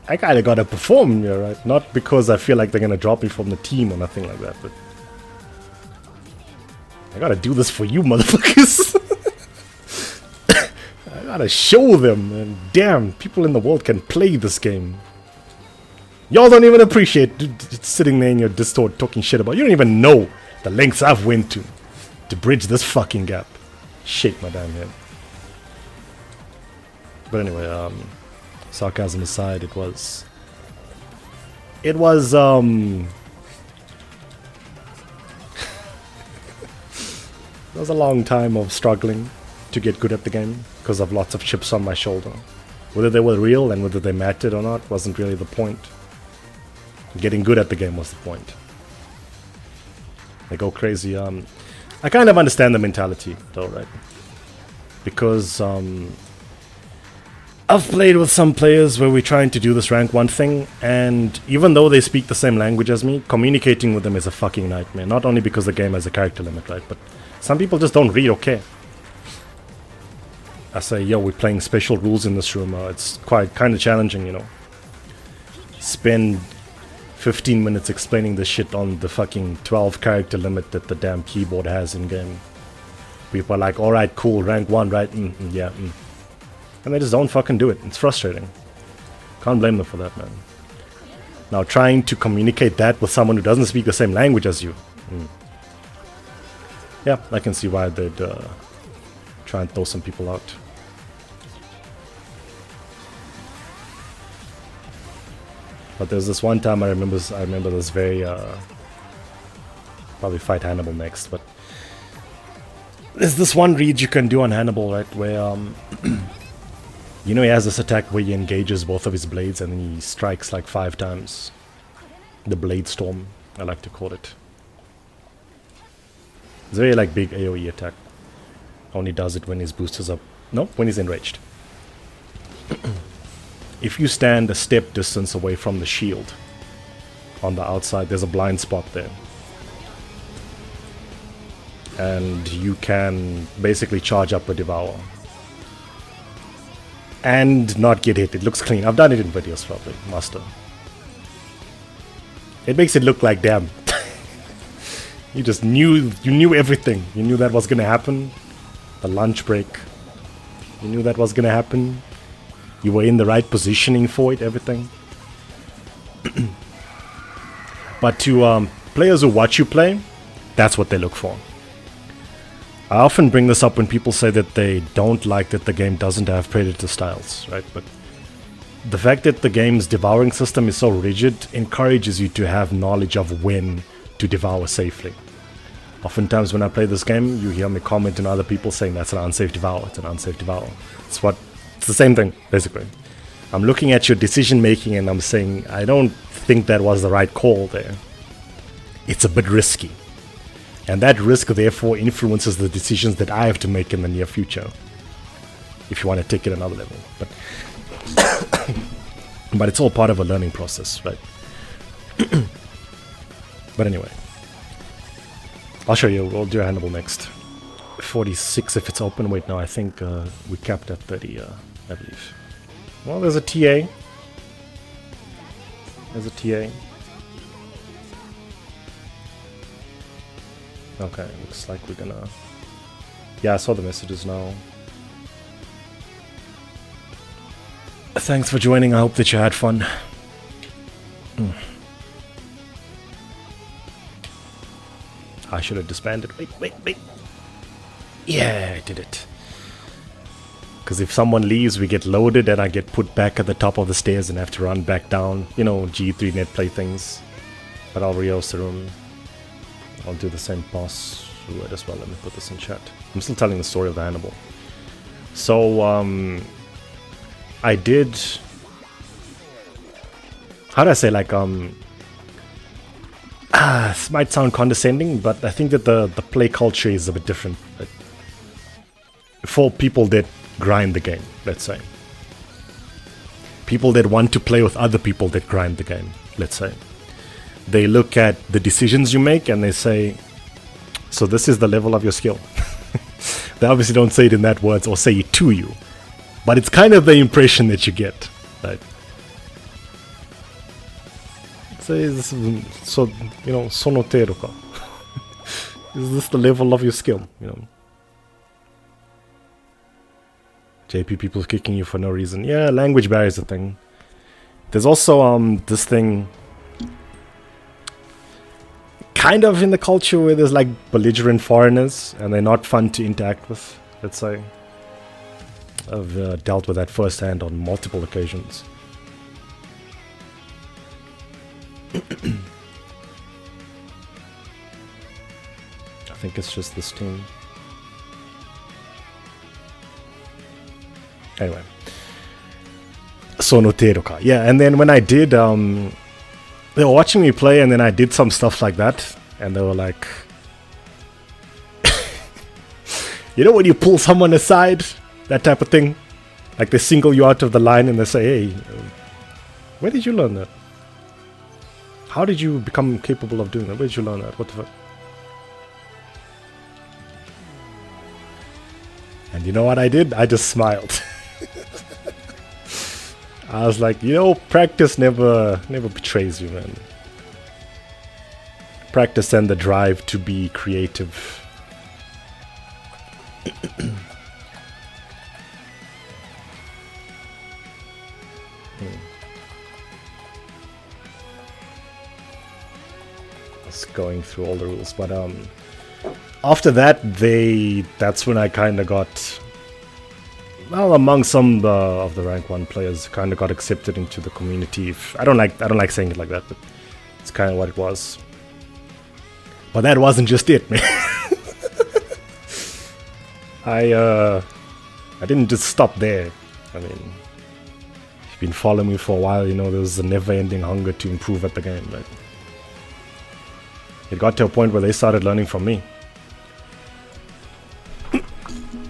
I kinda gotta perform here, right? Not because I feel like they're gonna drop me from the team or nothing like that, but... I gotta do this for you, motherfuckers! I gotta show them, and damn, people in the world can play this game. Y'all don't even appreciate sitting there in your Discord talking shit about... You don't even know the lengths I've went to bridge this fucking gap. Shake my damn head. But anyway, sarcasm aside, it was it was a long time of struggling to get good at the game because of lots of chips on my shoulder. Whether they were real and whether they mattered or not wasn't really the point. Getting good at the game was the point. They go crazy. I kind of understand the mentality though, right? Because I've played with some players where we're trying to do this rank 1 thing, and even though they speak the same language as me, communicating with them is a fucking nightmare. Not only because the game has a character limit, right? But some people just don't read or care. I say, yo, we're playing special rules in this room. It's kind of challenging, you know. Spend 15 minutes explaining this shit on the fucking 12 character limit that the damn keyboard has in game. People are like, alright, cool, rank 1, right? Yeah. And they just don't fucking do it. It's frustrating. Can't blame them for that, man. Now, trying to communicate that with someone who doesn't speak the same language as you. Yeah, I can see why they'd try and throw some people out. But there's this one time I remember this very probably fight Hannibal next, but there's this one read you can do on Hannibal, right, where you know, he has this attack where he engages both of his blades and then he strikes like 5 times. The Blade Storm, I like to call it. It's a very like big AoE attack. Only does it when his boost is up. No, when he's enraged. If you stand a step distance away from the shield on the outside, there's a blind spot there. And you can basically charge up a Devour. And not get hit. It looks clean. I've done it in videos probably. Master. It makes it look like, damn. You just knew, you knew everything. You knew that was gonna happen. The lunch break. You knew that was gonna happen. You were in the right positioning for it, everything. But to players who watch you play, that's what they look for. I often bring this up when people say that they don't like that the game doesn't have predator styles, right? But the fact that the game's devouring system is so rigid encourages you to have knowledge of when to devour safely. Oftentimes when I play this game, you hear me comment on other people saying that's an unsafe devour, it's an unsafe devour. It's the same thing, basically. I'm looking at your decision making and I'm saying, I don't think that was the right call there. It's a bit risky. And that risk therefore influences the decisions that I have to make in the near future. If you want to take it another level. But it's all part of a learning process, right? But anyway. I'll show you, we'll do Hannibal next. 46 if it's open. Wait, no, I think we capped at 30, I believe. Well, there's a TA. There's a TA. Okay, looks like we're gonna... Yeah, I saw the messages now. Thanks for joining. I hope that you had fun. I should have disbanded. Wait. Yeah, I did it. Because if someone leaves, we get loaded and I get put back at the top of the stairs and have to run back down. You know, GE3 net play things. But I'll rehost the room. I'll do the same password as well. Let me put this in chat. I'm still telling the story of the Hannibal. So, I did... How do I say, like, this might sound condescending, but I think that the play culture is a bit different. For people that grind the game, let's say. People that want to play with other people that grind the game, let's say. They look at the decisions you make and they say, so this is the level of your skill. They obviously don't say it in that words or say it to you. But it's kind of the impression that you get. Right? So, you know, sonotero ka. Is this the level of your skill? You know. JP people kicking you for no reason. Yeah, language barrier is a thing. There's also this thing kind of in the culture where there's like belligerent foreigners and they're not fun to interact with, let's say. I've dealt with that firsthand on multiple occasions. I think it's just this team. Anyway. Sonotero ka. Yeah, and then when I did, they were watching me play and then I did some stuff like that. And they were like... you know when you pull someone aside? That type of thing. Like they single you out of the line and they say, hey, where did you learn that? How did you become capable of doing that? Where did you learn that? What the fuck? And you know what I did? I just smiled. I was like, you know, practice never betrays you, man. Practice and the drive to be creative. Going through all the rules, but after that that's when I kind of got, well, among some of the rank 1 players, kind of got accepted into the community. I don't like saying it like that, but it's kind of what it was. But that wasn't just it, man. I didn't just stop there. I mean, if you've been following me for a while, you know there's a never-ending hunger to improve at the game, right? It got to a point where they started learning from me.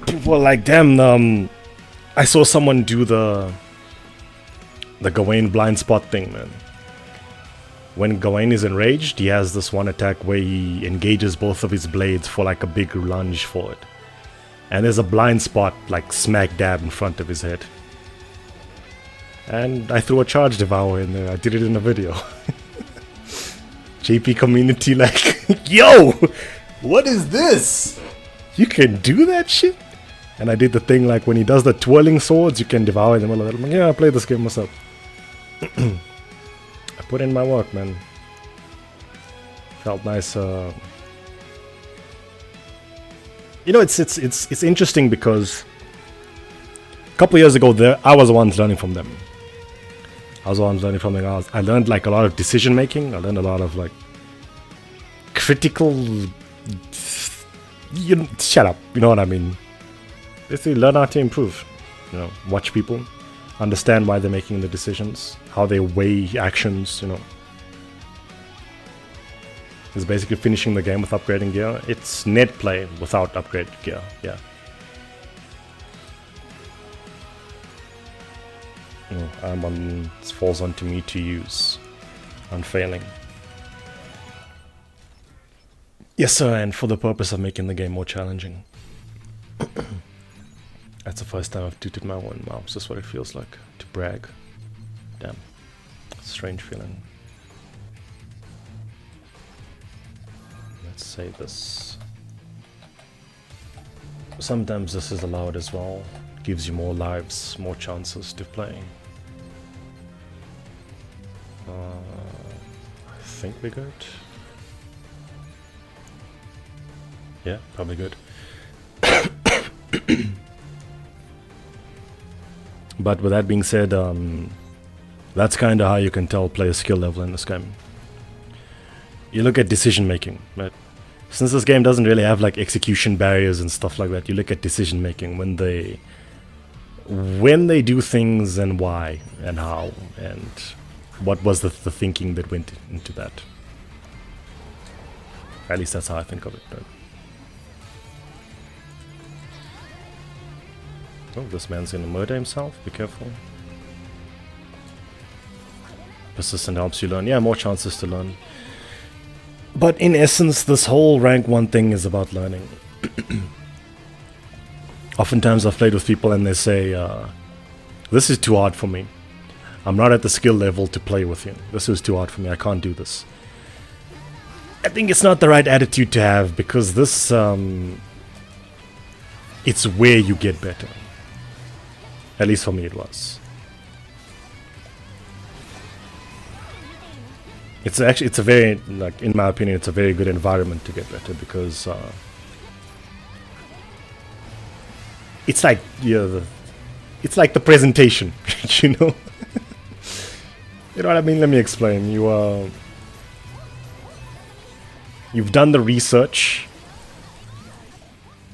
People were like, damn, I saw someone do the Gawain blind spot thing, man. When Gawain is enraged, he has this one attack where he engages both of his blades for like a big lunge forward. And there's a blind spot like smack dab in front of his head. And I threw a charge devour in there. I did it in a video. JP community like, yo, what is this? You can do that shit? And I did the thing like when he does the twirling swords, you can devour them. I'm like, yeah, I played this game myself. I put in my work, man. Felt nice. You know, it's interesting because a couple years ago, I was the one learning from them. I was the one learning from them. I learned like a lot of decision making. I learned a lot of like critical. Shut up. You know what I mean? Basically, learn how to improve. You know, watch people, understand why they're making the decisions, how they weigh actions. You know, it's basically finishing the game with upgrading gear. It's net play without upgraded gear. Yeah. It falls onto me to use. Unfailing. Yes, sir, and for the purpose of making the game more challenging. That's the first time I've tooted my own mouse. That's what it feels like to brag. Damn. Strange feeling. Let's say this. Sometimes this is allowed as well. Gives you more lives, more chances to play. I think we're good. Yeah, probably good. But with that being said, that's kind of how you can tell player skill level in this game. You look at decision making, right? Since this game doesn't really have like execution barriers and stuff like that, you look at decision making when they do things and why and how and what was the thinking that went into that. At least that's how I think of it. Right? Oh, this man's gonna murder himself. Be careful. Persistent helps you learn. Yeah, more chances to learn. But in essence, this whole rank 1 thing is about learning. Oftentimes I've played with people and they say, this is too hard for me. I'm not at the skill level to play with you. This is too hard for me. I can't do this. I think it's not the right attitude to have, because this, it's where you get better. At least for me it was. It's a very, like, in my opinion, it's a very good environment to get better, because it's like, it's like the presentation, you know? You know what I mean? Let me explain. You've done the research.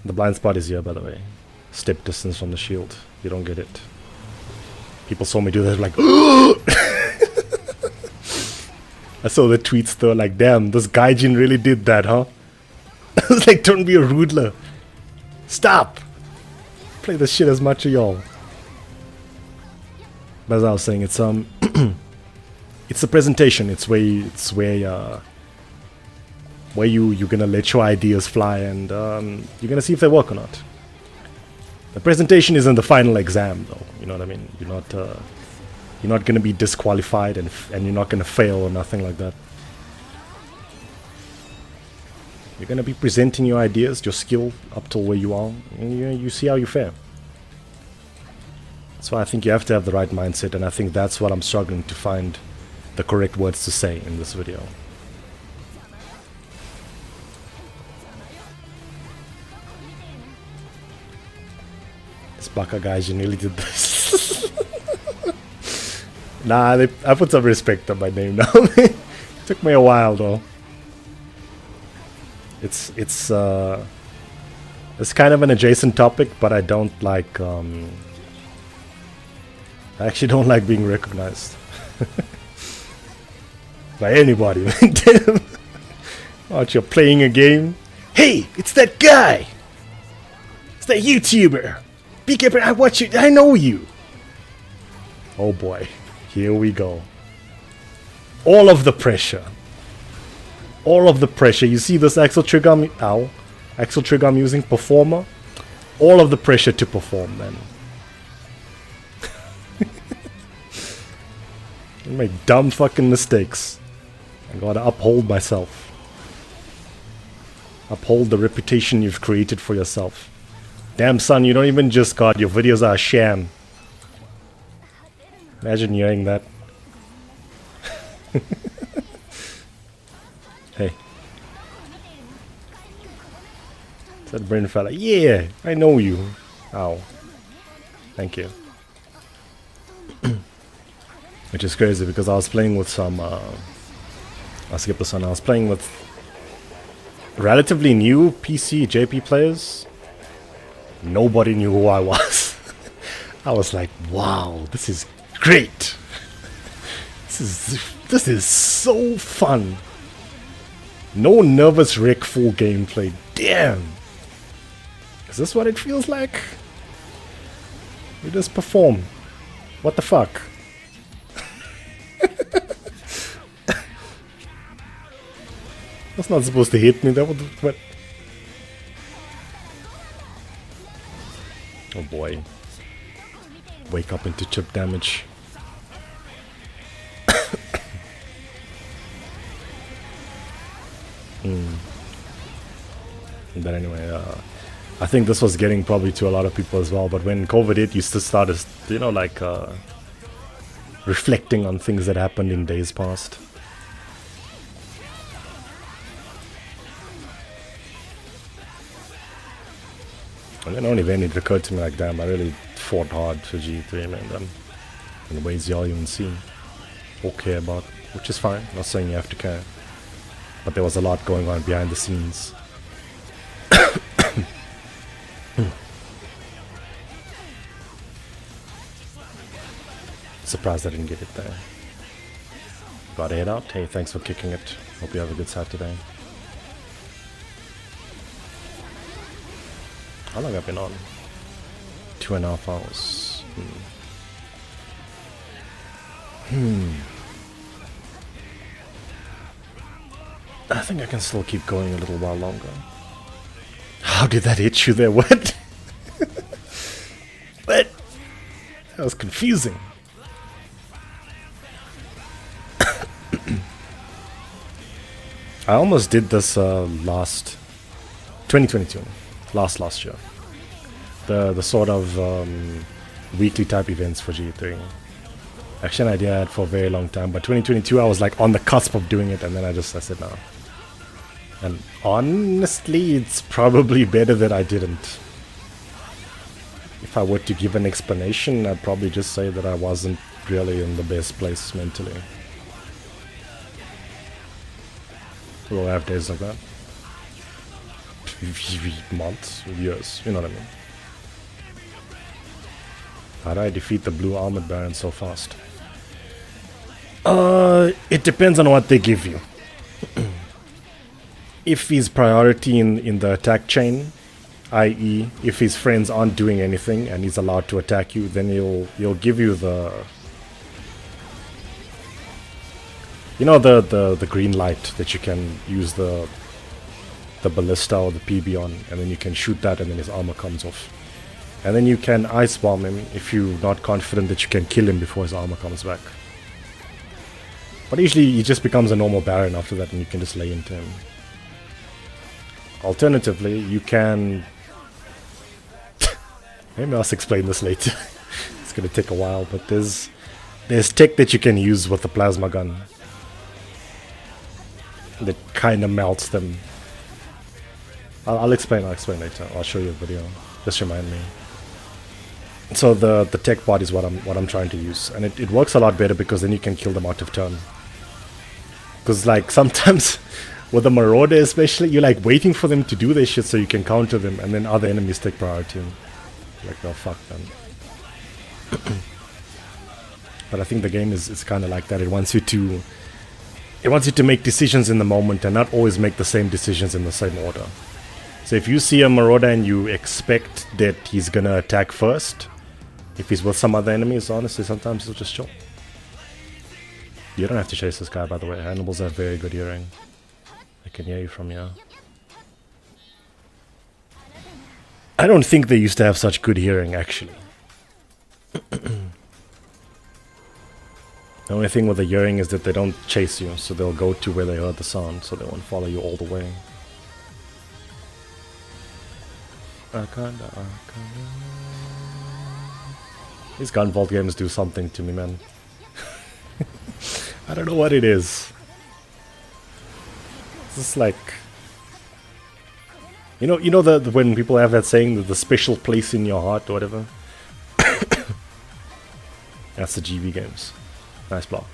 The blind spot is here, by the way. Step distance from the shield. You don't get it. People saw me do that, like, I saw the tweets though, like, damn, this gaijin really did that, huh? I was like, don't be a rudler. Stop! Play this shit as much as y'all. But as I was saying, it's it's the presentation. It's where you're gonna let your ideas fly, and you're gonna see if they work or not. The presentation isn't the final exam, though. You know what I mean? You're not gonna be disqualified, and you're not gonna fail or nothing like that. You're gonna be presenting your ideas, your skill up till where you are, and you see how you fare. So I think you have to have the right mindset, and I think that's what I'm struggling to find the correct words to say in this video. This baka guys, you nearly did this. Nah, I put some respect on my name now. Took me a while though. It's kind of an adjacent topic, but I don't like I actually don't like being recognized by anybody. Damn. Aren't you playing a game? Hey, it's that guy. It's that YouTuber. Be careful, I watch you. I know you. Oh boy, here we go. All of the pressure. All of the pressure. You see this axle trigger? Axle trigger I'm using, performer. All of the pressure to perform, man. I make dumb fucking mistakes. I gotta uphold myself. Uphold the reputation you've created for yourself. Damn son, you don't even just got your videos are a sham. Imagine hearing that. Hey. It's that Brent fella. Yeah, I know you. Ow. Thank you. Which is crazy because I was playing with some I'll skip this one. I was playing with relatively new PC JP players. Nobody knew who I was. I was like, wow, this is great. This is so fun. No nervous wreck full gameplay. Damn. Is this what it feels like? You just perform. What the fuck? That's not supposed to hit me. That would. What? Oh boy. Wake up into chip damage. But anyway, I think this was getting probably to a lot of people as well. But when COVID hit, you still started, you know, like reflecting on things that happened in days past. And then only then it occurred to me like, damn, I really fought hard for GE3, man. In ways y'all even seen or care about, which is fine. Not saying you have to care, but there was a lot going on behind the scenes. Surprised I didn't get it there. Gotta head out. Hey, thanks for kicking it. Hope you have a good Saturday. How long have I been on? 2.5 hours. I think I can still keep going a little while longer. How did that hit you there? What? What? That was confusing. I almost did this last 2022, last year. The sort of weekly type events for GE3. Actually, an idea I had for a very long time, but 2022 I was like on the cusp of doing it, and then I said no. And honestly, it's probably better that I didn't. If I were to give an explanation, I'd probably just say that I wasn't really in the best place mentally. We'll have days like that. Months, years, you know what I mean. How do I defeat the blue armored baron so fast? It depends on what they give you. If he's priority in the attack chain, i.e. if his friends aren't doing anything and he's allowed to attack you, then he'll give you the... You know the green light that you can use the ballista or the PB on, and then you can shoot that and then his armor comes off. And then you can ice bomb him if you're not confident that you can kill him before his armor comes back. But usually he just becomes a normal baron after that and you can just lay into him. Alternatively, you can... Maybe I'll explain this later. It's gonna take a while, but there's tech that you can use with the plasma gun that kind of melts them. I'll explain later. I'll show you a video. Just remind me. So the tech part is what I'm trying to use, and it works a lot better because then you can kill them out of turn. Because like sometimes with the Marauder especially, you're like waiting for them to do their shit so you can counter them, and then other enemies take priority. Like, oh fuck them. But I think the game is kind of like that. It wants you to make decisions in the moment and not always make the same decisions in the same order. So if you see a Marauder and you expect that he's gonna attack first, if he's with some other enemies, honestly, sometimes he'll just chill. You don't have to chase this guy, by the way. Animals have very good hearing. I can hear you from here. I don't think they used to have such good hearing, actually. The only thing with the hearing is that they don't chase you, so they'll go to where they heard the sound, so they won't follow you all the way. These gunvault games do something to me, man. I don't know what it is. It's just like... You know the when people have that saying, the special place in your heart or whatever? That's the GB games. Nice block.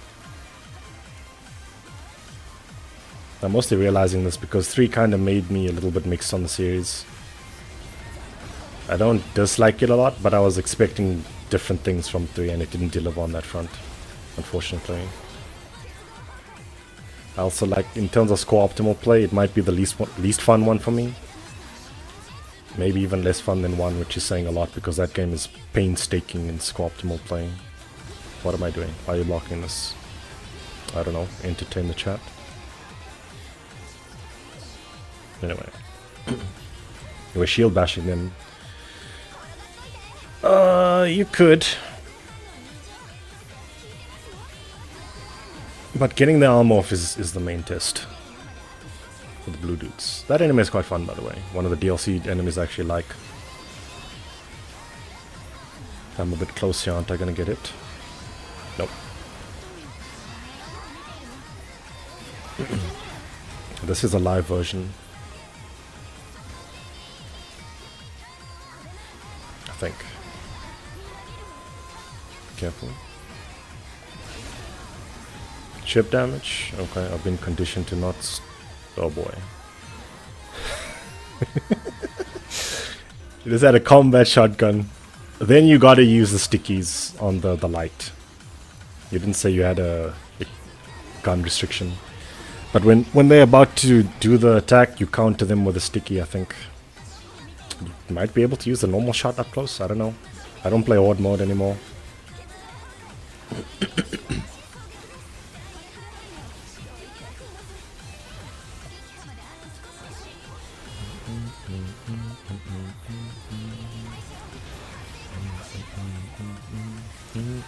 I'm mostly realizing this because 3 kind of made me a little bit mixed on the series. I don't dislike it a lot, but I was expecting different things from 3 and it didn't deliver on that front, unfortunately. I also like, in terms of score optimal play, it might be the least fun one for me. Maybe even less fun than 1, which is saying a lot because that game is painstaking in score optimal play. What am I doing? Why are you blocking this? I don't know. Entertain the chat. Anyway. You were shield bashing them. You could. But getting the armor off is the main test. For the blue dudes. That enemy is quite fun, by the way. One of the DLC enemies I actually like. I'm a bit close here, aren't I gonna get it? Nope. This is a live version. I think. Careful. Chip damage? Okay, I've been conditioned to not... Oh boy. You just had a combat shotgun. Then you gotta use the stickies on the light. You didn't say you had a gun restriction. But when they're about to do the attack, you counter them with a sticky, I think. You might be able to use the normal shot up close, I don't know. I don't play Horde mode anymore.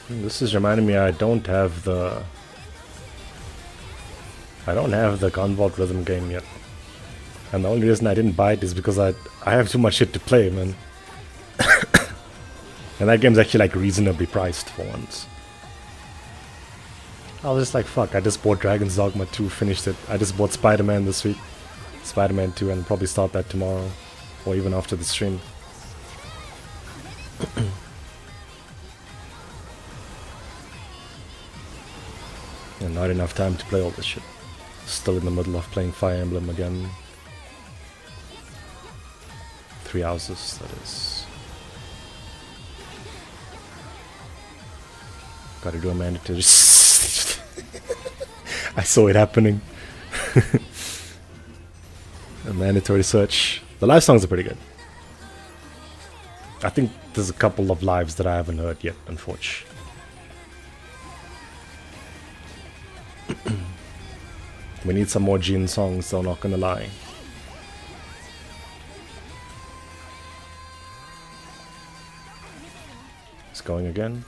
This is reminding me I don't have the Gunvolt rhythm game yet. And the only reason I didn't buy it is because I have too much shit to play, man. And that game's actually like reasonably priced for once. I was just like, fuck, I just bought Dragon's Dogma 2, finished it. I just bought Spider-Man this week. Spider-Man 2, and probably start that tomorrow. Or even after the stream. And not enough time to play all this shit. Still in the middle of playing Fire Emblem again. 3 houses, that is. Gotta do a mandatory. I saw it happening. A mandatory search. The live songs are pretty good. I think there's a couple of lives that I haven't heard yet, unfortunately. We need some more Jin songs, though, not gonna lie. It's going again.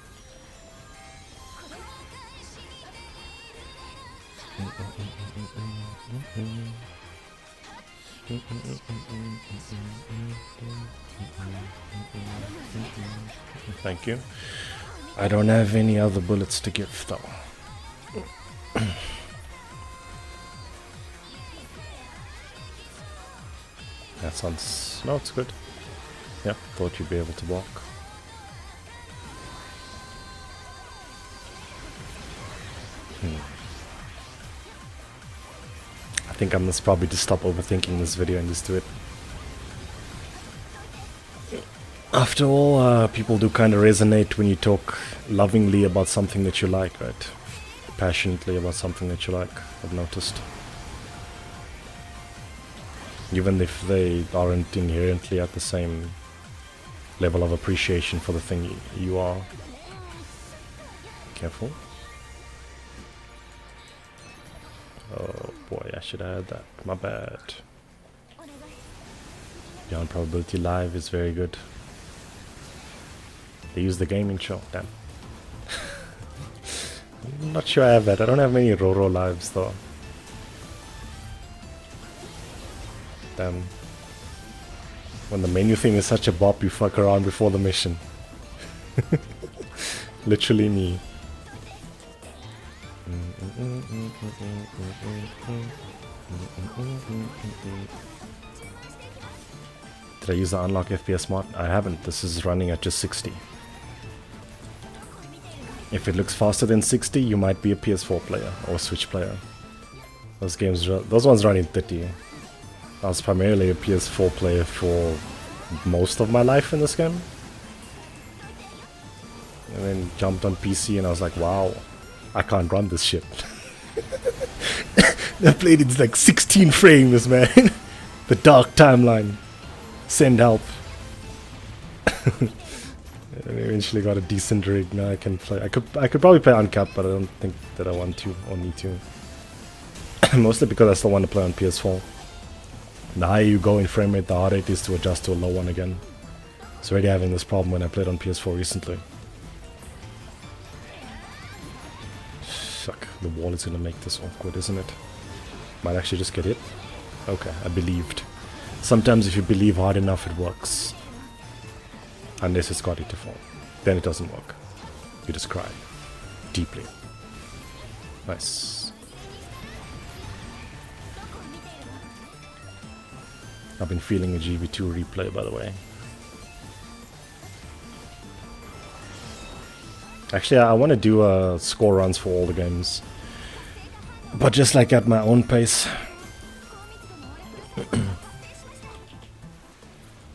Thank you. I don't have any other bullets to give, though. That sounds... No, it's good. Yeah, thought you'd be able to walk. I think I must probably just stop overthinking this video and just do it. After all, people do kind of resonate when you talk lovingly about something that you like, right? Passionately about something that you like, I've noticed. Even if they aren't inherently at the same level of appreciation for the thing you are. Careful. Oh boy, I should have had that. My bad. Beyond Probability Live is very good. They use the gaming show, damn. I'm not sure I have that. I don't have many Roro lives though. Damn. When the menu thing is such a bop, you fuck around before the mission. Literally me. Did I use the unlock FPS mod? I haven't. This is running at just 60. If it looks faster than 60, you might be a PS4 player or Switch player. Those ones run in 30. I was primarily a PS4 player for most of my life in this game. And then jumped on PC and I was like, wow, I can't run this shit. I played it like 16 frames, man. The dark timeline. Send help. And eventually got a decent rig. Now I can play. I could probably play uncapped, but I don't think that I want to or need to. Mostly because I still want to play on PS4. The higher you go in frame rate, the harder it is to adjust to a low one again. I was already having this problem when I played on PS4 recently. Fuck, the wall is gonna make this awkward, isn't it? Might actually just get hit. Okay, I believed. Sometimes if you believe hard enough, it works. Unless it's got it to fall. Then it doesn't work. You just cry. Deeply. Nice. I've been feeling a GV2 replay, by the way. Actually, I want to do score runs for all the games, but just like at my own pace.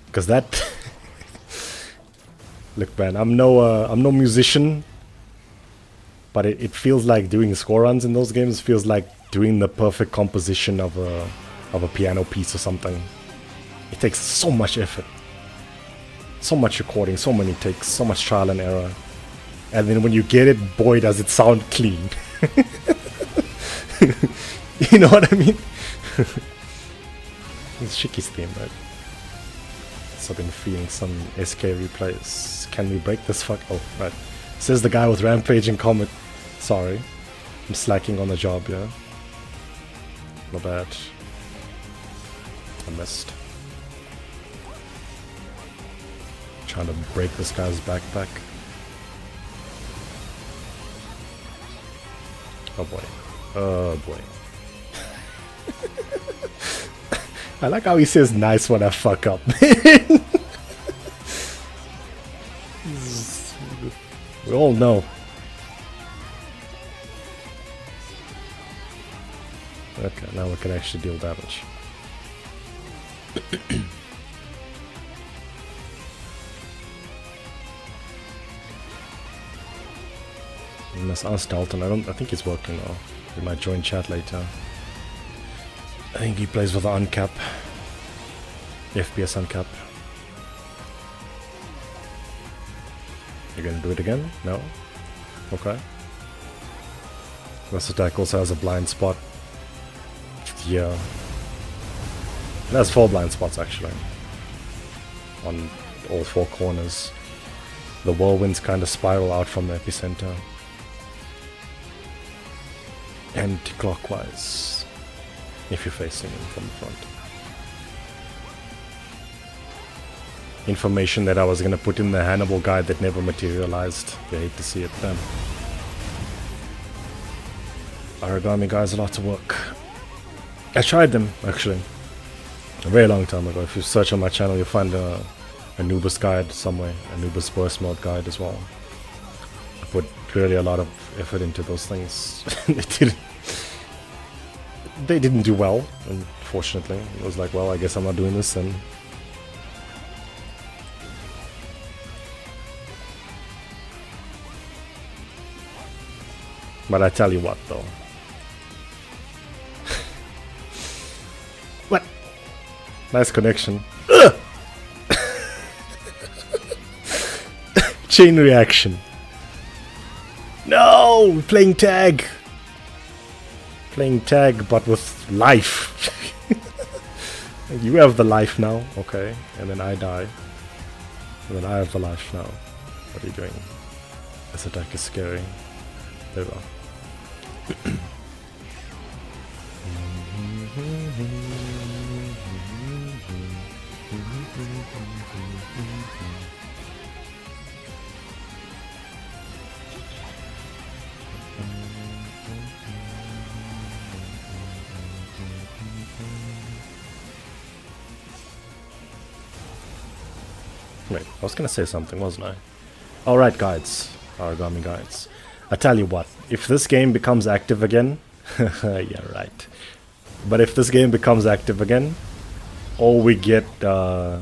Because that... Look, man, I'm no musician, but it feels like doing score runs in those games feels like doing the perfect composition of a piano piece or something. It takes so much effort, so much recording, so many takes, so much trial and error. And then when you get it, boy, does it sound clean. You know what I mean? It's Shiki's theme, right? So I've been feeling some SK replays. Can we break this fuck? Oh, right. Says the guy with Rampage and Comet. Sorry. I'm slacking on the job, yeah? Not bad. I missed. Trying to break this guy's backpack. Oh boy. Oh boy. I like how he says nice when I fuck up. We all know. Okay, now we can actually deal damage. Let's ask Dalton. I think he's working now. He might join chat later. I think he plays with the uncap. FPS uncap. You're gonna do it again? No? Okay. This attack also has a blind spot. Yeah. It has 4 blind spots actually. On all 4 corners. The whirlwinds kind of spiral out from the epicenter. Anti-clockwise. If you're facing him from the front. Information that I was gonna put in the Hannibal guide that never materialized. You hate to see it then. Origami guys, a lot of work. I tried them actually a very long time ago. If you search on my channel, you'll find a Anubis guide somewhere, Anubis burst mode guide as well. I put really a lot of effort into those things. They didn't do well, unfortunately. It was like, well, I guess I'm not doing this then. But I tell you what, though. What? Nice connection. Chain reaction. No! We're playing tag! Playing tag, but with life. You have the life now, okay. And then I die. And then I have the life now. What are you doing? This attack is scary. There we go. Wait, I was gonna say something, wasn't I? Alright, guides. Origami guides. I tell you what, if this game becomes active again... yeah, right. But if this game becomes active again, or we get, you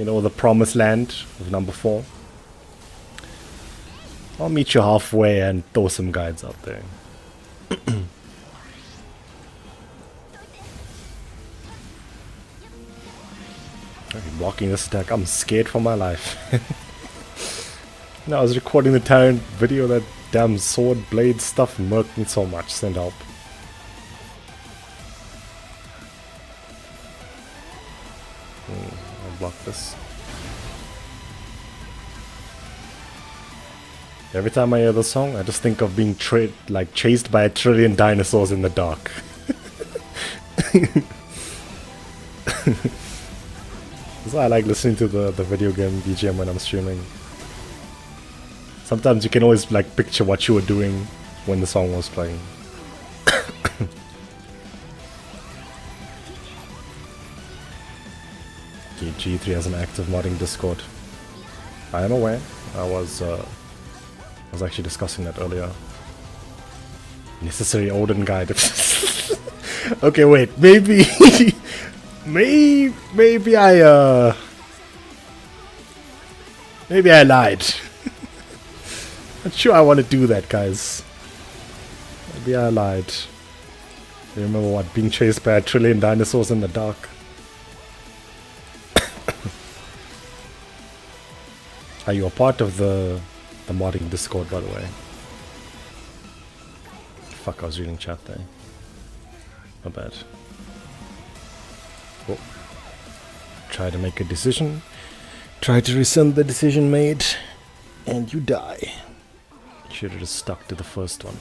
know, the promised land of number 4, I'll meet you halfway and throw some guides out there. Blocking this attack, I'm scared for my life. No, I was recording the Tyrant video, that damn sword blade stuff murked me so much. Send help. I'll block this. Every time I hear the song, I just think of being chased by 1,000,000,000 dinosaurs in the dark. That's why I like listening to the video game BGM when I'm streaming. Sometimes you can always like picture what you were doing when the song was playing. GE3 has an active modding Discord. I am aware. I was actually discussing that earlier. Necessary Odin guide. Okay, wait. Maybe, maybe I lied. Not sure I want to do that, guys. Maybe I lied. You remember what? Being chased by a trillion dinosaurs in the dark. Are you a part of the modding Discord, by the way? Fuck, I was reading chat there. My bad. Oh. Try to make a decision. Try to rescind the decision made. And you die. Should have just stuck to the first one.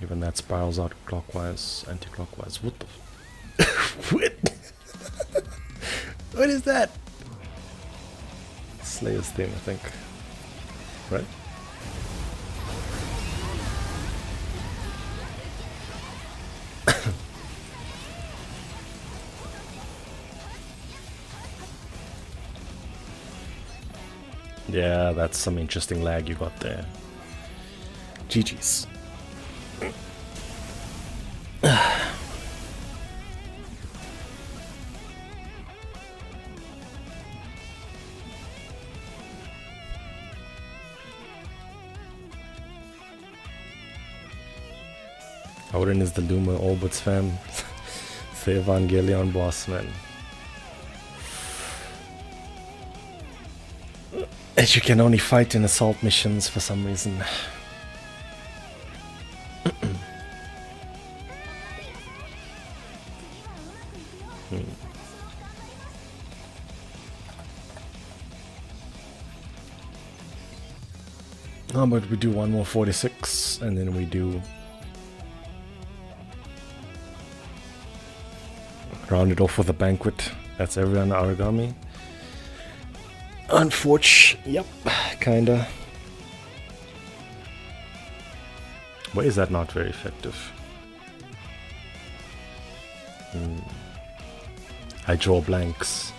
Even that spirals out clockwise, anti-clockwise. What the what? What is that? Slayer's theme, I think. Right? Yeah, that's some interesting lag you got there. GG's. Odin is the Luma Orbits fam. The Evangelion boss, man. And you can only fight in assault missions for some reason. Oh, but we do one more 46, and then we do round it off with a banquet. That's everyone origami. Unfortunately, yep, kinda. Why is that not very effective? I draw blanks.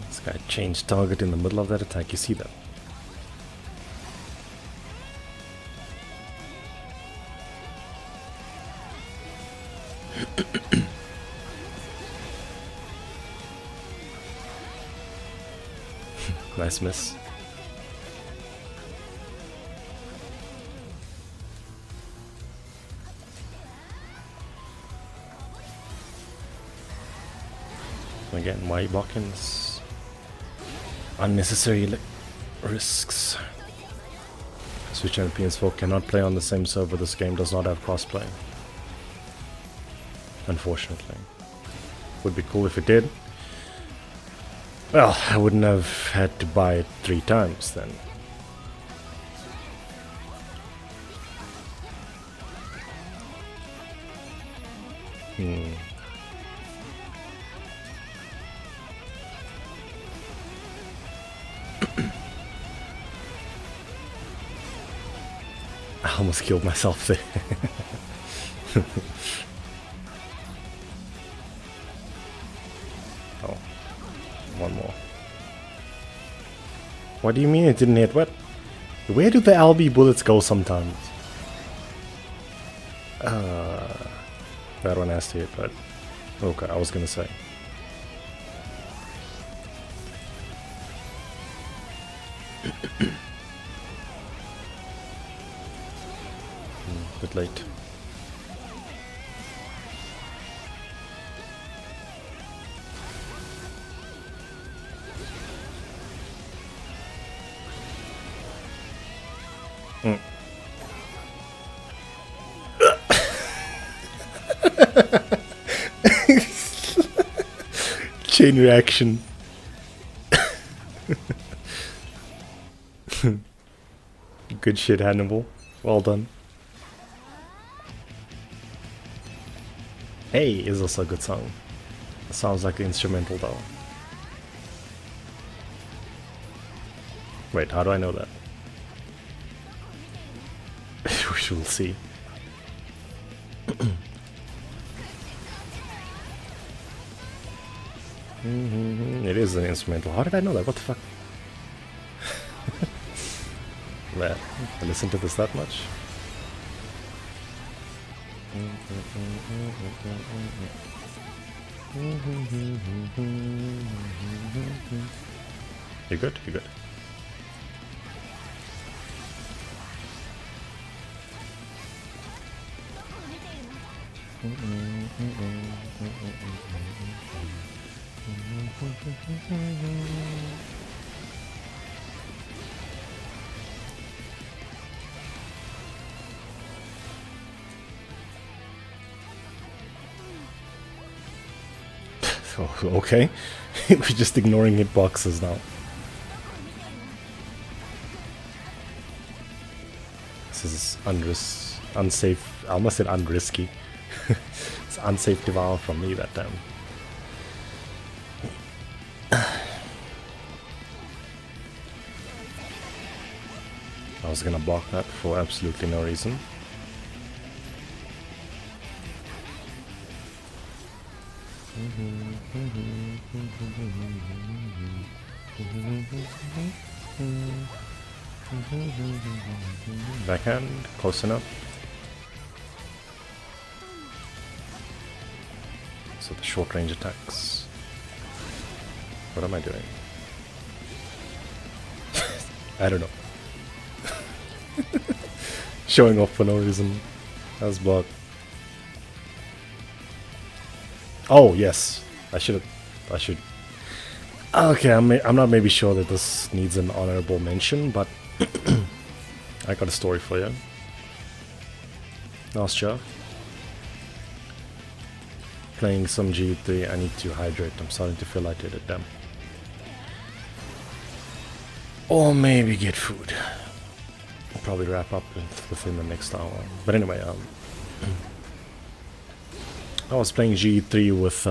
This guy changed target in the middle of that attack, you see that? Nice miss. Again, why Bokkins? Unnecessary risks. Switch and PS4 cannot play on the same server. This game does not have crossplay. Unfortunately. Would be cool if it did. Well, I wouldn't have had to buy it 3 times then. I almost killed myself there. Oh, one more. What do you mean it didn't hit? What? Where do the LB bullets go sometimes? That one has to hit, but okay, I was gonna say. Bit late. Chain reaction. Good shit, Hannibal. Well done. Hey is also a good song. Sounds like an instrumental though. Wait, how do I know that? We will see. It is an instrumental. How did I know that? What the fuck? Man, I listen to this that much. You good? You good? Oh, okay. We're just ignoring hitboxes now. This is unsafe. I almost said unrisky. It's unsafe devour from me that time. I was gonna block that for absolutely no reason. Backhand, close enough. So the short range attacks. What am I doing? I don't know. Showing off for no reason. That's blocked. Oh yes, I should. Okay, I'm not maybe sure that this needs an honorable mention, but I got a story for you. Last year, playing some GE3, I need to hydrate. I'm starting to feel lightheaded. Damn. Or maybe get food. I'll probably wrap up within the next hour. But anyway, I was playing GE3 with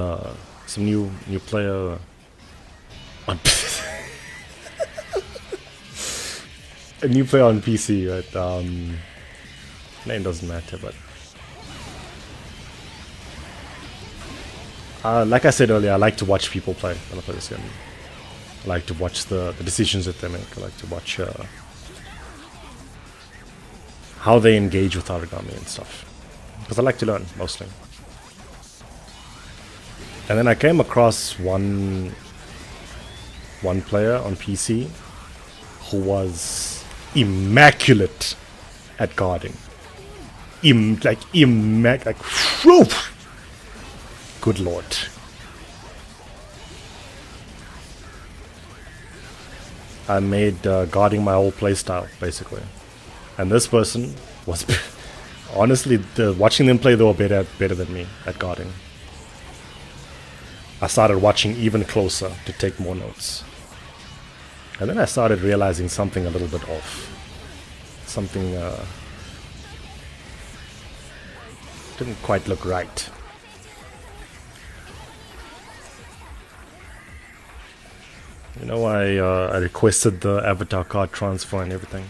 some new player on a new player on PC, right? Name doesn't matter, but like I said earlier, I like to watch people play when I play this game. I like to watch the decisions that they make. I like to watch how they engage with origami and stuff, because I like to learn mostly. And then I came across one player on PC who was immaculate at guarding. Whew! Good lord. I made guarding my whole playstyle, basically. And this person was... honestly, watching them play, they were better than me at guarding. I started watching even closer to take more notes. And then I started realizing something a little bit off. Something didn't quite look right. You know, I requested the avatar card transfer and everything.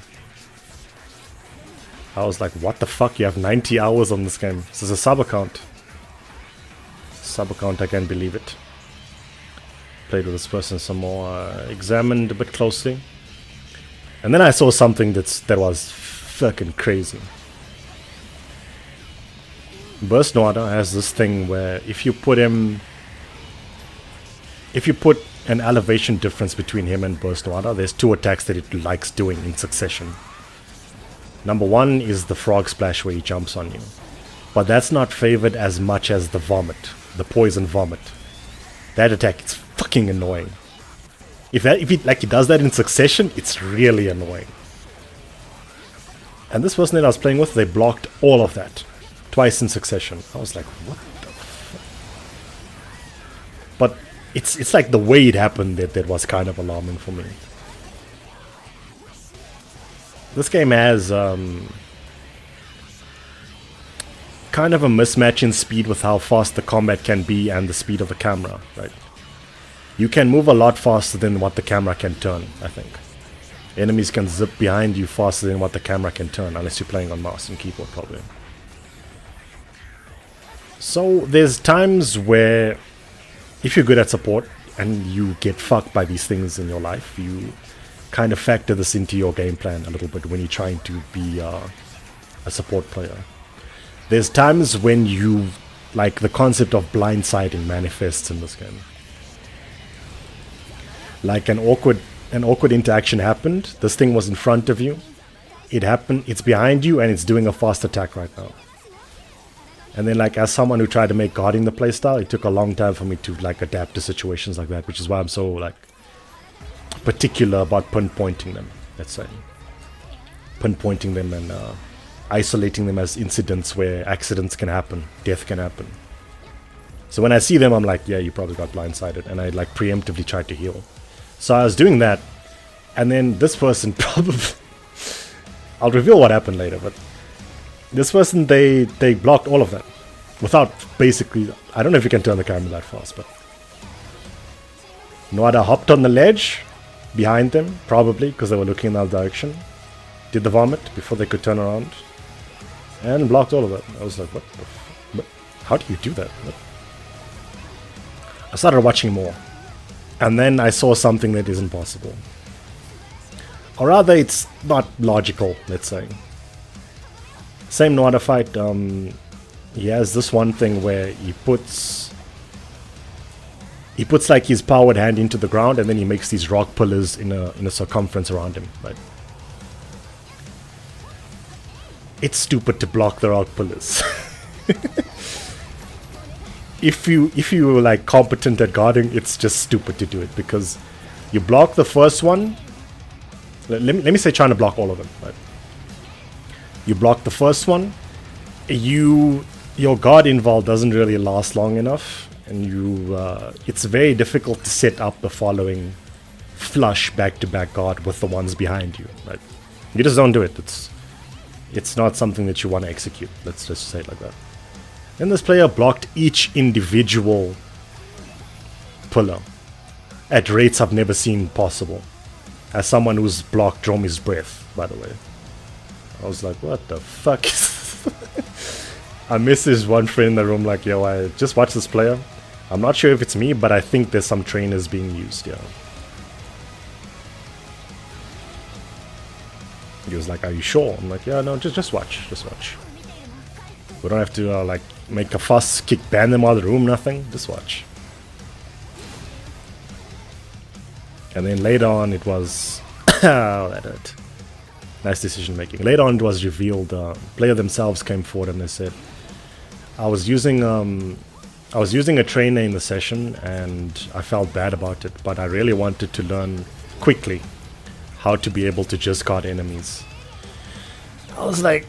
I was like, what the fuck? You have 90 hours on this game. This is a sub account. Sub account, I can't believe it. Played with this person some more, examined a bit closely. And then I saw something that was fucking crazy. Burst Noada has this thing where if you put an elevation difference between him and Burst Noada, there's two attacks that it likes doing in succession. Number one is the frog splash where he jumps on you. But that's not favored as much as the vomit. The poison vomit. That attack is fucking annoying. If he does that in succession, it's really annoying. And this person that I was playing with, they blocked all of that. Twice in succession. I was like, what the fuck? But it's like the way it happened that was kind of alarming for me. This game has kind of a mismatch in speed with how fast the combat can be and the speed of the camera, right? You can move a lot faster than what the camera can turn, I think. Enemies can zip behind you faster than what the camera can turn, unless you're playing on mouse and keyboard, probably. So there's times where, if you're good at support and you get fucked by these things in your life, you kind of factor this into your game plan a little bit when you're trying to be a support player. There's times when you, like, the concept of blindsiding manifests in this game. Like an awkward interaction happened, this thing was in front of you, it happened, it's behind you, and it's doing a fast attack right now. And then, like, as someone who tried to make guarding the playstyle, it took a long time for me to, like, adapt to situations like that, which is why I'm so, like, particular about pinpointing them, let's say. Pinpointing them and isolating them as incidents where accidents can happen, death can happen. So when I see them, I'm like, yeah, you probably got blindsided, and I, like, preemptively tried to heal. So I was doing that, and then this person probably... I'll reveal what happened later, but this person, they blocked all of them. Without basically... I don't know if you can turn the camera that fast, but... Noada hopped on the ledge behind them, probably, because they were looking in that direction. Did the vomit before they could turn around. And blocked all of it. I was like, what the how do you do that? What? I started watching more. And then I saw something that isn't possible. Or rather, it's not logical, let's say. Same Noada fight, he has this one thing where he puts like his powered hand into the ground, and then he makes these rock pillars in a circumference around him, right? It's stupid to block the rock pillars. If you were, like, competent at guarding, it's just stupid to do it, because you block the first one. Let me say trying to block all of them, right? You block the first one, your guard involved doesn't really last long enough, and it's very difficult to set up the following flush back-to-back guard with the ones behind you, right? You just don't do it. It's not something that you want to execute. Let's just say it like that. Then this player blocked each individual pillar at rates I've never seen possible. As someone who's blocked Dromi's breath, by the way. I was like, what the fuck is this? I messaged one friend in the room like, yo, I just watched this player. I'm not sure if it's me, but I think there's some trainers being used, yeah. He was like, are you sure? I'm like, yeah, no, just watch, just watch. We don't have to, like, make a fuss, ban them out of the room, nothing. Just watch. And then later on it was... oh, that hurt. Nice decision making. Later on it was revealed, player themselves came forward and they said, I was using a trainer in the session and I felt bad about it, but I really wanted to learn quickly how to be able to just guard enemies. I was like,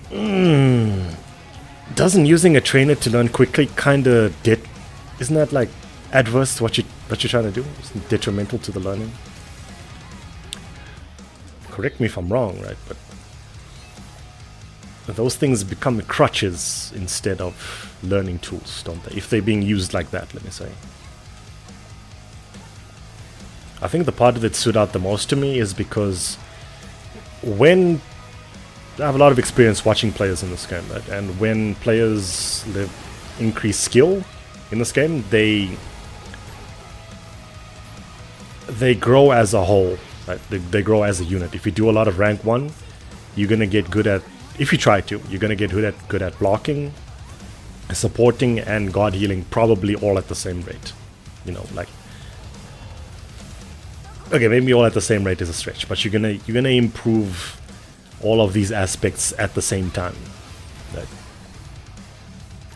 doesn't using a trainer to learn quickly kinda isn't that, like, adverse to what you're trying to do? Isn't it detrimental to the learning? Correct me if I'm wrong, right? But those things become crutches instead of learning tools, don't they? If they're being used like that, let me say. I think the part that stood out the most to me is because when I have a lot of experience watching players in this game, right? And when players increase skill in this game, they grow as a whole, right? They grow as a unit. If you do a lot of rank 1, you're gonna get good at, if you try to, you're gonna get good at blocking, supporting, and guard healing, probably all at the same rate. You know, like, okay, maybe all at the same rate is a stretch, but you're gonna improve all of these aspects at the same time. Right?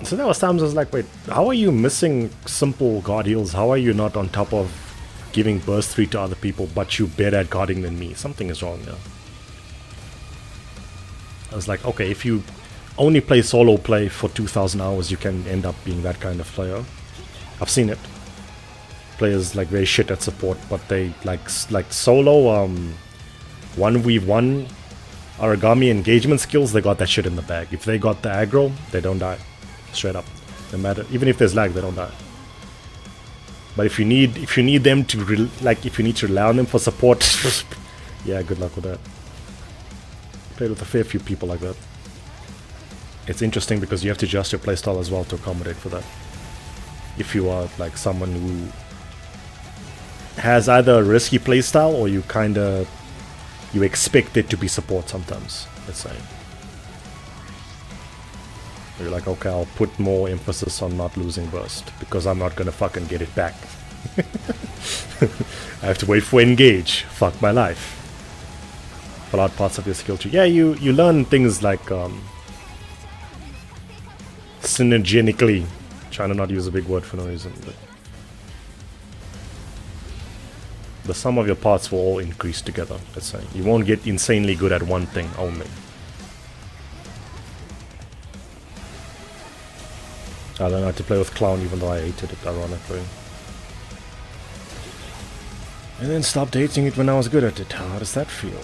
So there was times I was like, wait, how are you missing simple guard heals? How are you not on top of giving burst 3 to other people, but you're better at guarding than me? Something is wrong there. I was like, okay, if you only play solo play for 2,000 hours, you can end up being that kind of player. I've seen it. players like very shit at support, but they like solo 1v1 origami engagement skills, they got that shit in the bag. If they got the aggro, they don't die. Straight up. No matter, even if there's lag, they don't die. But if you need them to if you need to rely on them for support, yeah, good luck with that. Played with a fair few people like that. It's interesting because you have to adjust your playstyle as well to accommodate for that. If you are like someone who has either a risky playstyle or you expect it to be support sometimes, let's say. You're like, okay, I'll put more emphasis on not losing burst because I'm not gonna fucking get it back. I have to wait for engage. Fuck my life. Pull out parts of your skill tree. Yeah, you learn things like synergetically. Trying to not use a big word for no reason, but the sum of your parts will all increase together, let's say. You won't get insanely good at one thing only. I learned how to play with Clown even though I hated it, ironically. And then stopped hating it when I was good at it. How does that feel?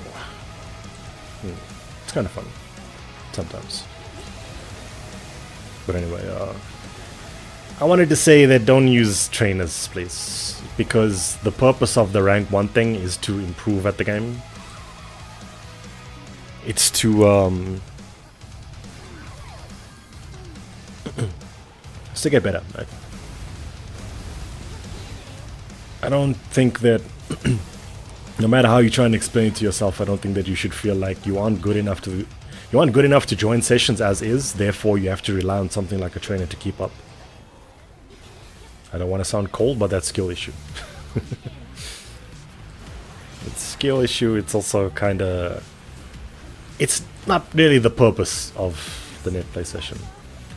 It's kind of fun. Sometimes. But anyway, I wanted to say that don't use trainers, please. Because the purpose of the rank 1 thing is to improve at the game. It's to it's to get better, right? I don't think that no matter how you try and explain it to yourself, I don't think that you should feel like you aren't good enough to join sessions as is, therefore you have to rely on something like a trainer to keep up. I don't want to sound cold, but that's skill issue. It's skill issue, it's also kinda... It's not really the purpose of the net play session.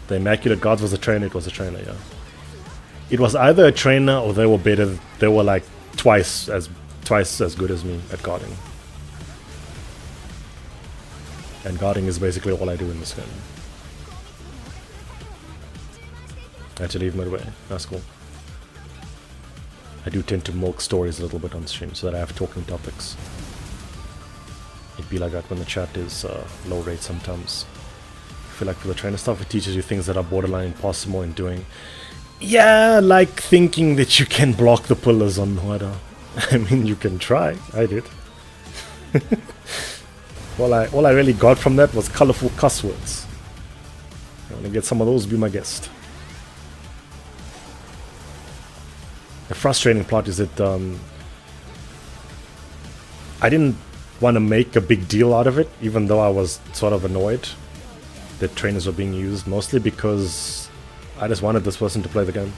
The Immaculate Gods was a trainer, it was a trainer, yeah. It was either a trainer or they were better, they were like twice as good as me at guarding. And guarding is basically all I do in this game. I had to leave midway, that's cool. I do tend to milk stories a little bit on stream so that I have talking topics. It'd be like that when the chat is low rate sometimes. I feel like for the trainer stuff, it teaches you things that are borderline impossible in doing. Yeah, like thinking that you can block the pillars on Noida. I mean, you can try. I did. All I really got from that was colorful cuss words. I want to get some of those, be my guest. The frustrating part is that I didn't want to make a big deal out of it, even though I was sort of annoyed that trainers were being used, mostly because I just wanted this person to play the game.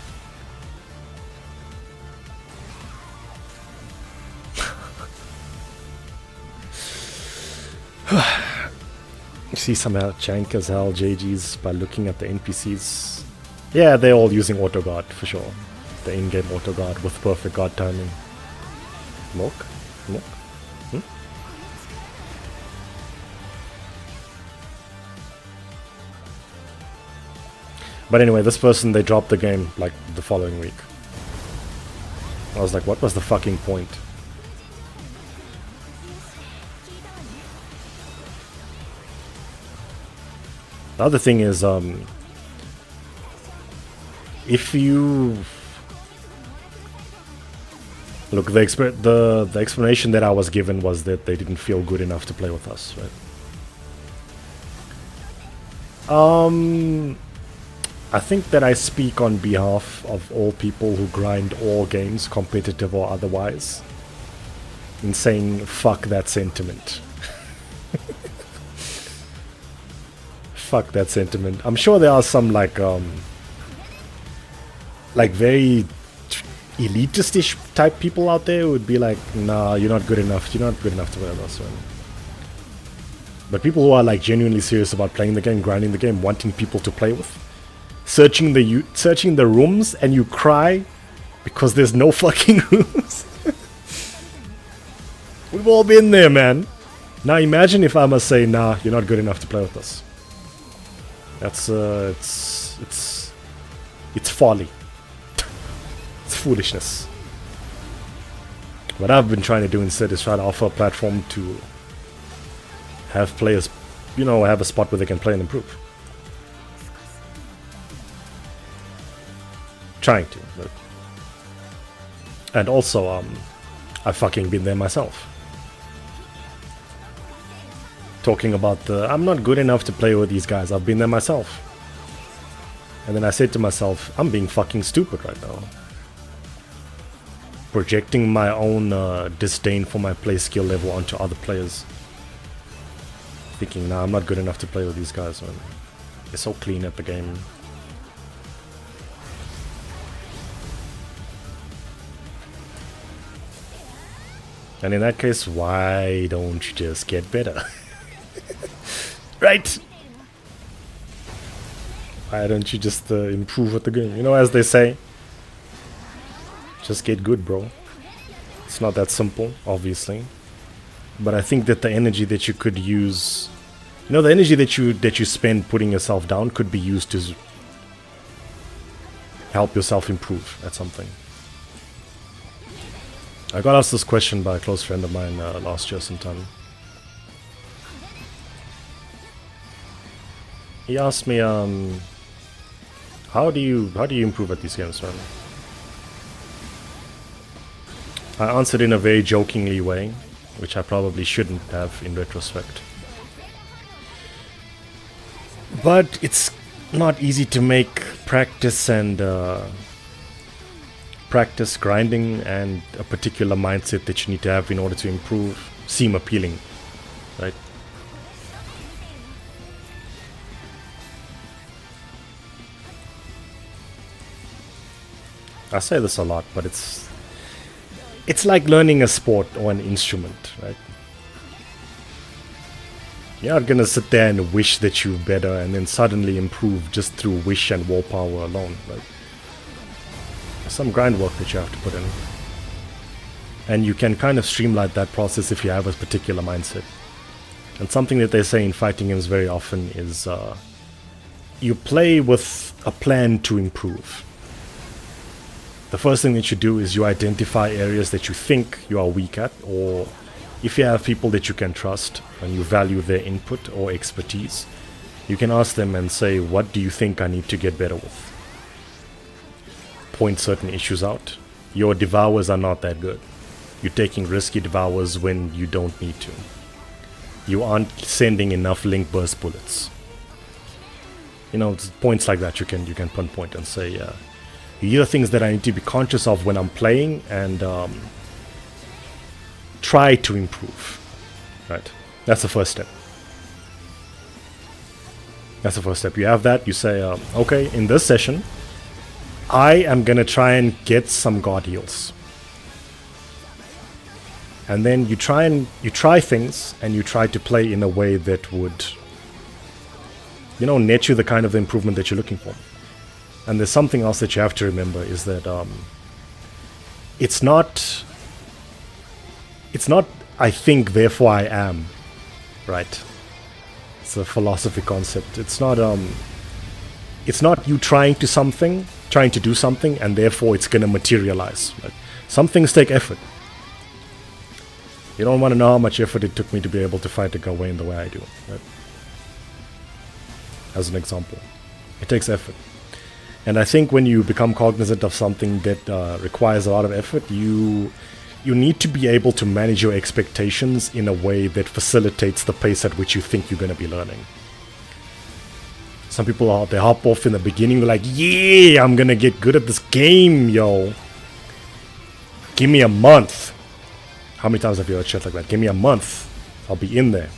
You see somehow jank as hell JG's by looking at the NPCs. Yeah, they're all using auto guard for sure. The in-game auto guard with perfect guard timing. Milk? Milk? But anyway, this person, they dropped the game like the following week. I was like, what was the fucking point? The other thing is, if you look, the explanation that I was given was that they didn't feel good enough to play with us, right? I think that I speak on behalf of all people who grind all games, competitive or otherwise, in saying fuck that sentiment. Fuck that sentiment. I'm sure there are some like very elitist-ish type people out there who would be like, nah, you're not good enough. You're not good enough to play with us, man. But people who are like genuinely serious about playing the game, grinding the game, wanting people to play with, searching the rooms, and you cry because there's no fucking rooms. We've all been there, man. Now imagine if I must say, nah, you're not good enough to play with us. That's it's folly. It's foolishness. What I've been trying to do instead is try to offer a platform to have players, you know, have a spot where they can play and improve. Trying to, but... And also, I've fucking been there myself. Talking about I'm not good enough to play with these guys. I've been there myself. And then I said to myself, I'm being fucking stupid right now. Projecting my own disdain for my play skill level onto other players. Thinking, nah, I'm not good enough to play with these guys, man. They're so clean at the game. And in that case, why don't you just get better? Right? Why don't you just improve at the game? You know, as they say, just get good, bro. It's not that simple, obviously. But I think that the energy that you could use, you know, the energy that you spend putting yourself down could be used to help yourself improve at something. I got asked this question by a close friend of mine last year sometime. He asked me, how do you improve at these games, man? I answered in a very jokingly way, which I probably shouldn't have in retrospect. But it's not easy to make practice and practice grinding and a particular mindset that you need to have in order to improve seem appealing, right? I say this a lot, but it's like learning a sport or an instrument, right? You're not gonna sit there and wish that you're better and then suddenly improve just through wish and willpower alone, right? There's some grind work that you have to put in. And you can kind of streamline that process if you have a particular mindset. And something that they say in fighting games very often is you play with a plan to improve. The first thing that you do is you identify areas that you think you are weak at, or if you have people that you can trust and you value their input or expertise, you can ask them and say, what do you think I need to get better with? Point certain issues out. Your devours are not that good. You're taking risky devours when you don't need to. You aren't sending enough link burst bullets. You know, points like that you can pinpoint and say, these are things that I need to be conscious of when I'm playing and try to improve. Right? That's the first step. That's the first step. You have that, you say, okay, in this session, I am gonna try and get some guard heals. And then you try things and you try to play in a way that would, you know, net you the kind of improvement that you're looking for. And there's something else that you have to remember is that it's not I think therefore I am, right? It's a philosophy concept. It's not you trying to do something and therefore it's gonna materialize. Right? Some things take effort. You don't want to know how much effort it took me to be able to fight a Gawain the way I do, right? As an example. It takes effort. And I think when you become cognizant of something that requires a lot of effort, you need to be able to manage your expectations in a way that facilitates the pace at which you think you're going to be learning. Some people, they hop off in the beginning, like, yeah, I'm going to get good at this game, yo. Give me a month. How many times have you heard shit like that? Give me a month. I'll be in there.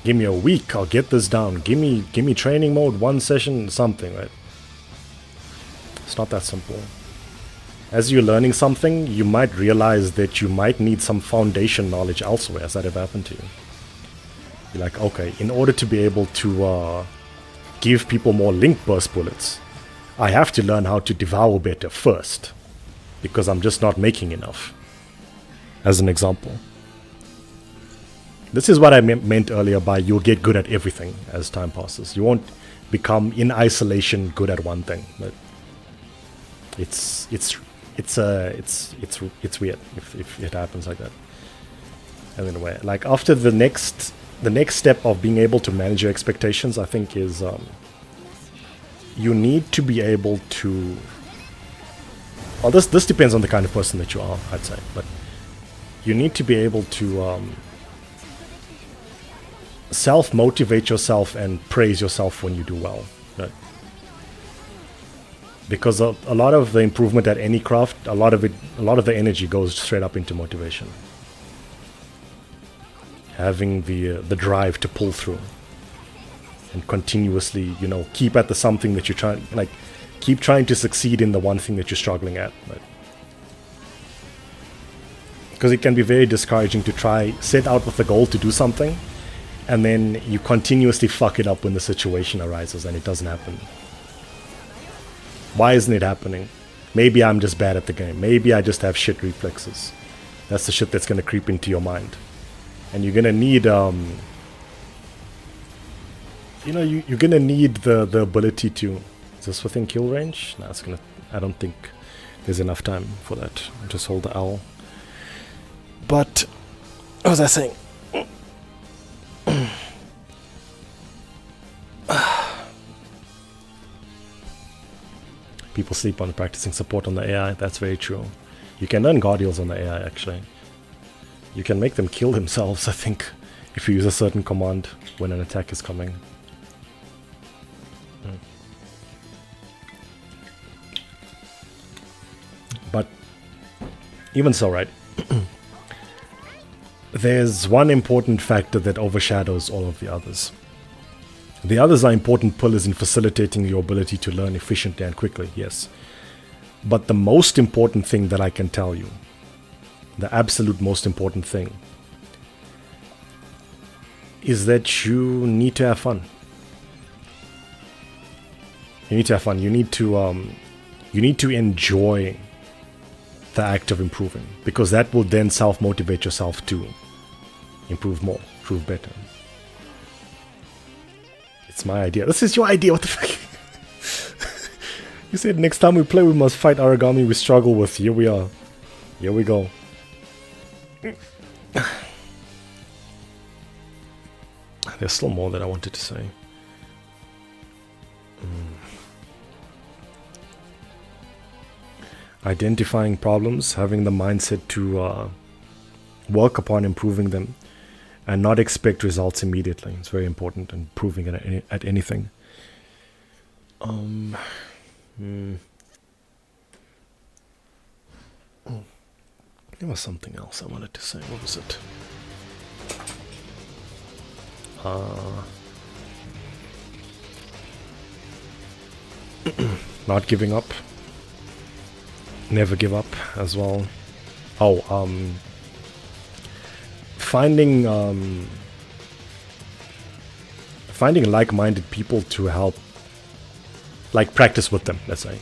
Give me a week, I'll get this down. Give me training mode, one session, something, right? It's not that simple. As you're learning something, you might realize that you might need some foundation knowledge elsewhere. Has that ever happened to you? You're like, okay, in order to be able to give people more link burst bullets, I have to learn how to devour better first. Because I'm just not making enough. As an example. This is what I meant earlier by you'll get good at everything as time passes. You won't become in isolation good at one thing. But it's it's weird if it happens like that. And in a way, like after the next step of being able to manage your expectations, I think is you need to be able to. Well, this depends on the kind of person that you are, I'd say, but you need to be able to self-motivate yourself and praise yourself when you do well, right? Because a lot of the improvement at any craft, a lot of the energy goes straight up into motivation. Having the drive to pull through and continuously, you know, keep at the something that you're trying, like keep trying to succeed in the one thing that you're struggling at, right? Because it can be very discouraging to set out with the goal to do something, and then you continuously fuck it up when the situation arises and it doesn't happen. Why isn't it happening? Maybe I'm just bad at the game. Maybe I just have shit reflexes. That's the shit that's going to creep into your mind. And you're going to need, you're going to need the ability to... Is this within kill range? No, I don't think there's enough time for that. Just hold the L. But, what was I saying? People sleep on practicing support on the AI. That's very true. You can learn Guardials on the AI, actually. You can make them kill themselves, I think, if you use a certain command when an attack is coming. But, even so, right? There's one important factor that overshadows all of the others. The others are important pillars in facilitating your ability to learn efficiently and quickly, yes. But the most important thing that I can tell you, the absolute most important thing, is that you need to have fun. You need to have fun. You need to enjoy the act of improving, because that will then self-motivate yourself to improve more, improve better. It's my idea. This is your idea, what the fuck? You said next time we play we must fight origami we struggle with. Here we are. Here we go. There's still more that I wanted to say. Identifying problems, having the mindset to work upon improving them, and not expect results immediately. It's very important, and improving at anything. There was something else I wanted to say. What was it? Not giving up. Never give up as well. Finding like-minded people to help, like practice with them, let's say,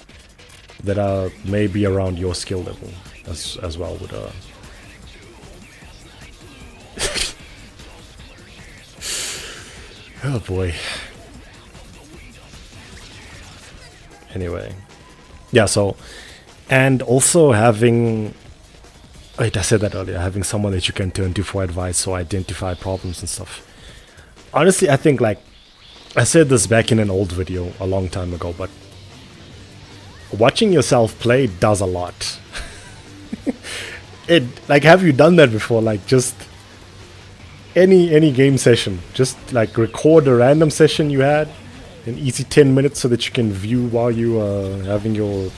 that are maybe around your skill level as well would oh boy. Anyway, yeah, so, and also having, wait, I said that earlier, having someone that you can turn to for advice or identify problems and stuff. Honestly, I think, like, I said this back in an old video a long time ago, but watching yourself play does a lot. Like, have you done that before? Like, just any game session, just like record a random session you had, an easy 10 minutes so that you can view while you are having your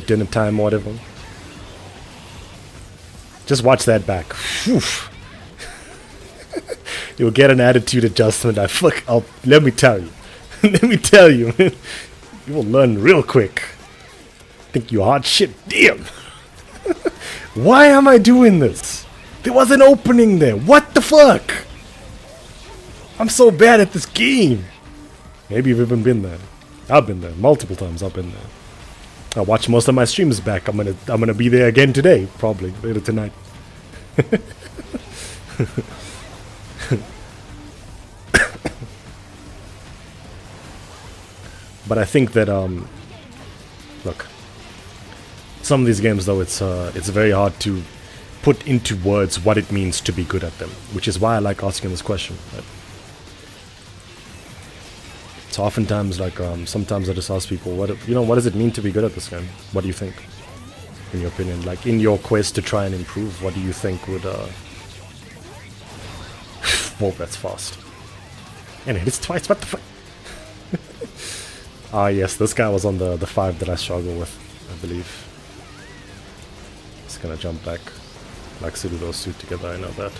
dinner time or whatever. Just watch that back. Whew. You'll get an attitude adjustment. Let me tell you. Let me tell you, man. You will learn real quick. Think you hard shit. Damn. Why am I doing this? There was an opening there. What the fuck? I'm so bad at this game. Maybe you've even been there. I've been there. Multiple times I've been there. I watch most of my streams back. I'm gonna be there again today, probably later tonight. But I think that look, Some of these games, though, it's very hard to put into words what it means to be good at them, which is why I like asking this question. Right? So oftentimes, like, sometimes I just ask people, what does it mean to be good at this game? What do you think, in your opinion? Like, in your quest to try and improve, what do you think would, Whoa, that's fast. And it is twice, what the fuck? Ah, yes, this guy was on the 5 that I struggle with, I believe. Just gonna jump back. Like to do those two together, I know that.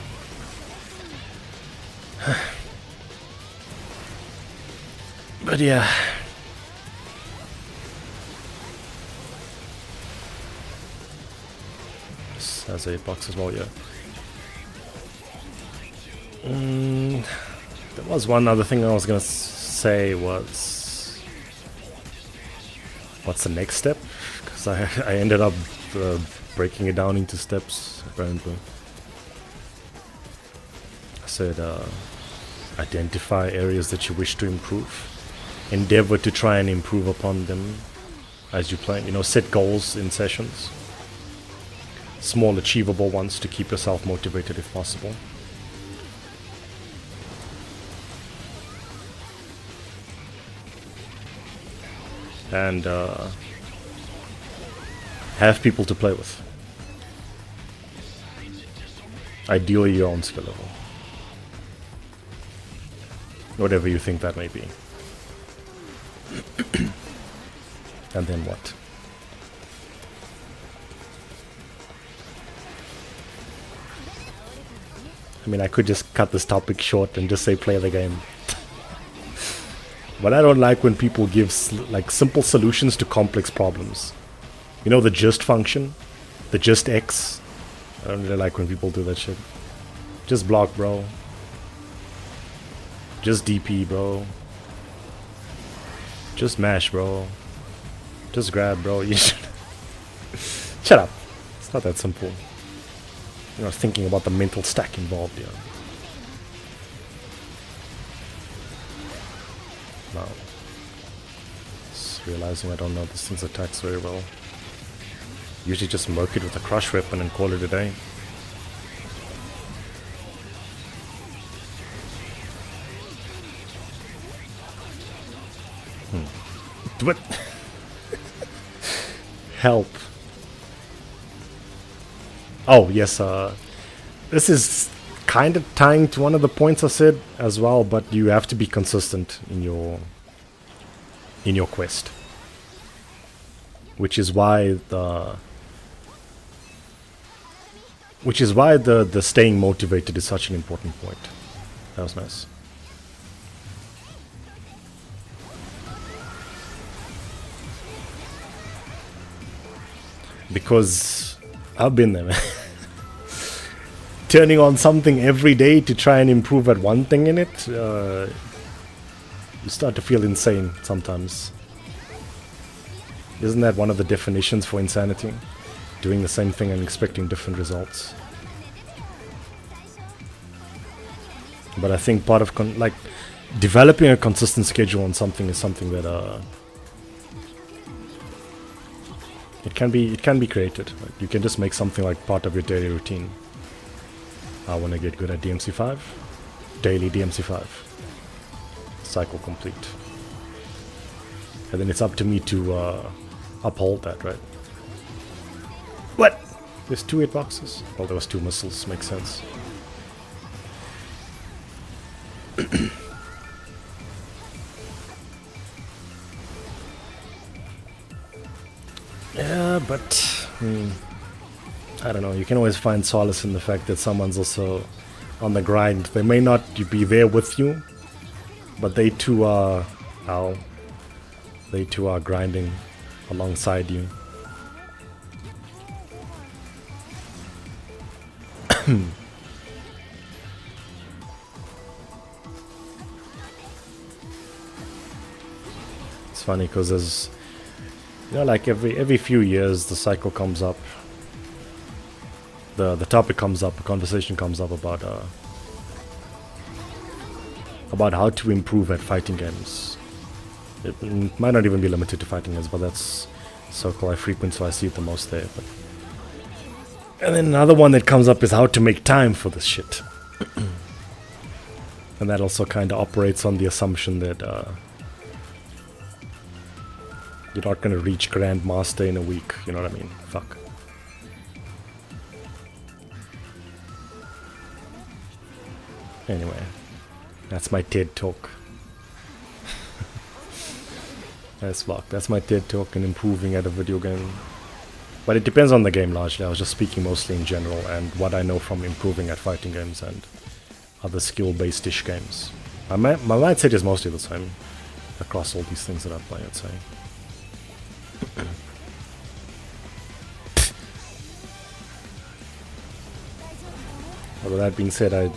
But yeah. This has 8 bucks as well, yeah. There was one other thing I was gonna say was... What's the next step? Because I ended up breaking it down into steps, apparently. I said, identify areas that you wish to improve. Endeavor to try and improve upon them as you play. You know, set goals in sessions. Small, achievable ones to keep yourself motivated if possible. And have people to play with. Ideally your own skill level. Whatever you think that may be. And then what? I mean, I could just cut this topic short and just say play the game. But I don't like when people give like simple solutions to complex problems. You know, the just function, the just X. I don't really like when people do that shit. Just block, bro. Just DP, bro. Just mash, bro. Just grab, bro. You should shut up. It's not that simple. You're not thinking about the mental stack involved here. Now, just realizing I don't know this thing's attacks very well. Usually just murk it with a crush weapon and call it a day. What? Help. Oh, yes, this is kind of tying to one of the points I said as well, but you have to be consistent in your quest. Which is why the staying motivated is such an important point. That was nice. Because I've been there, man. Turning on something every day to try and improve at one thing in it, you start to feel insane sometimes. Isn't that one of the definitions for insanity? Doing the same thing and expecting different results. But I think part of like developing a consistent schedule on something is something that it can be created. Like, you can just make something like part of your daily routine. I want to get good at DMC5. Daily DMC5. Cycle complete. And then it's up to me to uphold that, right? What? There's 2 8 boxes? Well, there was 2 missiles. Makes sense. Yeah, but I don't know, you can always find solace in the fact that someone's also on the grind. They may not be there with you, but they too are grinding alongside you. It's funny because there's, you know, like every few years the cycle comes up, the topic comes up, a conversation comes up about how to improve at fighting games. It might not even be limited to fighting games, but that's Circle I frequent, so I see it the most there. But... And then another one that comes up is how to make time for this shit. And that also kind of operates on the assumption that you're not going to reach Grandmaster in a week, you know what I mean? Fuck. Anyway, that's my TED talk. That's my TED talk in improving at a video game. But it depends on the game largely. I was just speaking mostly in general and what I know from improving at fighting games and other skill-based-ish games. My mindset is mostly the same across all these things that I play, I'd say. With that being said,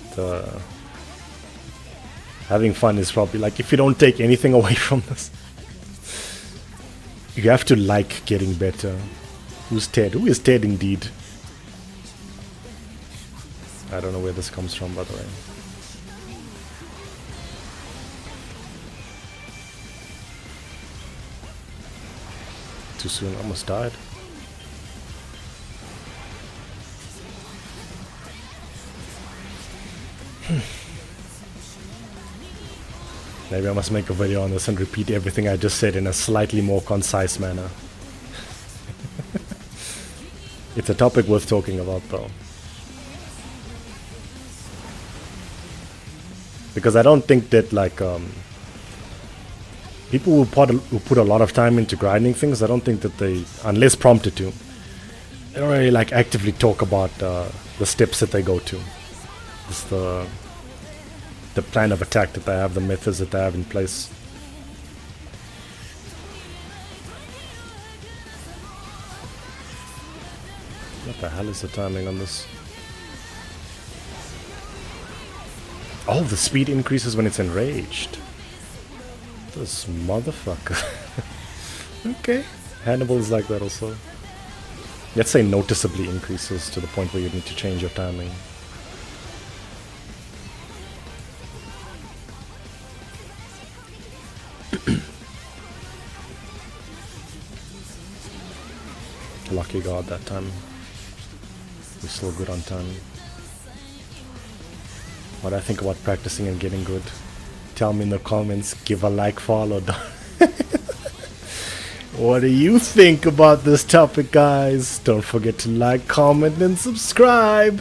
having fun is probably like, if you don't take anything away from this, you have to like getting better. Who's Ted? Who is Ted indeed? I don't know where this comes from, by the way. Too soon, almost died. Maybe I must make a video on this and repeat everything I just said in a slightly more concise manner. It's a topic worth talking about, though. Because I don't think that, like, people who put a lot of time into grinding things, I don't think that they, unless prompted to, they don't really, like, actively talk about the steps that they go to. It's the plan of attack that they have, the methods that they have in place. What the hell is the timing on this? Oh, the speed increases when it's enraged. This motherfucker. Okay. Hannibal is like that also. Let's say noticeably increases to the point where you need to change your timing. Lucky God that time. We're still good on time. What I think about practicing and getting good. Tell me in the comments, give a like, follow. What do you think about this topic, guys? Don't forget to like, comment, and subscribe.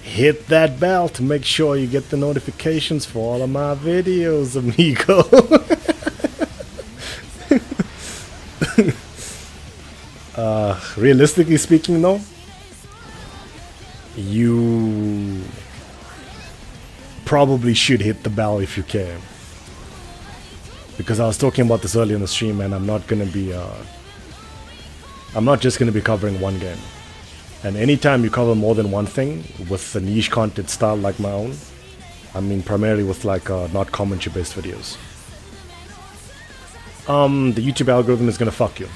Hit that bell to make sure you get the notifications for all of my videos, amigo. Realistically speaking, though, you probably should hit the bell if you can. Because I was talking about this earlier in the stream, and I'm not just gonna be covering one game. And anytime you cover more than one thing with a niche content style like my own, I mean primarily with like not commentary based videos, the YouTube algorithm is gonna fuck you.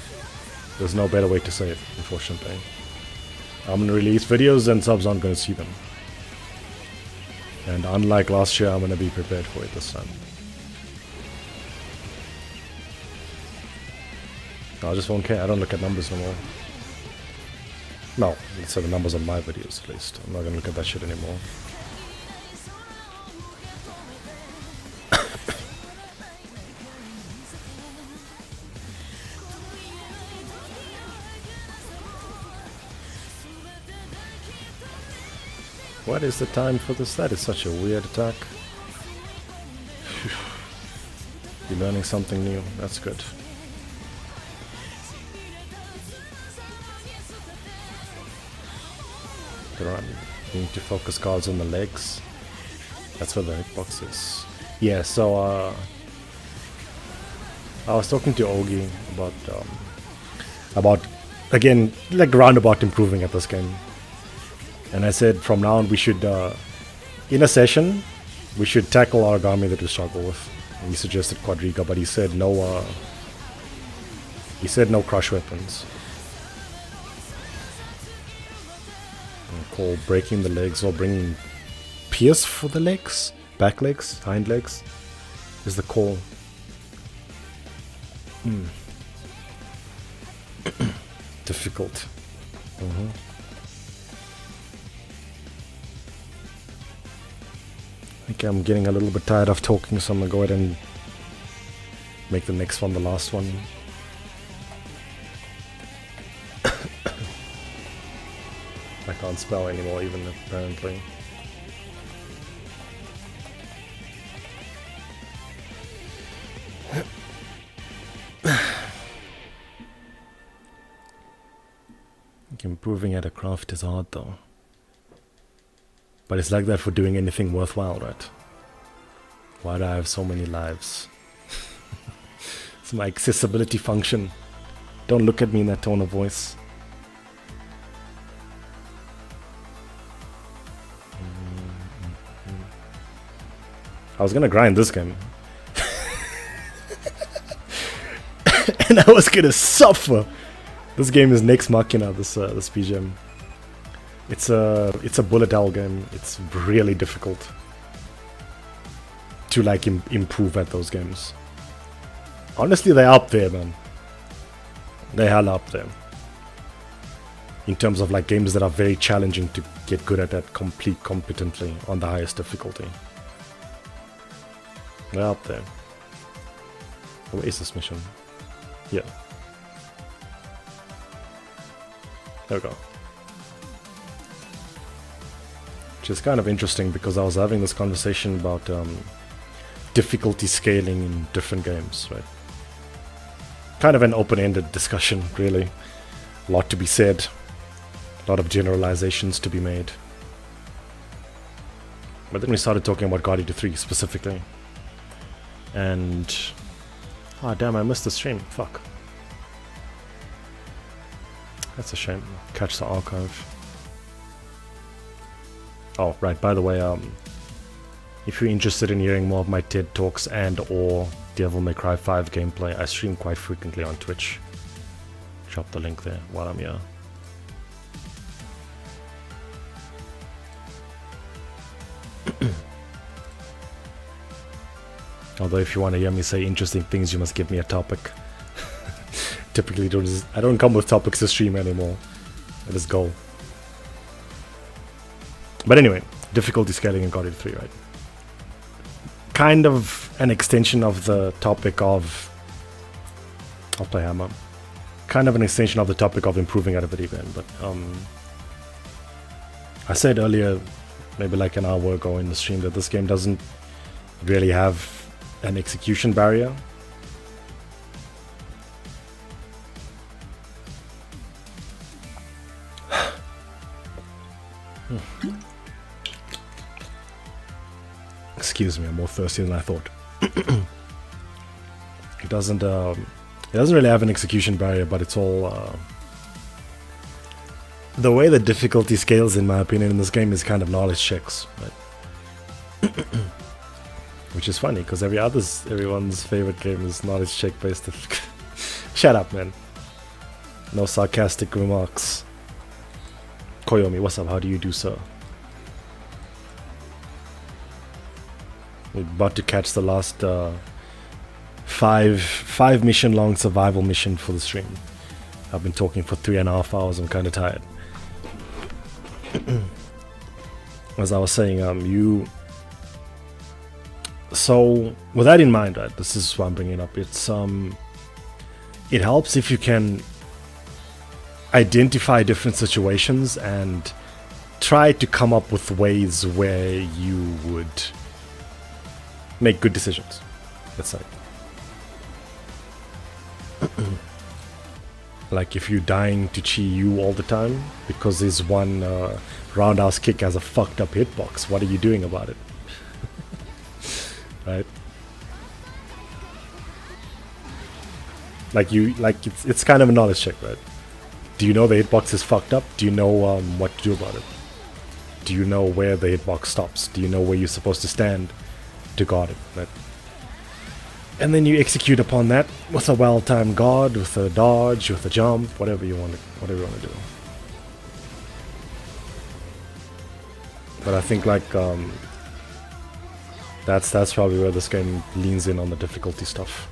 There's no better way to say it, unfortunately. I'm gonna release videos and subs aren't gonna see them. And unlike last year, I'm gonna be prepared for it this time. I just won't care. I don't look at numbers no more. No, let's say the numbers on my videos at least. I'm not gonna look at that shit anymore. What is the time for this? That is such a weird attack. You're learning something new. That's good. You need to focus cards on the legs. That's where the hitbox is. Yeah, so I was talking to Ogi about again, like roundabout improving at this game. And I said from now on we should, in a session, we should tackle origami that we struggle with. And he suggested Quadriga, but he said no crush weapons. Call breaking the legs or bringing pierce for the legs, back legs, hind legs is the call. Difficult. Okay, I'm getting a little bit tired of talking, so I'm gonna go ahead and make the next one the last one. I can't spell anymore, even apparently. Improving at a craft is hard though. But it's like that for doing anything worthwhile, right? Why do I have so many lives? It's my accessibility function. Don't look at me in that tone of voice. I was gonna grind this game. And I was gonna suffer. This game is Nex Machina, this PGM. It's a bullet hell game. It's really difficult to like improve at those games. Honestly, they're up there, man. They're hell up there. In terms of like games that are very challenging to get good at that competently on the highest difficulty. They're up there. Where is this mission? Yeah. There we go. Which is kind of interesting because I was having this conversation about difficulty scaling in different games, right? Kind of an open-ended discussion, really. A lot to be said. A lot of generalizations to be made. But then we started talking about GE3 specifically. And... oh damn, I missed the stream. Fuck. That's a shame. Catch the archive. Oh, right, by the way, if you're interested in hearing more of my TED Talks and or Devil May Cry 5 gameplay, I stream quite frequently on Twitch. Drop the link there while I'm here. Although if you want to hear me say interesting things, you must give me a topic. Typically, I don't come with topics to stream anymore. I just go. But anyway, difficulty scaling in GE3, right? Kind of an extension of the topic of... I'll play Hammer. Kind of an extension of the topic of improving at a video game, but I said earlier, maybe like an hour ago in the stream, that this game doesn't really have an execution barrier. Excuse me, I'm more thirsty than I thought. It doesn't really have an execution barrier, but it's all the way the difficulty scales, in my opinion, in this game is kind of knowledge checks, right? Which is funny because everyone's favorite game is knowledge check based. Shut up, man. No sarcastic remarks. Koyomi, what's up? How do you do, sir? We're about to catch the last five mission long survival mission for the stream. I've been talking for 3.5 hours. I'm kind of tired. As I was saying, so with that in mind, right? This is why I'm bringing it up. It's it helps if you can identify different situations and try to come up with ways where you would make good decisions, let's say. Like if you're dying to Chi Yu all the time because his one roundhouse kick has a fucked up hitbox, what are you doing about it? Right? Like it's kind of a knowledge check, right? Do you know the hitbox is fucked up? Do you know what to do about it? Do you know where the hitbox stops? Do you know where you're supposed to stand to guard it, right? And then you execute upon that with a well-timed guard, with a dodge, with a jump, whatever you want to do. But I think like that's probably where this game leans in on the difficulty stuff.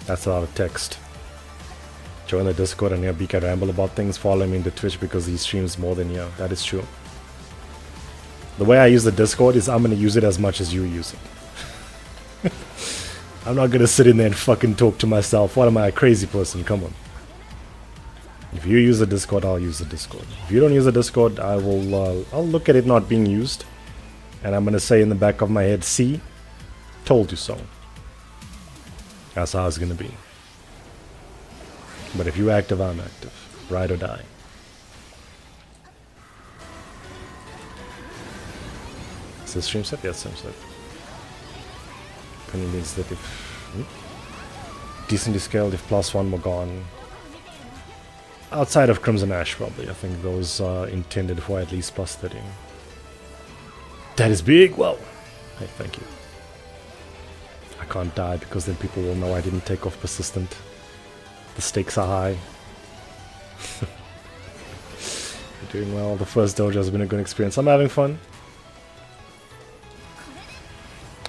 That's a lot of text. Join the Discord and hear BK ramble about things. Follow me in the Twitch because he streams more than here. That is true. The way I use the Discord is I'm gonna use it as much as you use it. I'm not gonna sit in there and fucking talk to myself. What am I, a crazy person? Come on. If you use the Discord, I'll use the Discord. If you don't use the Discord, I will. I'll look at it not being used, and I'm gonna say in the back of my head, "See, told you so." That's how it's gonna be. But if you're active, I'm active. Ride or die. Is the stream set? Yes, stream set. Opinion means that if decently scaled, if +1 were gone. Outside of Crimson Ash, probably. I think those are intended for at least +30. That is big. Well, hey, thank you. I can't die because then people will know I didn't take off persistent. The stakes are high. You're doing well. The first dojo has been a good experience. I'm having fun.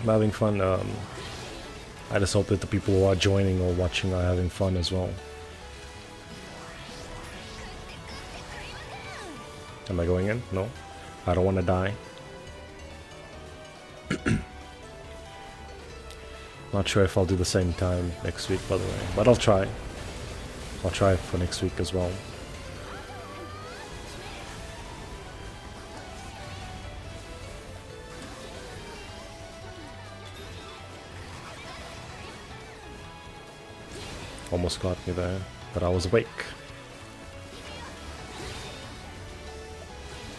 I'm having fun. I just hope that the people who are joining or watching are having fun as well. Am I going in? No. I don't want to die. Not sure if I'll do the same time next week, by the way. But I'll try. I'll try for next week as well. Almost got me there, but I was awake.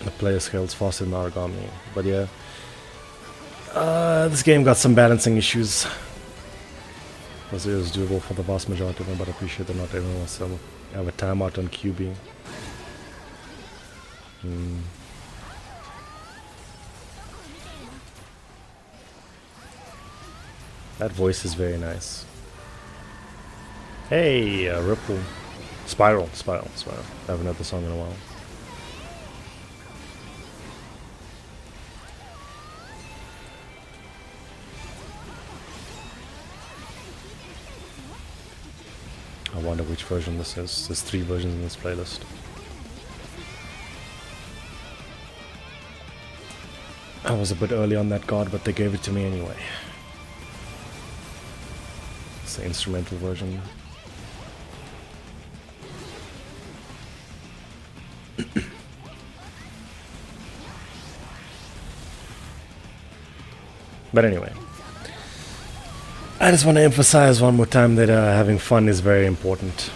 The player scales faster than origami, but yeah. This game got some balancing issues. It was doable for the vast majority of them, but I appreciate that not everyone wants to have a timeout on QB. That voice is very nice. Hey, Ripple. Spiral. I haven't heard the song in a while. I wonder which version this is. There's 3 versions in this playlist. I was a bit early on that card, but they gave it to me anyway. It's the instrumental version. But anyway, I just want to emphasize one more time that having fun is very important.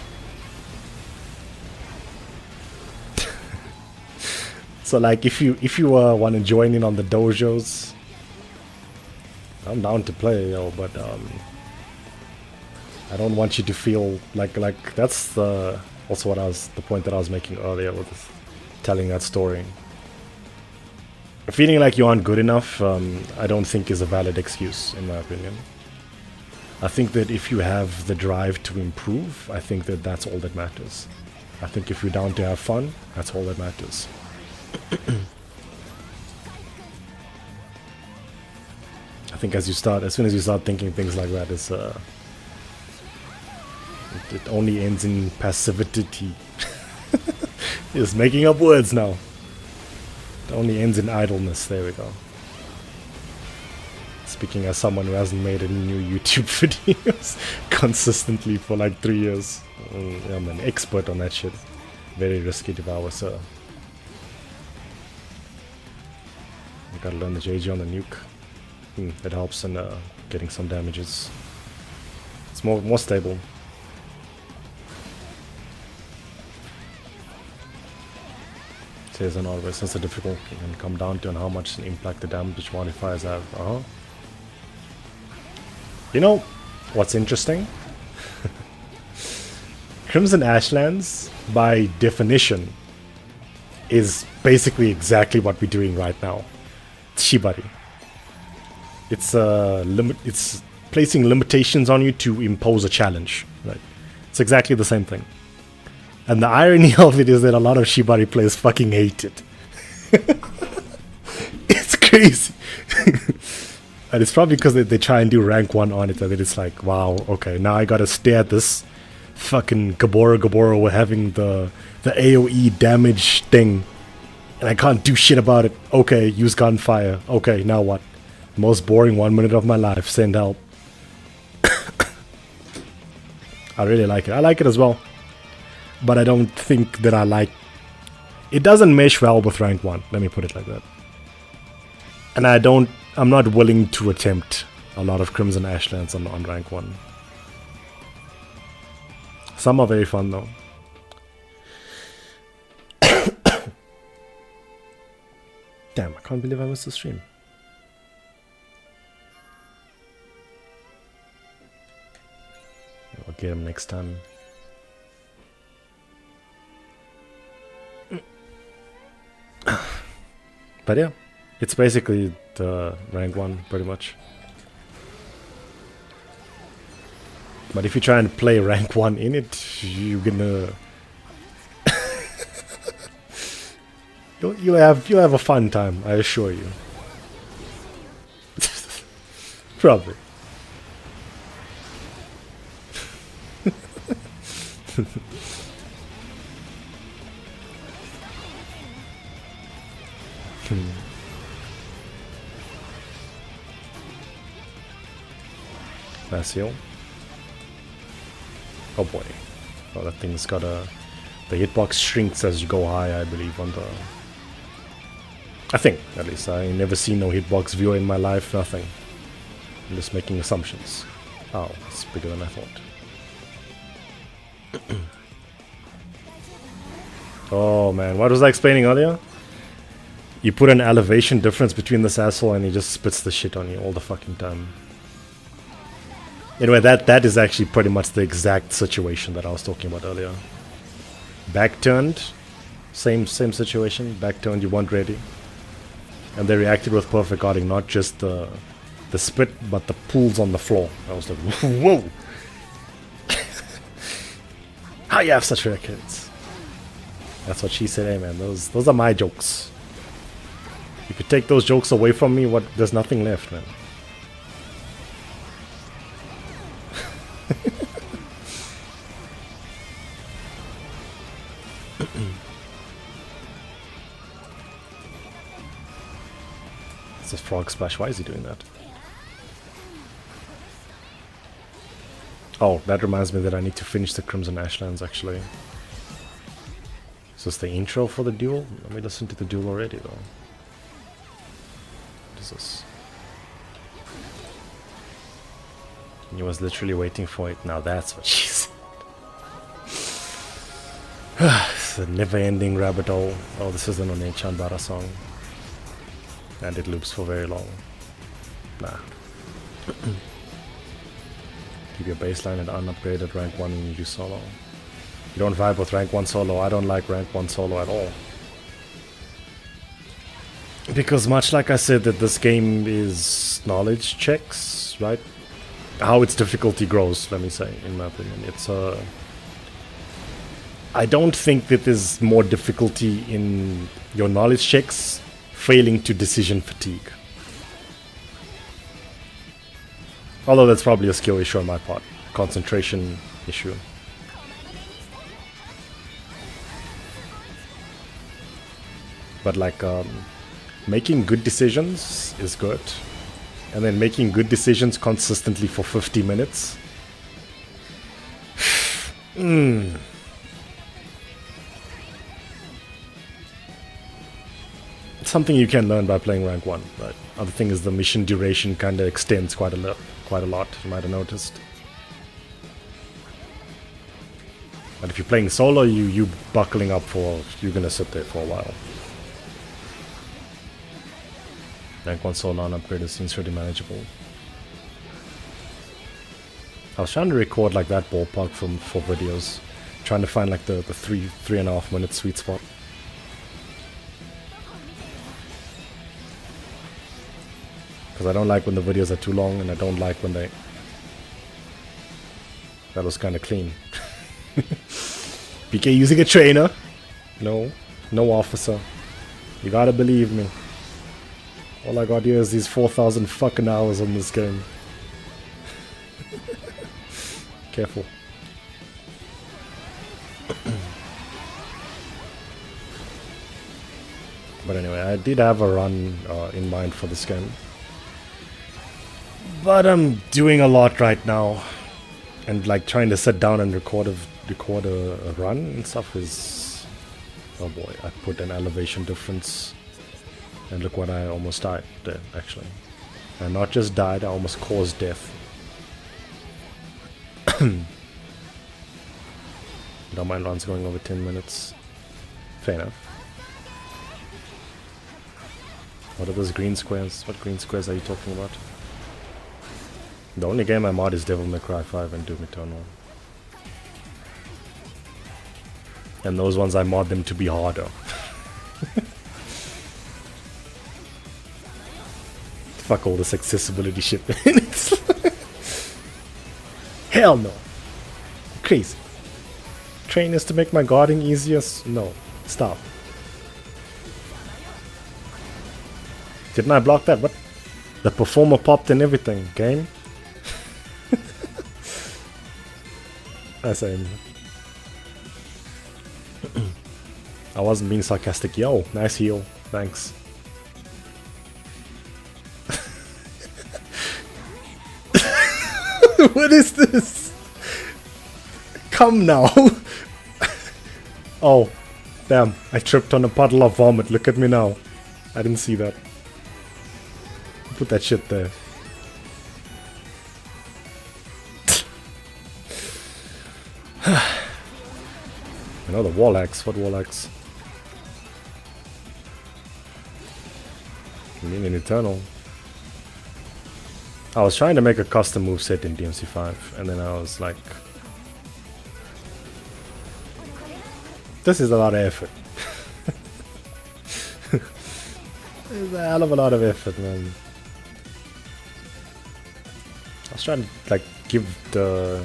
So like if you want to join in on the dojos, I'm down to play, yo, but I don't want you to feel like that's also the point that I was making earlier with telling that story. Feeling like you aren't good enough, I don't think is a valid excuse, in my opinion. I think that if you have the drive to improve, I think that that's all that matters. I think if you're down to have fun, that's all that matters. I think as soon as you start thinking things like that, it only ends in passivity. Just making up words now. It only ends in idleness. There we go. Speaking as someone who hasn't made any new YouTube videos consistently for like 3 years. I'm an expert on that shit. Very risky devour, sir. I gotta learn the JG on the nuke. It helps in getting some damages. It's more stable. Says an always, since the difficulty can come down to how much impact the damage modifiers have. You know what's interesting? Crimson Ashlands, by definition, is basically exactly what we're doing right now. It's Shibari. It's placing limitations on you to impose a challenge. Right? It's exactly the same thing. And the irony of it is that a lot of Shibari players fucking hate it. It's crazy. And it's probably because they try and do rank 1 on it, and then it's like, wow, okay, now I gotta stare at this fucking Gabora were having the AoE damage thing, and I can't do shit about it. Okay, use gunfire. Okay, now what? Most boring 1 minute of my life. Send help. I really like it. I like it as well. But I don't think that I like... It doesn't mesh well with rank 1. Let me put it like that. And I'm not willing to attempt a lot of Crimson Ashlands on rank 1. Some are very fun though. Damn, I can't believe I missed the stream. I'll get him next time. But yeah, it's basically the rank 1 pretty much. But if you try and play rank 1 in it, you're gonna you'll have a fun time, I assure you. Probably. Basio. Oh boy. Oh, that thing's got a... The hitbox shrinks as you go high, I believe, on the... I think, at least. I never seen no hitbox viewer in my life, nothing. I'm just making assumptions. Oh, it's bigger than I thought. Oh man, what was I explaining earlier? You put an elevation difference between this asshole and he just spits the shit on you all the fucking time. Anyway, that is actually pretty much the exact situation that I was talking about earlier. Back turned, same situation. Back turned, you weren't ready, and they reacted with perfect guarding, not just the spit, but the pools on the floor. I was like, whoa! How you have such rare kids? That's what she said. Hey man, those are my jokes. If you take those jokes away from me, there's nothing left, man. It's a frog splash. Why is he doing that? Oh, that reminds me that I need to finish the Crimson Ashlands, actually. Is this the intro for the duel? Let me listen to the duel already, though. What is this? He was literally waiting for it. Now that's what she said. It's a never-ending rabbit hole. Oh, this is an One Chanbara song. And it loops for very long. Nah. Keep your baseline at unupgraded rank 1 when you do solo. You don't vibe with rank 1 solo. I don't like rank 1 solo at all. Because much like I said that this game is knowledge checks, right? How its difficulty grows, let me say, in my opinion. It's I don't think that there's more difficulty in your knowledge checks failing to decision fatigue. Although that's probably a skill issue on my part. Concentration issue. But like, making good decisions is good. And then making good decisions consistently for 50 minutes. It's something you can learn by playing rank 1. But other thing is the mission duration kind of extends quite a lot. You might have noticed. But if you're playing solo, you buckling up for, you're gonna sit there for a while. Rank 1 solo unupgraded seems pretty manageable. I was trying to record like that ballpark for videos, trying to find like the 3.5 minute sweet spot. Because I don't like when the videos are too long, and I don't like when they... That was kind of clean. PK using a trainer? No officer. You gotta believe me. All I got here is these 4,000 fucking hours on this game. Careful. But anyway, I did have a run in mind for this game. But I'm doing a lot right now. And like trying to sit down and record a run and stuff is... Oh boy, I put an elevation difference. And look what I almost died there, actually. And not just died, I almost caused death. Don't mind runs going over 10 minutes. Fair enough. What are those green squares? What green squares are you talking about? The only game I mod is Devil May Cry 5 and Doom Eternal. And those ones I mod them to be harder. Fuck all this accessibility shit. Hell no. Crazy. Train is to make my guarding easier. No. Stop. Didn't I block that? What? The performer popped and everything. Game? I say. I wasn't being sarcastic. Yo, nice heal. Thanks. What is this? Come now. Oh, damn. I tripped on a puddle of vomit. Look at me now. I didn't see that. Put that shit there. Another wall axe. What wall axe? You mean an Eternal? I was trying to make a custom moveset in DMC5, and then I was like, this is a lot of effort. It's a hell of a lot of effort, man. I was trying to like give the...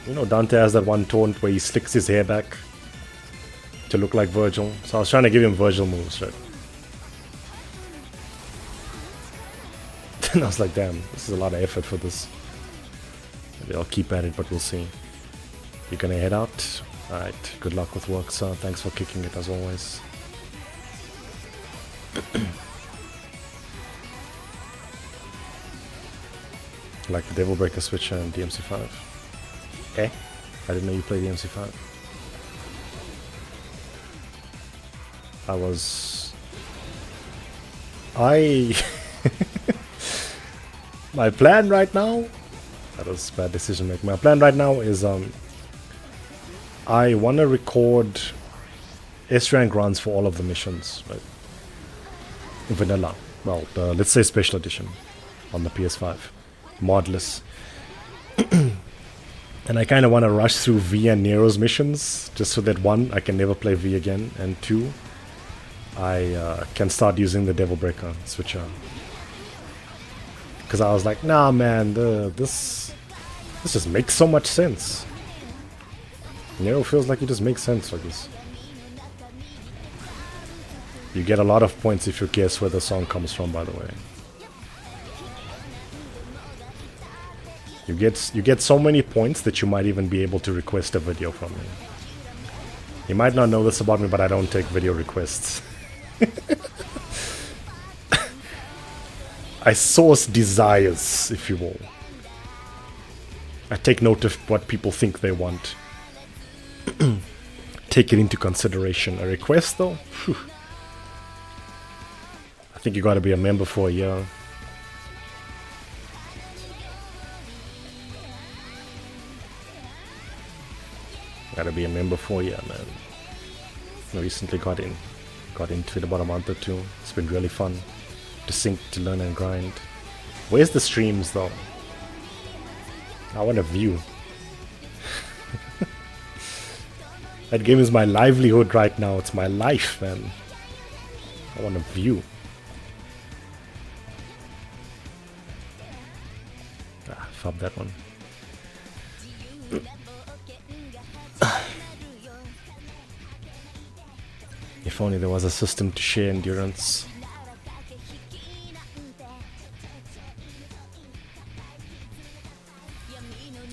You know, Dante has that one taunt where he slicks his hair back to look like Virgil. So I was trying to give him Virgil moves, right? And I was like, damn, this is a lot of effort for this. Maybe I'll keep at it, but we'll see. You're gonna head out? Alright, good luck with work, sir. Thanks for kicking it, as always. Like the Devil Breaker Switcher and DMC5. Eh? I didn't know you played DMC5. My plan right now... That was bad decision making. My plan right now is I want to record S-rank runs for all of the missions, right? Vanilla. Well, let's say special edition on the PS5. Modless. And I kind of want to rush through V and Nero's missions, just so that one, I can never play V again, and two, I can start using the Devil Breaker switcher. Because I was like, nah man, this just makes so much sense. Nero feels like it just makes sense like this. You get a lot of points if you guess where the song comes from, by the way. You get so many points that you might even be able to request a video from me. You might not know this about me, but I don't take video requests. I source desires, if you will. I take note of what people think they want. Take it into consideration. A request, though? Whew. I think you gotta be a member for a year. Gotta be a member for a year, man. I recently got into it about a month or two. It's been really fun to sync, to learn and grind. Where's the streams though? I want a view. That game is my livelihood right now. It's my life, man. I want a view. Ah, fub that one. If only there was a system to share endurance.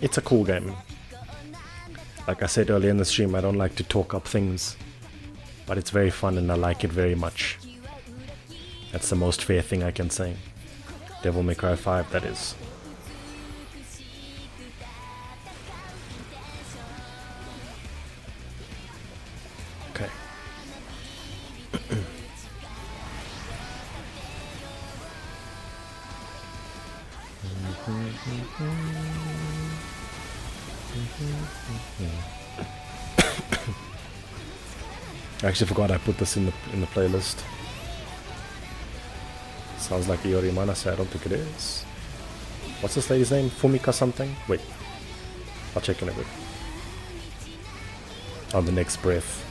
It's a cool game. Like I said earlier in the stream, I don't like to talk up things. But it's very fun and I like it very much. That's the most fair thing I can say. Devil May Cry 5, that is. Okay. I actually forgot I put this in the playlist. Sounds like Iori Manase, I don't think it is. What's this lady's name? Fumika something? Wait. I'll check in a bit. On the next breath.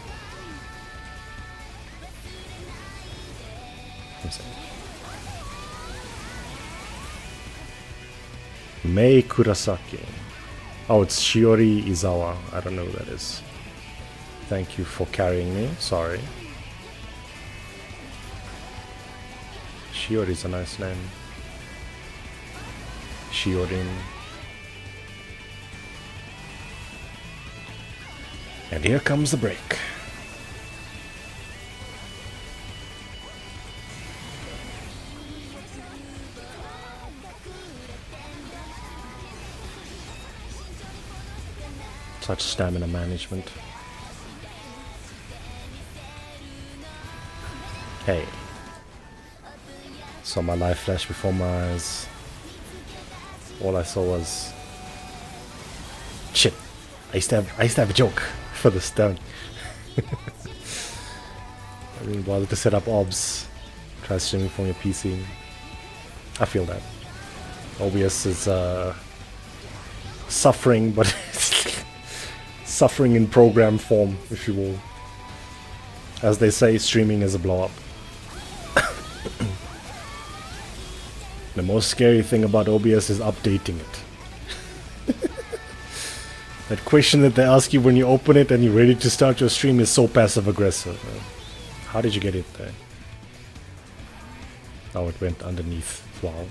Mei Kurasaki. Oh, it's Shiori Izawa. I don't know who that is. Thank you for carrying me. Sorry. Shiori's a nice name. Shiorin. And here comes the break. Such stamina management. Hey. Saw my life flash before my eyes. All I saw was shit. I used to have a joke for this, don't I didn't bother to set up OBS. Try streaming from your PC. I feel that. OBS is suffering, but suffering in program form, if you will. As they say, streaming is a blow up. The most scary thing about OBS is updating it. That question that they ask you when you open it and you're ready to start your stream is so passive aggressive. How did you get it there? Oh, it went underneath. Wow.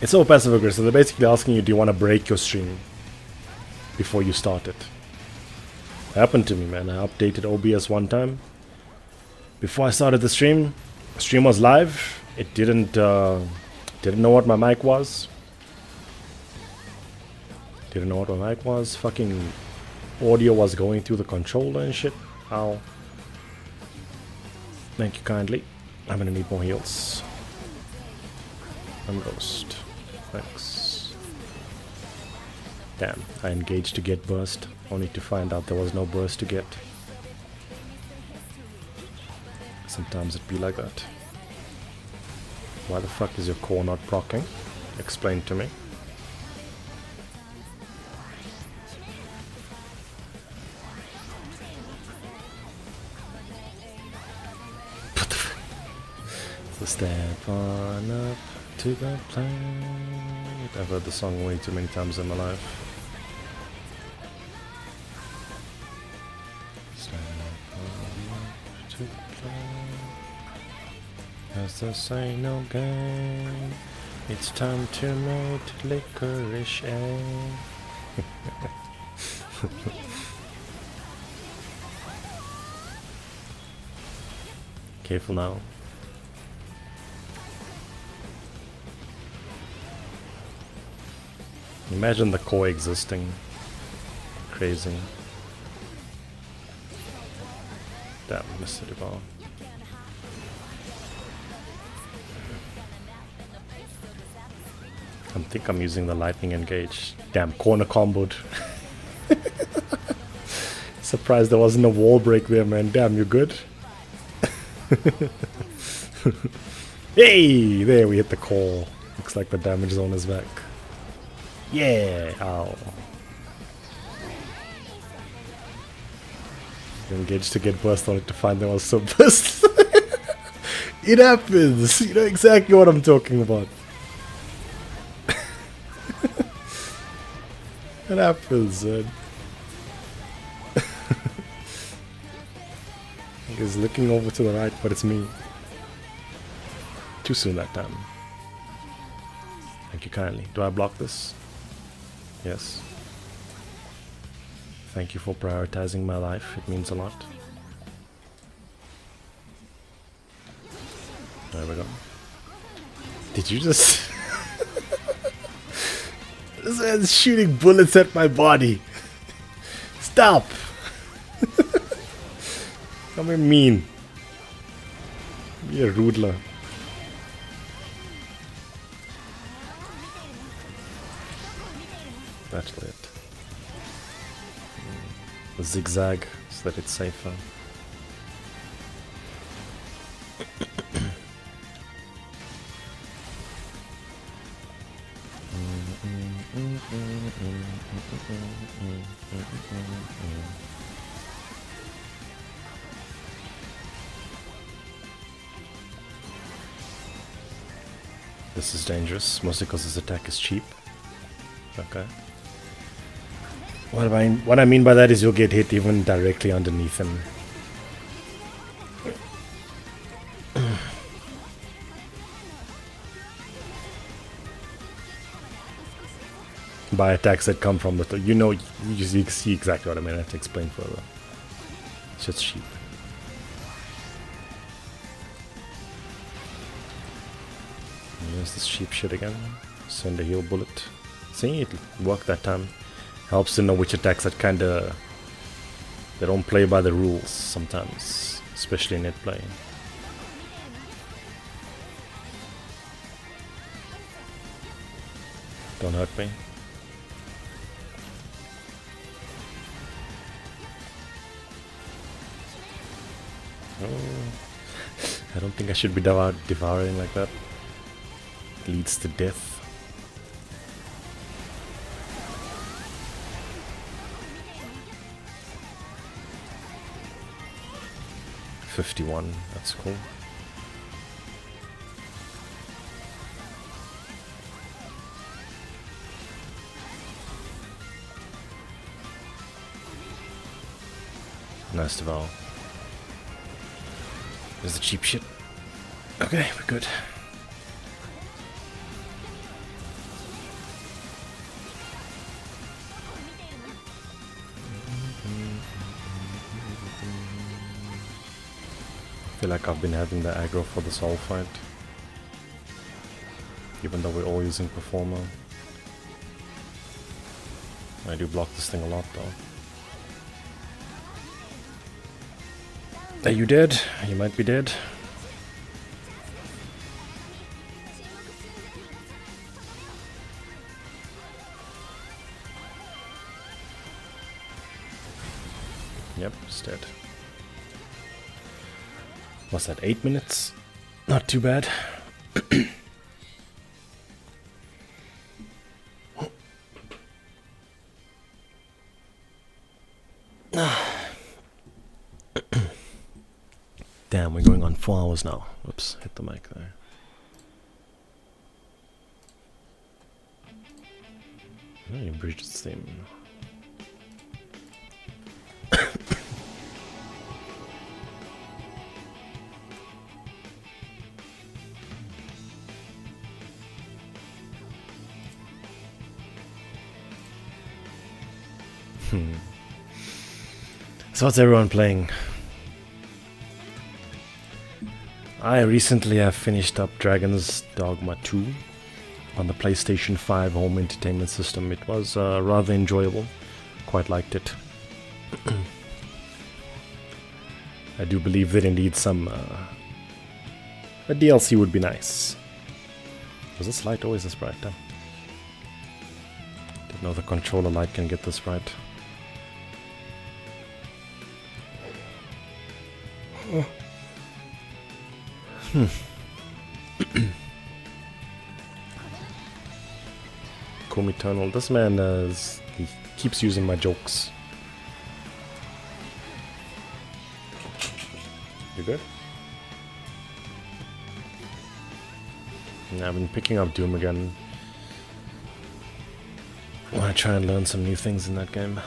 It's so passive aggressive. They're basically asking you, do you want to break your stream before you start it? It happened to me, man. I updated OBS one time. Before I started the stream was live. It didn't know what my mic was. Didn't know what my mic was. Fucking audio was going through the controller and shit. Ow. Thank you kindly. I'm gonna need more heals. I'm ghost. Thanks. Damn, I engaged to get burst, only to find out there was no burst to get. Sometimes it be like that. Why the fuck is your core not proccing? Explain to me. So step on up to the planet. I've heard the song way too many times in my life. Step on up to the planet. As this ain't no game, it's time to make licorice egg. Careful now. Imagine the coexisting. Crazy. Damn, missed it all. I think I'm using the lightning engage. Damn, corner comboed. Surprised there wasn't a wall break there, man. Damn, you good? Hey, there we hit the core. Looks like the damage zone is back. Yeah, ow. Engaged to get burst on it to find there was some burst. It happens. You know exactly what I'm talking about. It happens, man. He's looking over to the right, but it's me. Too soon that time. Thank you kindly. Do I block this? Yes. Thank you for prioritizing my life. It means a lot. There we go. Did you just... This man's shooting bullets at my body. Stop! Come here, mean. Be a rudler. That's it. A zigzag so that it's safer. This is dangerous, mostly because his attack is cheap. Okay. What I mean by that is you'll get hit even directly underneath him. By attacks that come from the... you see exactly what I mean. I have to explain further. It's just cheap. There's this cheap shit again. Send a heal bullet. See, it worked that time. Helps to know which attacks that kinda... they don't play by the rules sometimes. Especially in net play. Don't hurt me. I don't think I should be devouring like that. It leads to death. $51, that's cool. Nice devour. There's the cheap shit. Okay, we're good. I feel like I've been having the aggro for this whole fight. Even though we're all using Performer. I do block this thing a lot though. Are you dead? You might be dead. Yep, it's dead. What's that, 8 minutes? Not too bad. Damn, we're going on 4 hours now. Oops, hit the mic there. Oh, you bridged the theme. So what's everyone playing? I recently have finished up Dragon's Dogma 2 on the PlayStation 5 home entertainment system. It was rather enjoyable. Quite liked it. I do believe that indeed some a DLC would be nice. Was this light always this bright? Didn't know the controller light can get this bright. Call me Eternal. This man he keeps using my jokes. You good? Yeah, I've been picking up Doom again. I want to try and learn some new things in that game.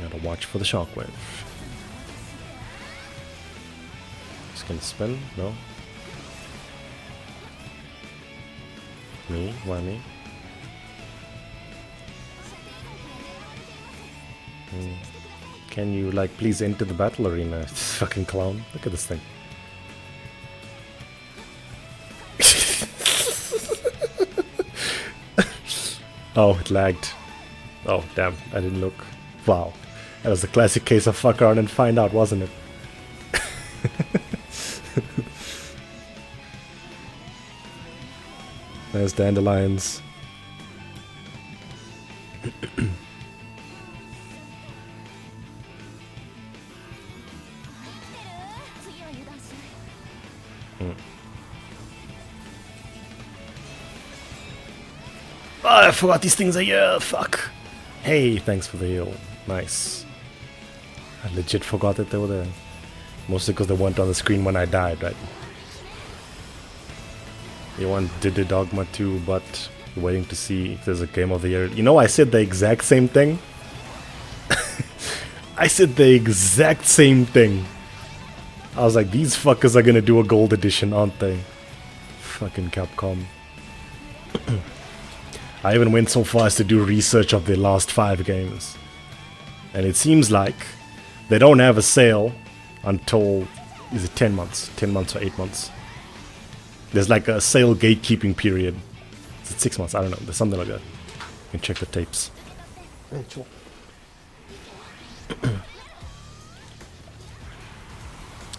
Gotta watch for the shockwave. Just gonna spin? No? Me? Why me? Can you, like, please enter the battle arena? Fucking clown. Look at this thing. Oh, it lagged. Oh, damn. I didn't look. Wow. That was the classic case of fuck around and find out, wasn't it? There's dandelions. Oh, I forgot these things are here. Fuck. Hey, thanks for the heal. Nice. I legit forgot that they were there. Mostly because they weren't on the screen when I died, right? You want Did Dogma 2, but waiting to see if there's a game of the year. You know, I said the exact same thing. I said the exact same thing. I was like, these fuckers are gonna do a gold edition, aren't they? Fucking Capcom. I even went so far as to do research of their last 5 games. And it seems like they don't have a sale until, is it 10 months? 10 months or 8 months? There's like a sale gatekeeping period. Is it 6 months? I don't know. There's something like that. You can check the tapes.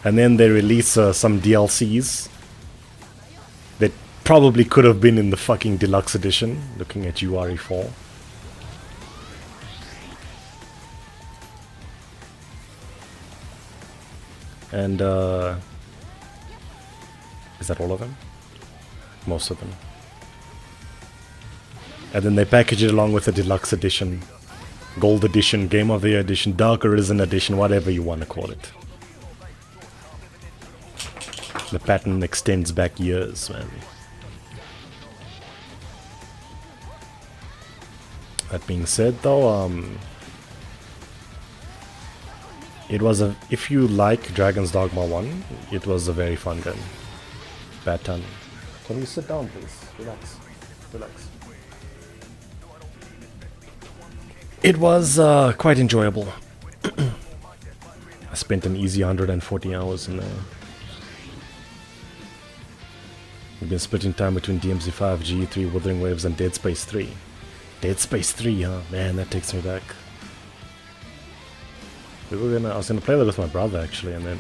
And then they release some DLCs that probably could have been in the fucking deluxe edition. Looking at GE3 And is that all of them? Most of them. And then they package it along with the deluxe edition, gold edition, game of the year edition, dark arisen edition, whatever you want to call it. The pattern extends back years, man. That being said, though, it was a. If you like Dragon's Dogma 1, it was a very fun game. Bad time. Can you sit down, please? Relax. Relax. It was quite enjoyable. I spent an easy 140 hours in there. We've been splitting time between DMZ5, GE3, Wuthering Waves, and Dead Space 3. Dead Space 3, huh? Man, that takes me back. I was gonna play that with my brother actually, and then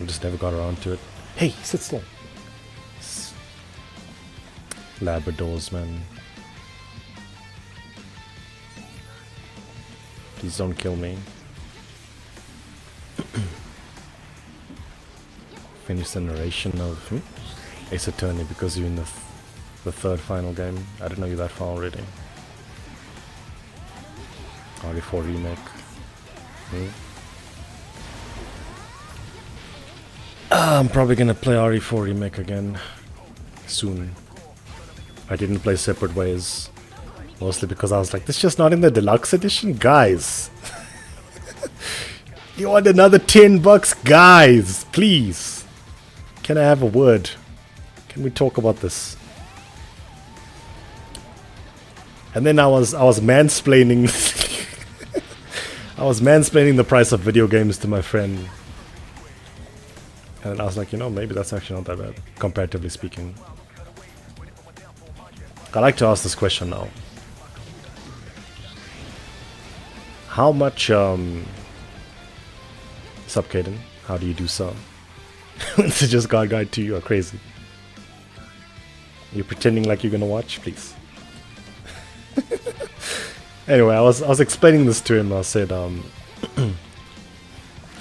we just never got around to it. Hey, sit still. Labradors, man. Please don't kill me. Finish the narration of Ace Attorney because you're in the third final game. I didn't know you're that far already. RE4 remake. I'm probably gonna play RE4 remake again soon. I didn't play Separate Ways, mostly because I was like, this is just not in the deluxe edition, guys. You want another $10, guys? Please, can I have a word? Can we talk about this? And then I was mansplaining. I was mansplaining the price of video games to my friend. And I was like, you know, maybe that's actually not that bad, comparatively speaking. I like to ask this question now. How much, Sup, Kaden? How do you do so? It's just God Guide 2, you are crazy. You're pretending like you're gonna watch, please. Anyway, I was explaining this to him. I said, I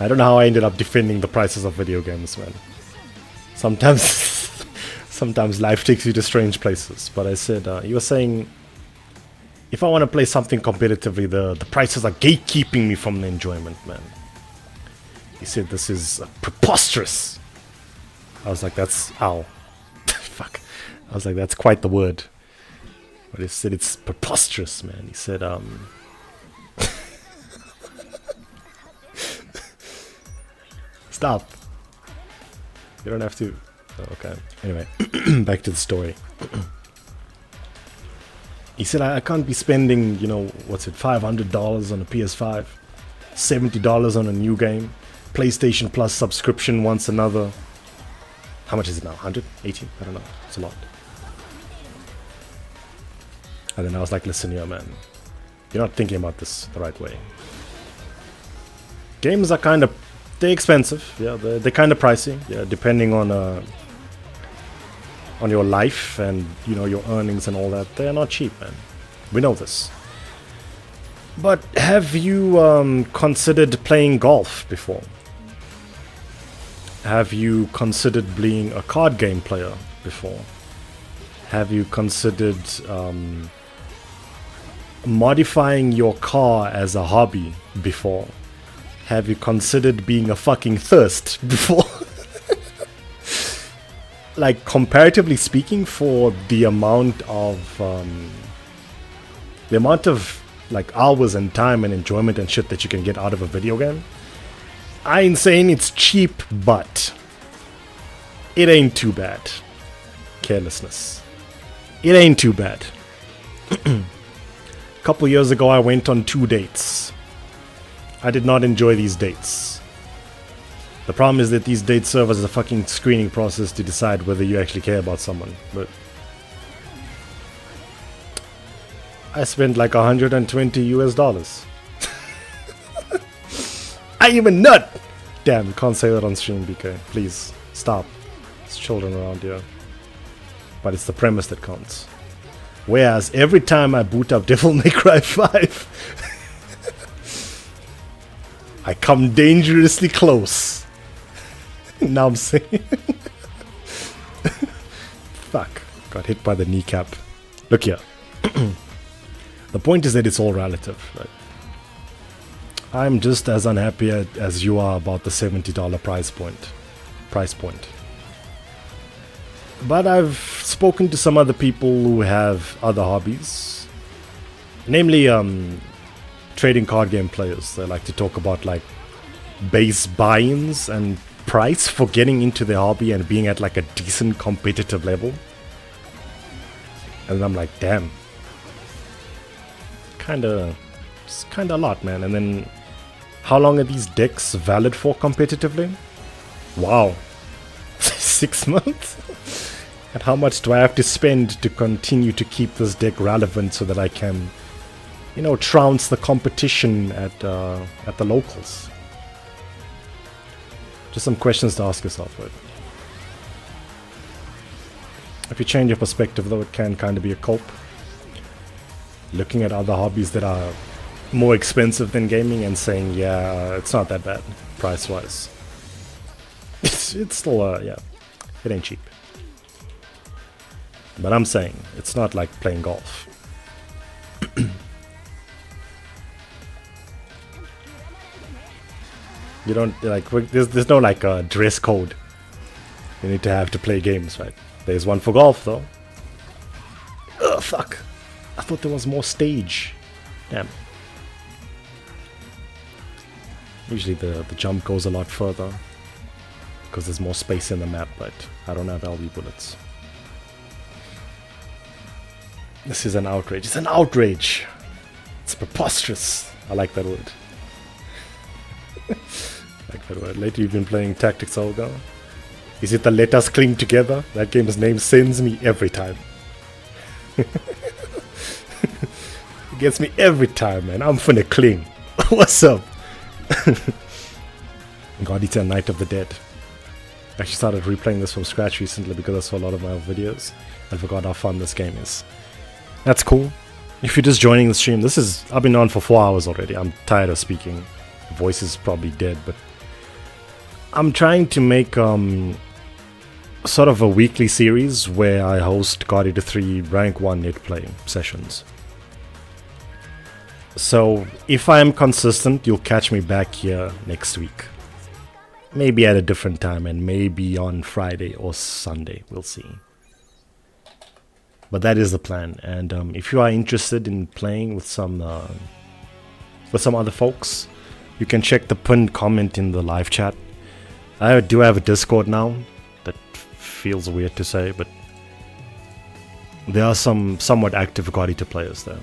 don't know how I ended up defending the prices of video games, man. Sometimes life takes you to strange places. But I said, you were saying, if I want to play something competitively, the prices are gatekeeping me from the enjoyment, man. He said, this is preposterous. I was like, that's, ow. Fuck. I was like, that's quite the word. But he said it's preposterous, man. He said, stop. You don't have to. Oh, okay. Anyway, back to the story. He said, I can't be spending, you know, what's it, $500 on a PS5, $70 on a new game, PlayStation Plus subscription once another. How much is it now? 180? I don't know. It's a lot. And then I was like, listen here, man. You're not thinking about this the right way. Games are kind of... They're expensive. Yeah, they're kind of pricey. Yeah, depending on your life and, you know, your earnings and all that. They're not cheap, man. We know this. But have you considered playing golf before? Have you considered being a card game player before? Have you considered modifying your car as a hobby before? Have you considered being a fucking thirst before? Like, comparatively speaking, for the amount of like hours and time and enjoyment and shit that you can get out of a video game, I ain't saying it's cheap, but it ain't too bad. Carelessness. It ain't too bad. A couple years ago, I went on 2 dates. I did not enjoy these dates. The problem is that these dates serve as a fucking screening process to decide whether you actually care about someone. But I spent like $120 US. I even nut! Damn, you can't say that on stream, BK. Please, stop. There's children around here. But it's the premise that counts. Whereas every time I boot up Devil May Cry 5, I come dangerously close. Now I'm saying... Fuck. Got hit by the kneecap. Look here. The point is that it's all relative, right? I'm just as unhappy as you are about the $70 price point. But I've spoken to some other people who have other hobbies. Namely, trading card game players. They like to talk about like base buy-ins and price for getting into their hobby and being at like a decent competitive level. And I'm like, damn. It's kinda a lot, man. And then how long are these decks valid for competitively? Wow. 6 months? And how much do I have to spend to continue to keep this deck relevant so that I can, you know, trounce the competition at the locals? Just some questions to ask yourself, right? If you change your perspective, though, it can kind of be a cope. Looking at other hobbies that are more expensive than gaming and saying, yeah, it's not that bad, price-wise. It's still, yeah, it ain't cheap. But I'm saying, it's not like playing golf. You don't, like, there's no, like, dress code you need to have to play games, right? There's one for golf, though. Ugh, fuck. I thought there was more stage. Damn. Usually the jump goes a lot further because there's more space in the map, but I don't have LB bullets. This is an outrage. It's an outrage! It's preposterous. I like that word. Like that word. Lately you've been playing Tactics Olga. Is it the Let Us Cling Together? That game's name sends me every time. It gets me every time, man. I'm finna cling. What's up? God Eater Night of the Dead. I actually started replaying this from scratch recently because I saw a lot of my old videos and forgot how fun this game is. That's cool. If you're just joining the stream, I've been on for 4 hours already. I'm tired of speaking. The voice is probably dead, but I'm trying to make sort of a weekly series where I host GE3 Rank 1 net play sessions. So if I am consistent, you'll catch me back here next week. Maybe at a different time and maybe on Friday or Sunday. We'll see. But that is the plan. And if you are interested in playing with some other folks, you can check the pinned comment in the live chat. I do have a Discord now. That feels weird to say, but there are some somewhat active Guarita players there.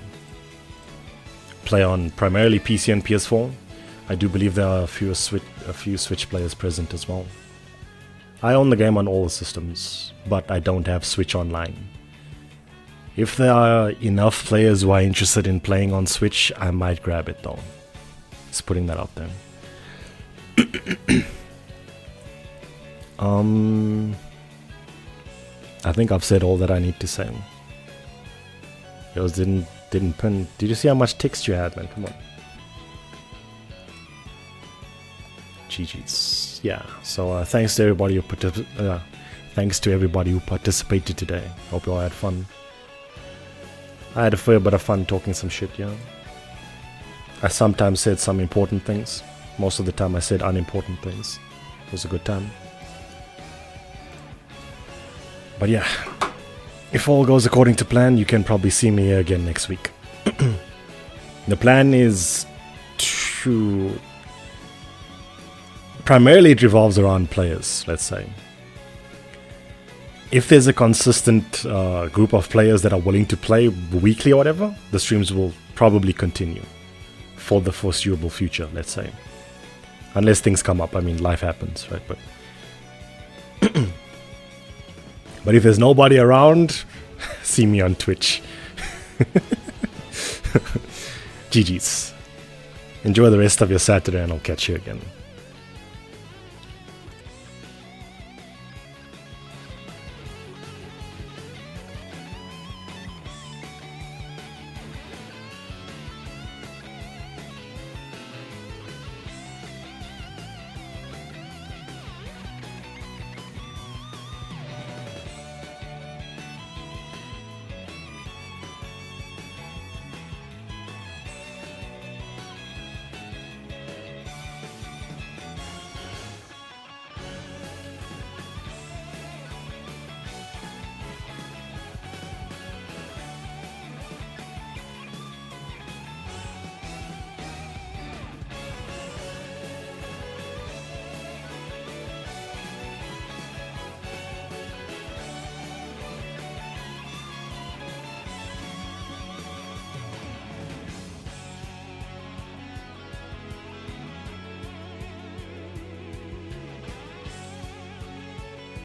Play on primarily PC and PS4. I do believe there are a few Switch players present as well. I own the game on all the systems, but I don't have Switch Online. If there are enough players who are interested in playing on Switch, I might grab it though. Just putting that out there. I think I've said all that I need to say. Yours didn't pin. Did you see how much text you had, man? Come on. GG's. Yeah. So thanks to everybody who participated today. Hope you all had fun. I had a fair bit of fun talking some shit, yeah. I sometimes said some important things. Most of the time I said unimportant things. It was a good time. But yeah, if all goes according to plan, you can probably see me here again next week. The plan is to... Primarily it revolves around players, let's say. If there's a consistent group of players that are willing to play weekly or whatever, the streams will probably continue for the foreseeable future, let's say. Unless things come up, I mean, life happens, right? But if there's nobody around, see me on Twitch. GG's. Enjoy the rest of your Saturday and I'll catch you again.